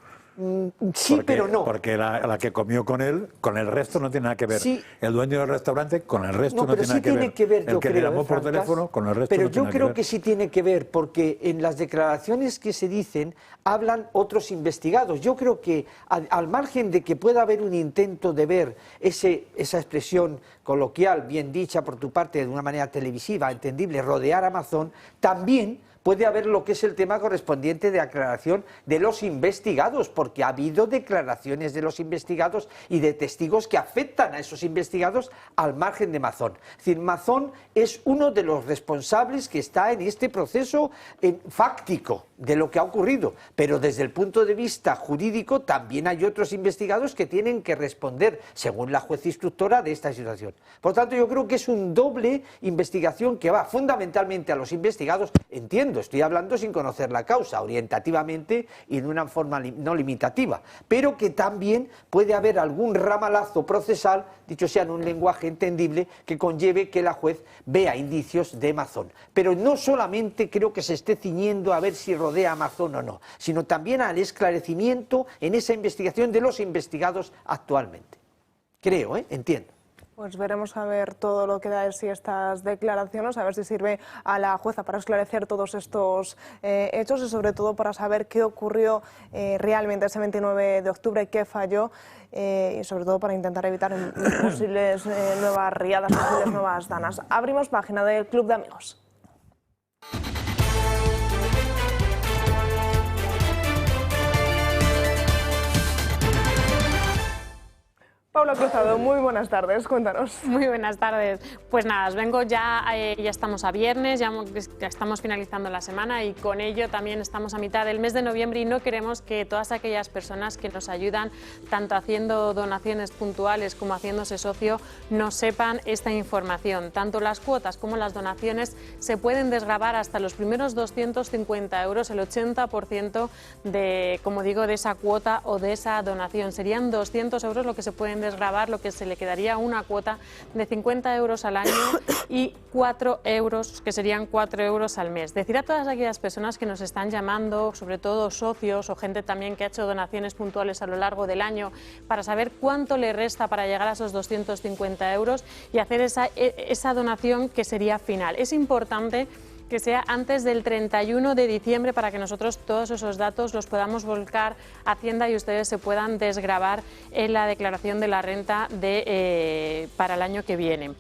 Sí, pero no. Porque la que comió con él, con el resto no tiene nada que ver. Sí. El dueño del restaurante, con el resto no tiene nada que ver. El que le llamó por teléfono, con el resto no tiene nada que ver. Pero yo creo que sí tiene que ver, porque en las declaraciones que se dicen hablan otros investigados. Yo creo que al margen de que pueda haber un intento de ver esa expresión coloquial, bien dicha por tu parte de una manera televisiva, entendible, rodear a Mazón, también puede haber lo que es el tema correspondiente de aclaración de los investigados, porque ha habido declaraciones de los investigados y de testigos que afectan a esos investigados al margen de Mazón. Es decir, Mazón es uno de los responsables que está en este proceso fáctico. de lo que ha ocurrido, pero desde el punto de vista jurídico también hay otros investigados que tienen que responder, según la juez instructora, de esta situación. Por tanto, yo creo que es un doble investigación que va fundamentalmente a los investigados, entiendo, estoy hablando sin conocer la causa, orientativamente y de una forma no limitativa, pero que también puede haber algún ramalazo procesal, dicho sea en un lenguaje entendible, que conlleve que la juez vea indicios de Amazon. Pero no solamente creo que se esté ciñendo a ver si rodea a Amazon o no, sino también al esclarecimiento en esa investigación de los investigados actualmente. Creo, entiendo. Pues veremos a ver todo lo que da de sí estas declaraciones, a ver si sirve a la jueza para esclarecer todos estos hechos y sobre todo para saber qué ocurrió realmente ese 29 de octubre, qué falló y sobre todo para intentar evitar posibles nuevas riadas, posibles nuevas danas. Abrimos página del Club de Amigos. Paula Cruzado, muy buenas tardes, cuéntanos. Muy buenas tardes. Pues nada, os vengo ya estamos a viernes, ya estamos finalizando la semana y con ello también estamos a mitad del mes de noviembre y no queremos que todas aquellas personas que nos ayudan, tanto haciendo donaciones puntuales como haciéndose socio, no sepan esta información. Tanto las cuotas como las donaciones se pueden desgravar hasta los primeros 250 euros, el 80% de, como digo, de esa cuota o de esa donación. Serían 200 euros lo que se pueden desgravar, lo que se le quedaría una cuota de 50 euros al año y 4 euros, que serían 4 euros al mes. Decir a todas aquellas personas que nos están llamando, sobre todo socios o gente también que ha hecho donaciones puntuales a lo largo del año, para saber cuánto le resta para llegar a esos 250 euros y hacer esa donación que sería final. Es importante que sea antes del 31 de diciembre para que nosotros todos esos datos los podamos volcar a Hacienda y ustedes se puedan desgravar en la declaración de la renta para el año que viene.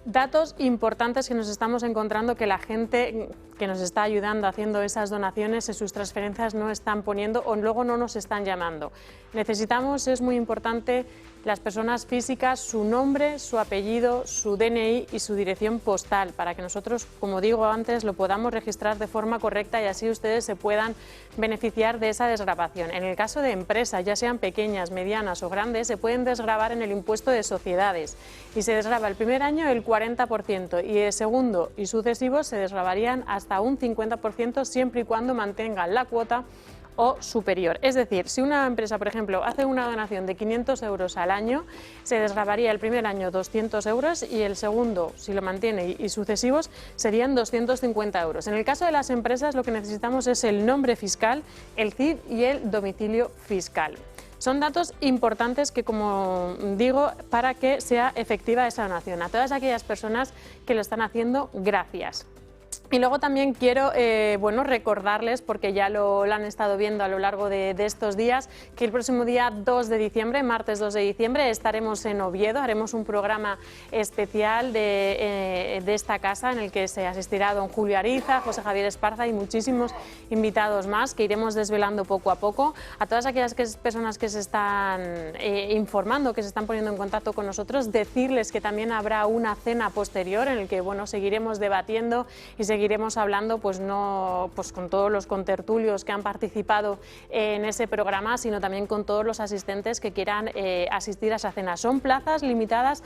Datos importantes que nos estamos encontrando, que la gente que nos está ayudando haciendo esas donaciones en sus transferencias no están poniendo o luego no nos están llamando. Necesitamos, es muy importante, las personas físicas, su nombre, su apellido, su DNI y su dirección postal, para que nosotros, como digo antes, lo podamos registrar de forma correcta y así ustedes se puedan beneficiar de esa desgravación. En el caso de empresas, ya sean pequeñas, medianas o grandes, se pueden desgravar en el impuesto de sociedades y se desgrava el primer año el 40% y el segundo y sucesivos se desgravarían hasta un 50% siempre y cuando mantengan la cuota o superior. Es decir, si una empresa, por ejemplo, hace una donación de 500 euros al año, se desgravaría el primer año 200 euros y el segundo, si lo mantiene y sucesivos, serían 250 euros. En el caso de las empresas, lo que necesitamos es el nombre fiscal, el CIF y el domicilio fiscal. Son datos importantes que, como digo, para que sea efectiva esa donación. A todas aquellas personas que lo están haciendo, gracias. Y luego también quiero recordarles, porque ya lo han estado viendo a lo largo de estos días, que el próximo día 2 de diciembre, martes 2 de diciembre, estaremos en Oviedo, haremos un programa especial de esta casa en el que se asistirá don Julio Ariza, José Javier Esparza y muchísimos invitados más que iremos desvelando poco a poco. A todas aquellas personas que se están informando, que se están poniendo en contacto con nosotros, decirles que también habrá una cena posterior en el que seguiremos debatiendo y seguiremos hablando no con todos los contertulios que han participado en ese programa, sino también con todos los asistentes que quieran asistir a esa cena. Son plazas limitadas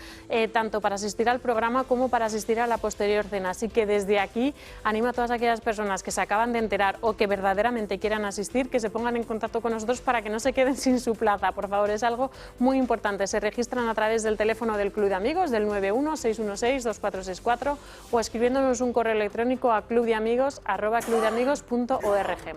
tanto para asistir al programa como para asistir a la posterior cena, así que desde aquí animo a todas aquellas personas que se acaban de enterar o que verdaderamente quieran asistir, que se pongan en contacto con nosotros para que no se queden sin su plaza, por favor, es algo muy importante. Se registran a través del teléfono del Club de Amigos, del 91-616-2464 o escribiéndonos un correo electrónico a clubdeamigos@clubdeamigos.org.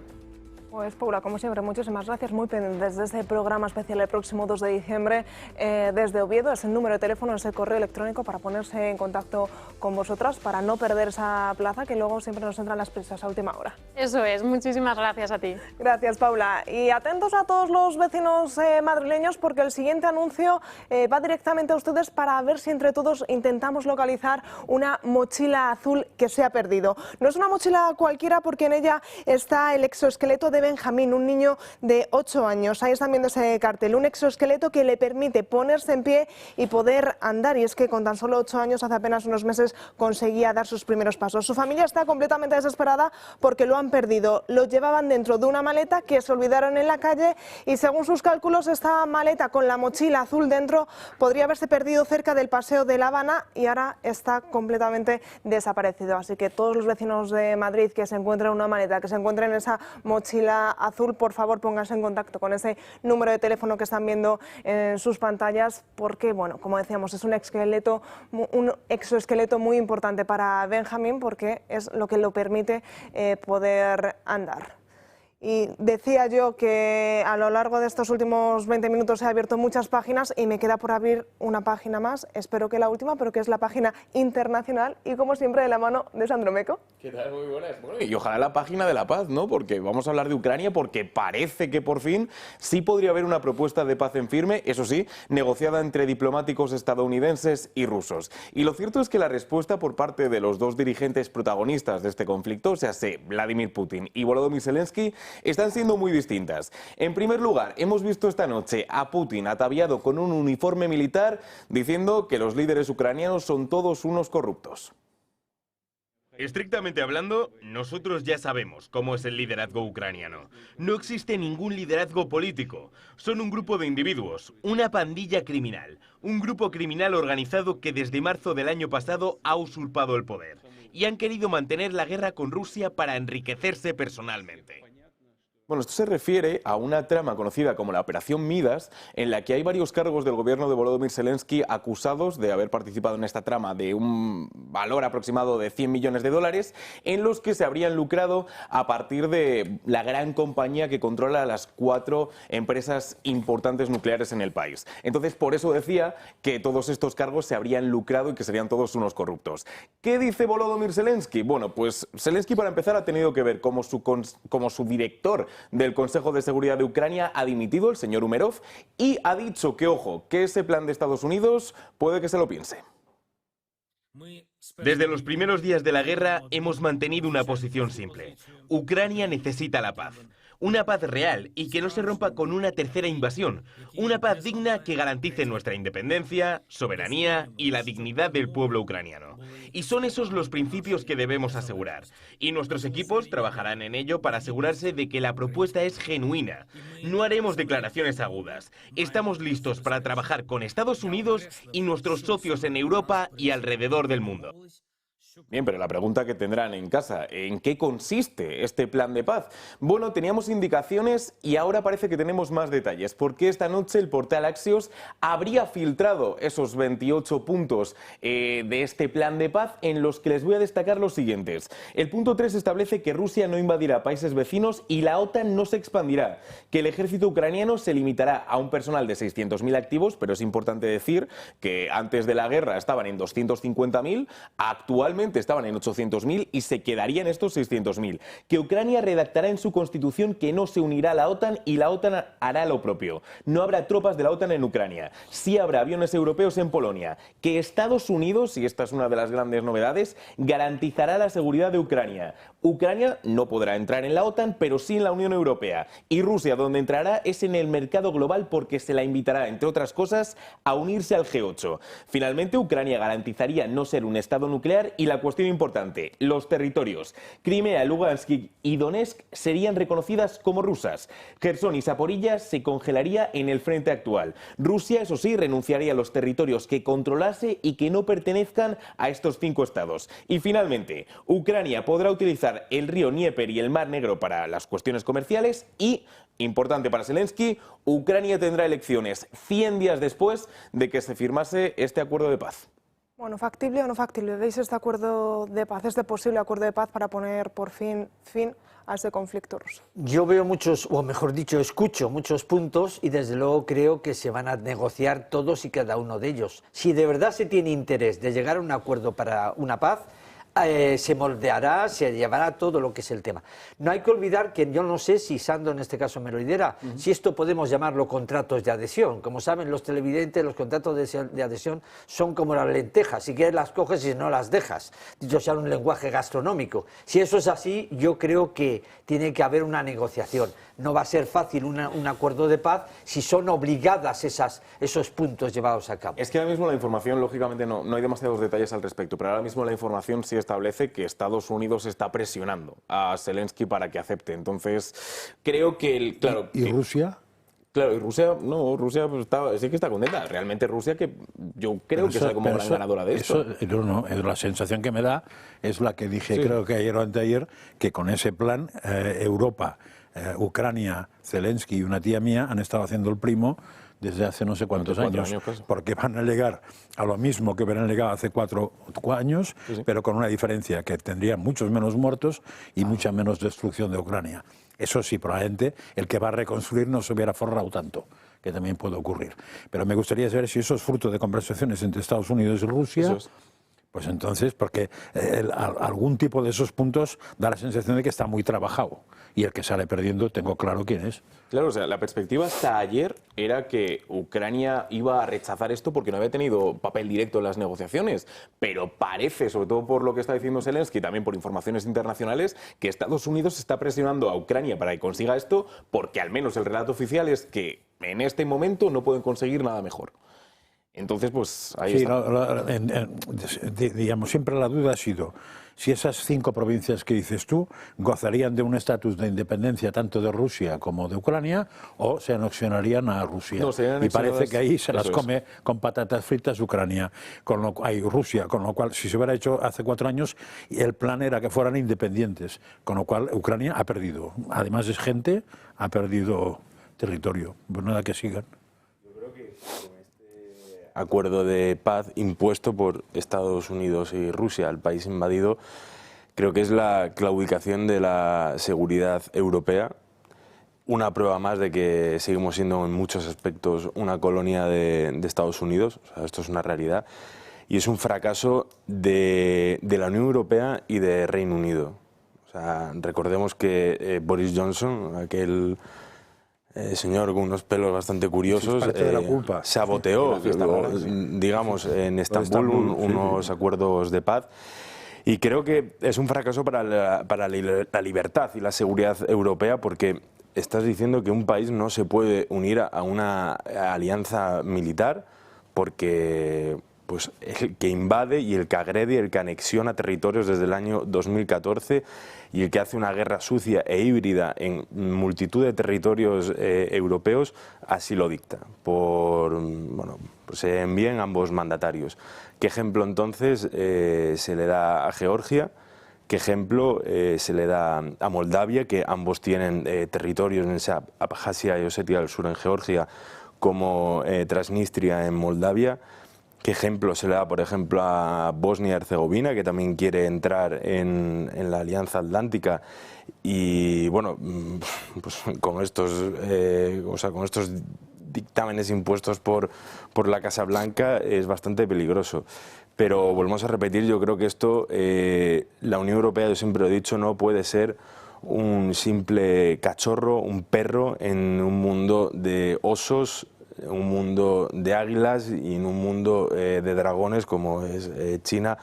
Pues Paula, como siempre, muchísimas gracias, muy pendientes de este programa especial el próximo 2 de diciembre desde Oviedo. Es el número de teléfono, es el correo electrónico para ponerse en contacto con vosotras, para no perder esa plaza que luego siempre nos entran las prisas a última hora. Eso es, muchísimas gracias a ti. Gracias, Paula. Y atentos a todos los vecinos madrileños porque el siguiente anuncio va directamente a ustedes para ver si entre todos intentamos localizar una mochila azul que se ha perdido. No es una mochila cualquiera porque en ella está el exoesqueleto de Benjamín, un niño de 8 años. Ahí están viendo ese cartel, un exoesqueleto que le permite ponerse en pie y poder andar. Y es que con tan solo 8 años, hace apenas unos meses, conseguía dar sus primeros pasos. Su familia está completamente desesperada porque lo han perdido. Lo llevaban dentro de una maleta que se olvidaron en la calle y, según sus cálculos, esta maleta con la mochila azul dentro podría haberse perdido cerca del Paseo de La Habana y ahora está completamente desaparecido. Así que todos los vecinos de Madrid que se encuentren una maleta, que se encuentren esa mochila azul, por favor pónganse en contacto con ese número de teléfono que están viendo en sus pantallas, porque, bueno, como decíamos, es un exoesqueleto muy importante para Benjamín, porque es lo que lo permite poder andar. Y decía yo que a lo largo de estos últimos 20 minutos he abierto muchas páginas y me queda por abrir una página más, espero que la última, pero que es la página internacional y, como siempre, de la mano de Sandro Meco. ¿Qué tal? Muy buenas. Bueno, y ojalá la página de la paz, ¿no? Porque vamos a hablar de Ucrania, porque parece que por fin sí podría haber una propuesta de paz en firme, eso sí, negociada entre diplomáticos estadounidenses y rusos. Y lo cierto es que la respuesta por parte de los dos dirigentes protagonistas de este conflicto, o sea, Vladimir Putin y Volodymyr Zelensky, están siendo muy distintas. En primer lugar, hemos visto esta noche a Putin ataviado con un uniforme militar diciendo que los líderes ucranianos son todos unos corruptos. Estrictamente hablando, nosotros ya sabemos cómo es el liderazgo ucraniano. No existe ningún liderazgo político. Son un grupo de individuos, una pandilla criminal, un grupo criminal organizado que desde marzo del año pasado ha usurpado el poder y han querido mantener la guerra con Rusia para enriquecerse personalmente. Bueno, esto se refiere a una trama conocida como la Operación Midas, en la que hay varios cargos del gobierno de Volodymyr Zelensky acusados de haber participado en esta trama de un valor aproximado de 100 millones de dólares, en los que se habrían lucrado a partir de la gran compañía que controla las 4 empresas importantes nucleares en el país. Entonces, por eso decía que todos estos cargos se habrían lucrado y que serían todos unos corruptos. ¿Qué dice Volodymyr Zelensky? Bueno, pues Zelensky, para empezar, ha tenido que ver cómo su director del Consejo de Seguridad de Ucrania ha dimitido, el señor Umerov, y ha dicho que, ojo, que ese plan de Estados Unidos puede que se lo piense. Desde los primeros días de la guerra hemos mantenido una posición simple. Ucrania necesita la paz. Una paz real y que no se rompa con una tercera invasión. Una paz digna que garantice nuestra independencia, soberanía y la dignidad del pueblo ucraniano. Y son esos los principios que debemos asegurar. Y nuestros equipos trabajarán en ello para asegurarse de que la propuesta es genuina. No haremos declaraciones agudas. Estamos listos para trabajar con Estados Unidos y nuestros socios en Europa y alrededor del mundo. Bien, pero la pregunta que tendrán en casa, ¿en qué consiste este plan de paz? Bueno, teníamos indicaciones y ahora parece que tenemos más detalles, porque esta noche el portal Axios habría filtrado esos 28 puntos de este plan de paz, en los que les voy a destacar los siguientes. El punto 3 establece que Rusia no invadirá países vecinos y la OTAN no se expandirá, que el ejército ucraniano se limitará a un personal de 600.000 activos, pero es importante decir que antes de la guerra estaban en 250.000, actualmente estaban en 800.000 y se quedarían estos 600.000. Que Ucrania redactará en su constitución que no se unirá a la OTAN y la OTAN hará lo propio. No habrá tropas de la OTAN en Ucrania. Sí habrá aviones europeos en Polonia. Que Estados Unidos, y esta es una de las grandes novedades, garantizará la seguridad de Ucrania. Ucrania no podrá entrar en la OTAN, pero sí en la Unión Europea. Y Rusia, donde entrará, es en el mercado global, porque se la invitará, entre otras cosas, a unirse al G8. Finalmente, Ucrania garantizaría no ser un estado nuclear y la cuestión importante, los territorios. Crimea, Lugansk y Donetsk serían reconocidas como rusas. Jersón y Zaporilla se congelaría en el frente actual. Rusia, eso sí, renunciaría a los territorios que controlase y que no pertenezcan a estos 5 estados. Y finalmente, Ucrania podrá utilizar el río Dnieper y el Mar Negro para las cuestiones comerciales y, importante para Zelensky, Ucrania tendrá elecciones 100 días después de que se firmase este acuerdo de paz. Bueno, ¿factible o no factible? ¿Veis este acuerdo de paz, este posible acuerdo de paz para poner por fin a ese conflicto ruso? Yo veo muchos, o mejor dicho, escucho muchos puntos y desde luego creo que se van a negociar todos y cada uno de ellos. Si de verdad se tiene interés de llegar a un acuerdo para una paz, se moldeará, se llevará todo lo que es el tema. No hay que olvidar que yo no sé si Sandro en este caso me lo lidera, si esto podemos llamarlo contratos de adhesión. Como saben los televidentes, los contratos de adhesión son como las lentejas, si quieres las coges y si no las dejas, dicho sea un lenguaje gastronómico. Si eso es así, yo creo que tiene que haber una negociación. No va a ser fácil un acuerdo de paz si son obligadas esos puntos llevados a cabo. Es que ahora mismo la información, lógicamente, no hay demasiados detalles al respecto, pero ahora mismo la información sí establece que Estados Unidos está presionando a Zelensky para que acepte. Entonces, creo que... ¿Y Rusia? Claro, y Rusia, no, Rusia pues, sí que está contenta. Realmente Rusia, que yo creo que sale como gran ganadora de esto. La sensación que me da es la que dije, creo que ayer o anteayer, que con ese plan Europa, Ucrania, Zelensky y una tía mía han estado haciendo el primo desde hace no sé cuántos años, porque van a llegar a lo mismo que hubieran llegado hace 4 años, pero con una diferencia, que tendrían muchos menos muertos y mucha menos destrucción de Ucrania. Eso sí, probablemente el que va a reconstruir no se hubiera forrado tanto, que también puede ocurrir. Pero me gustaría saber si eso es fruto de conversaciones entre Estados Unidos y Rusia. Pues entonces, porque algún tipo de esos puntos da la sensación de que está muy trabajado. Y el que sale perdiendo, tengo claro quién es. Claro, o sea, la perspectiva hasta ayer era que Ucrania iba a rechazar esto porque no había tenido papel directo en las negociaciones. Pero parece, sobre todo por lo que está diciendo Zelensky, también por informaciones internacionales, que Estados Unidos está presionando a Ucrania para que consiga esto, porque al menos el relato oficial es que en este momento no pueden conseguir nada mejor. Entonces, pues ahí está. Digamos, siempre la duda ha sido si esas 5 provincias que dices tú gozarían de un estatus de independencia tanto de Rusia como de Ucrania o se anexionarían a Rusia. No, y parece que ahí se las come con patatas fritas Ucrania, hay Rusia, con lo cual si se hubiera hecho hace 4 años el plan era que fueran independientes, con lo cual Ucrania ha perdido. Además es gente, ha perdido territorio. Pues nada, que sigan. Acuerdo de paz impuesto por Estados Unidos y Rusia, el país invadido, creo que es la claudicación de la seguridad europea, una prueba más de que seguimos siendo en muchos aspectos una colonia de Estados Unidos, o sea, esto es una realidad, y es un fracaso de la Unión Europea y de Reino Unido. O sea, recordemos que Boris Johnson, aquel señor con unos pelos bastante curiosos, saboteó, digamos, en Estambul unos acuerdos de paz. Y creo que es un fracaso para la libertad y la seguridad europea, porque estás diciendo que un país no se puede unir a una alianza militar porque pues, el que invade y el que agrede y el que anexiona territorios desde el año 2014 y el que hace una guerra sucia e híbrida en multitud de territorios europeos, así lo dicta, se envíen ambos mandatarios. ¿Qué ejemplo entonces se le da a Georgia? ¿Qué ejemplo se le da a Moldavia, que ambos tienen territorios en esa Abjasia y Osetia del Sur en Georgia, como Transnistria en Moldavia? ¿Qué ejemplo se le da, por ejemplo, a Bosnia y Herzegovina, que también quiere entrar en la Alianza Atlántica? Y bueno, pues con estos dictámenes impuestos por la Casa Blanca es bastante peligroso. Pero volvemos a repetir, yo creo que esto, la Unión Europea, yo siempre lo he dicho, no puede ser un simple cachorro, un perro en un mundo de osos, un mundo de águilas y en un mundo de dragones como es China,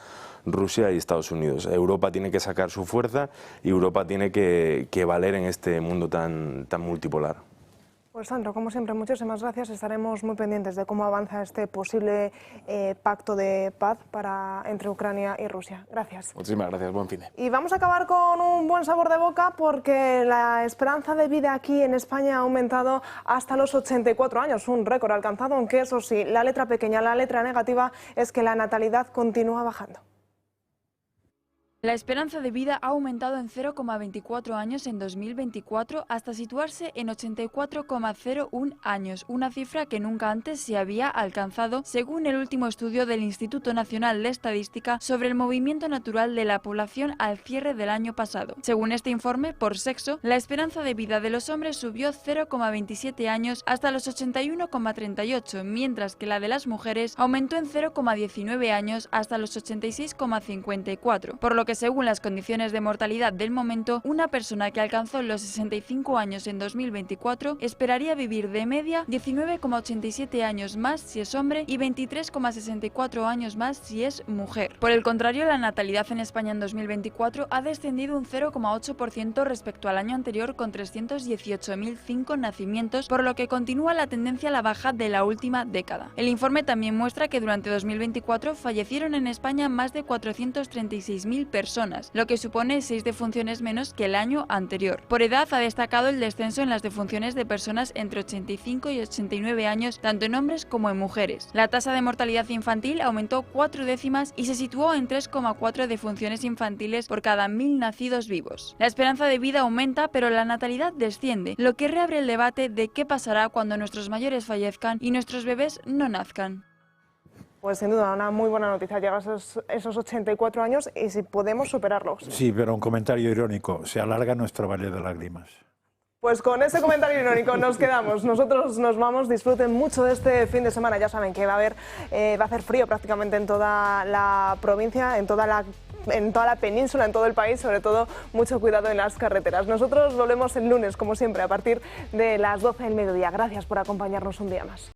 Rusia y Estados Unidos. Europa tiene que sacar su fuerza y Europa tiene que valer en este mundo tan multipolar. Pues Sandro, como siempre, muchísimas gracias. Estaremos muy pendientes de cómo avanza este posible pacto de paz entre Ucrania y Rusia. Gracias. Muchísimas gracias, buen fin de. Y vamos a acabar con un buen sabor de boca porque la esperanza de vida aquí en España ha aumentado hasta los 84 años, un récord alcanzado, aunque eso sí, la letra pequeña, la letra negativa es que la natalidad continúa bajando. La esperanza de vida ha aumentado en 0,24 años en 2024 hasta situarse en 84,01 años, una cifra que nunca antes se había alcanzado, según el último estudio del Instituto Nacional de Estadística sobre el movimiento natural de la población al cierre del año pasado. Según este informe, por sexo, la esperanza de vida de los hombres subió 0,27 años hasta los 81,38, mientras que la de las mujeres aumentó en 0,19 años hasta los 86,54, por lo que según las condiciones de mortalidad del momento, una persona que alcanzó los 65 años en 2024 esperaría vivir de media 19,87 años más si es hombre y 23,64 años más si es mujer. Por el contrario, la natalidad en España en 2024 ha descendido un 0,8% respecto al año anterior, con 318.005 nacimientos, por lo que continúa la tendencia a la baja de la última década. El informe también muestra que durante 2024 fallecieron en España más de 436.000 personas, lo que supone 6 defunciones menos que el año anterior. Por edad ha destacado el descenso en las defunciones de personas entre 85 y 89 años, tanto en hombres como en mujeres. La tasa de mortalidad infantil aumentó 4 décimas y se situó en 3,4 defunciones infantiles por cada 1000 nacidos vivos. La esperanza de vida aumenta, pero la natalidad desciende, lo que reabre el debate de qué pasará cuando nuestros mayores fallezcan y nuestros bebés no nazcan. Pues sin duda, una muy buena noticia, llegar a esos 84 años y si podemos superarlos. Sí, pero un comentario irónico, se alarga nuestro valle de lágrimas. Pues con ese comentario irónico nos quedamos, nosotros nos vamos, disfruten mucho de este fin de semana, ya saben que va a hacer frío prácticamente en toda la provincia, en toda la península, en todo el país, sobre todo mucho cuidado en las carreteras. Nosotros volvemos el lunes, como siempre, a partir de las 12 del mediodía. Gracias por acompañarnos un día más.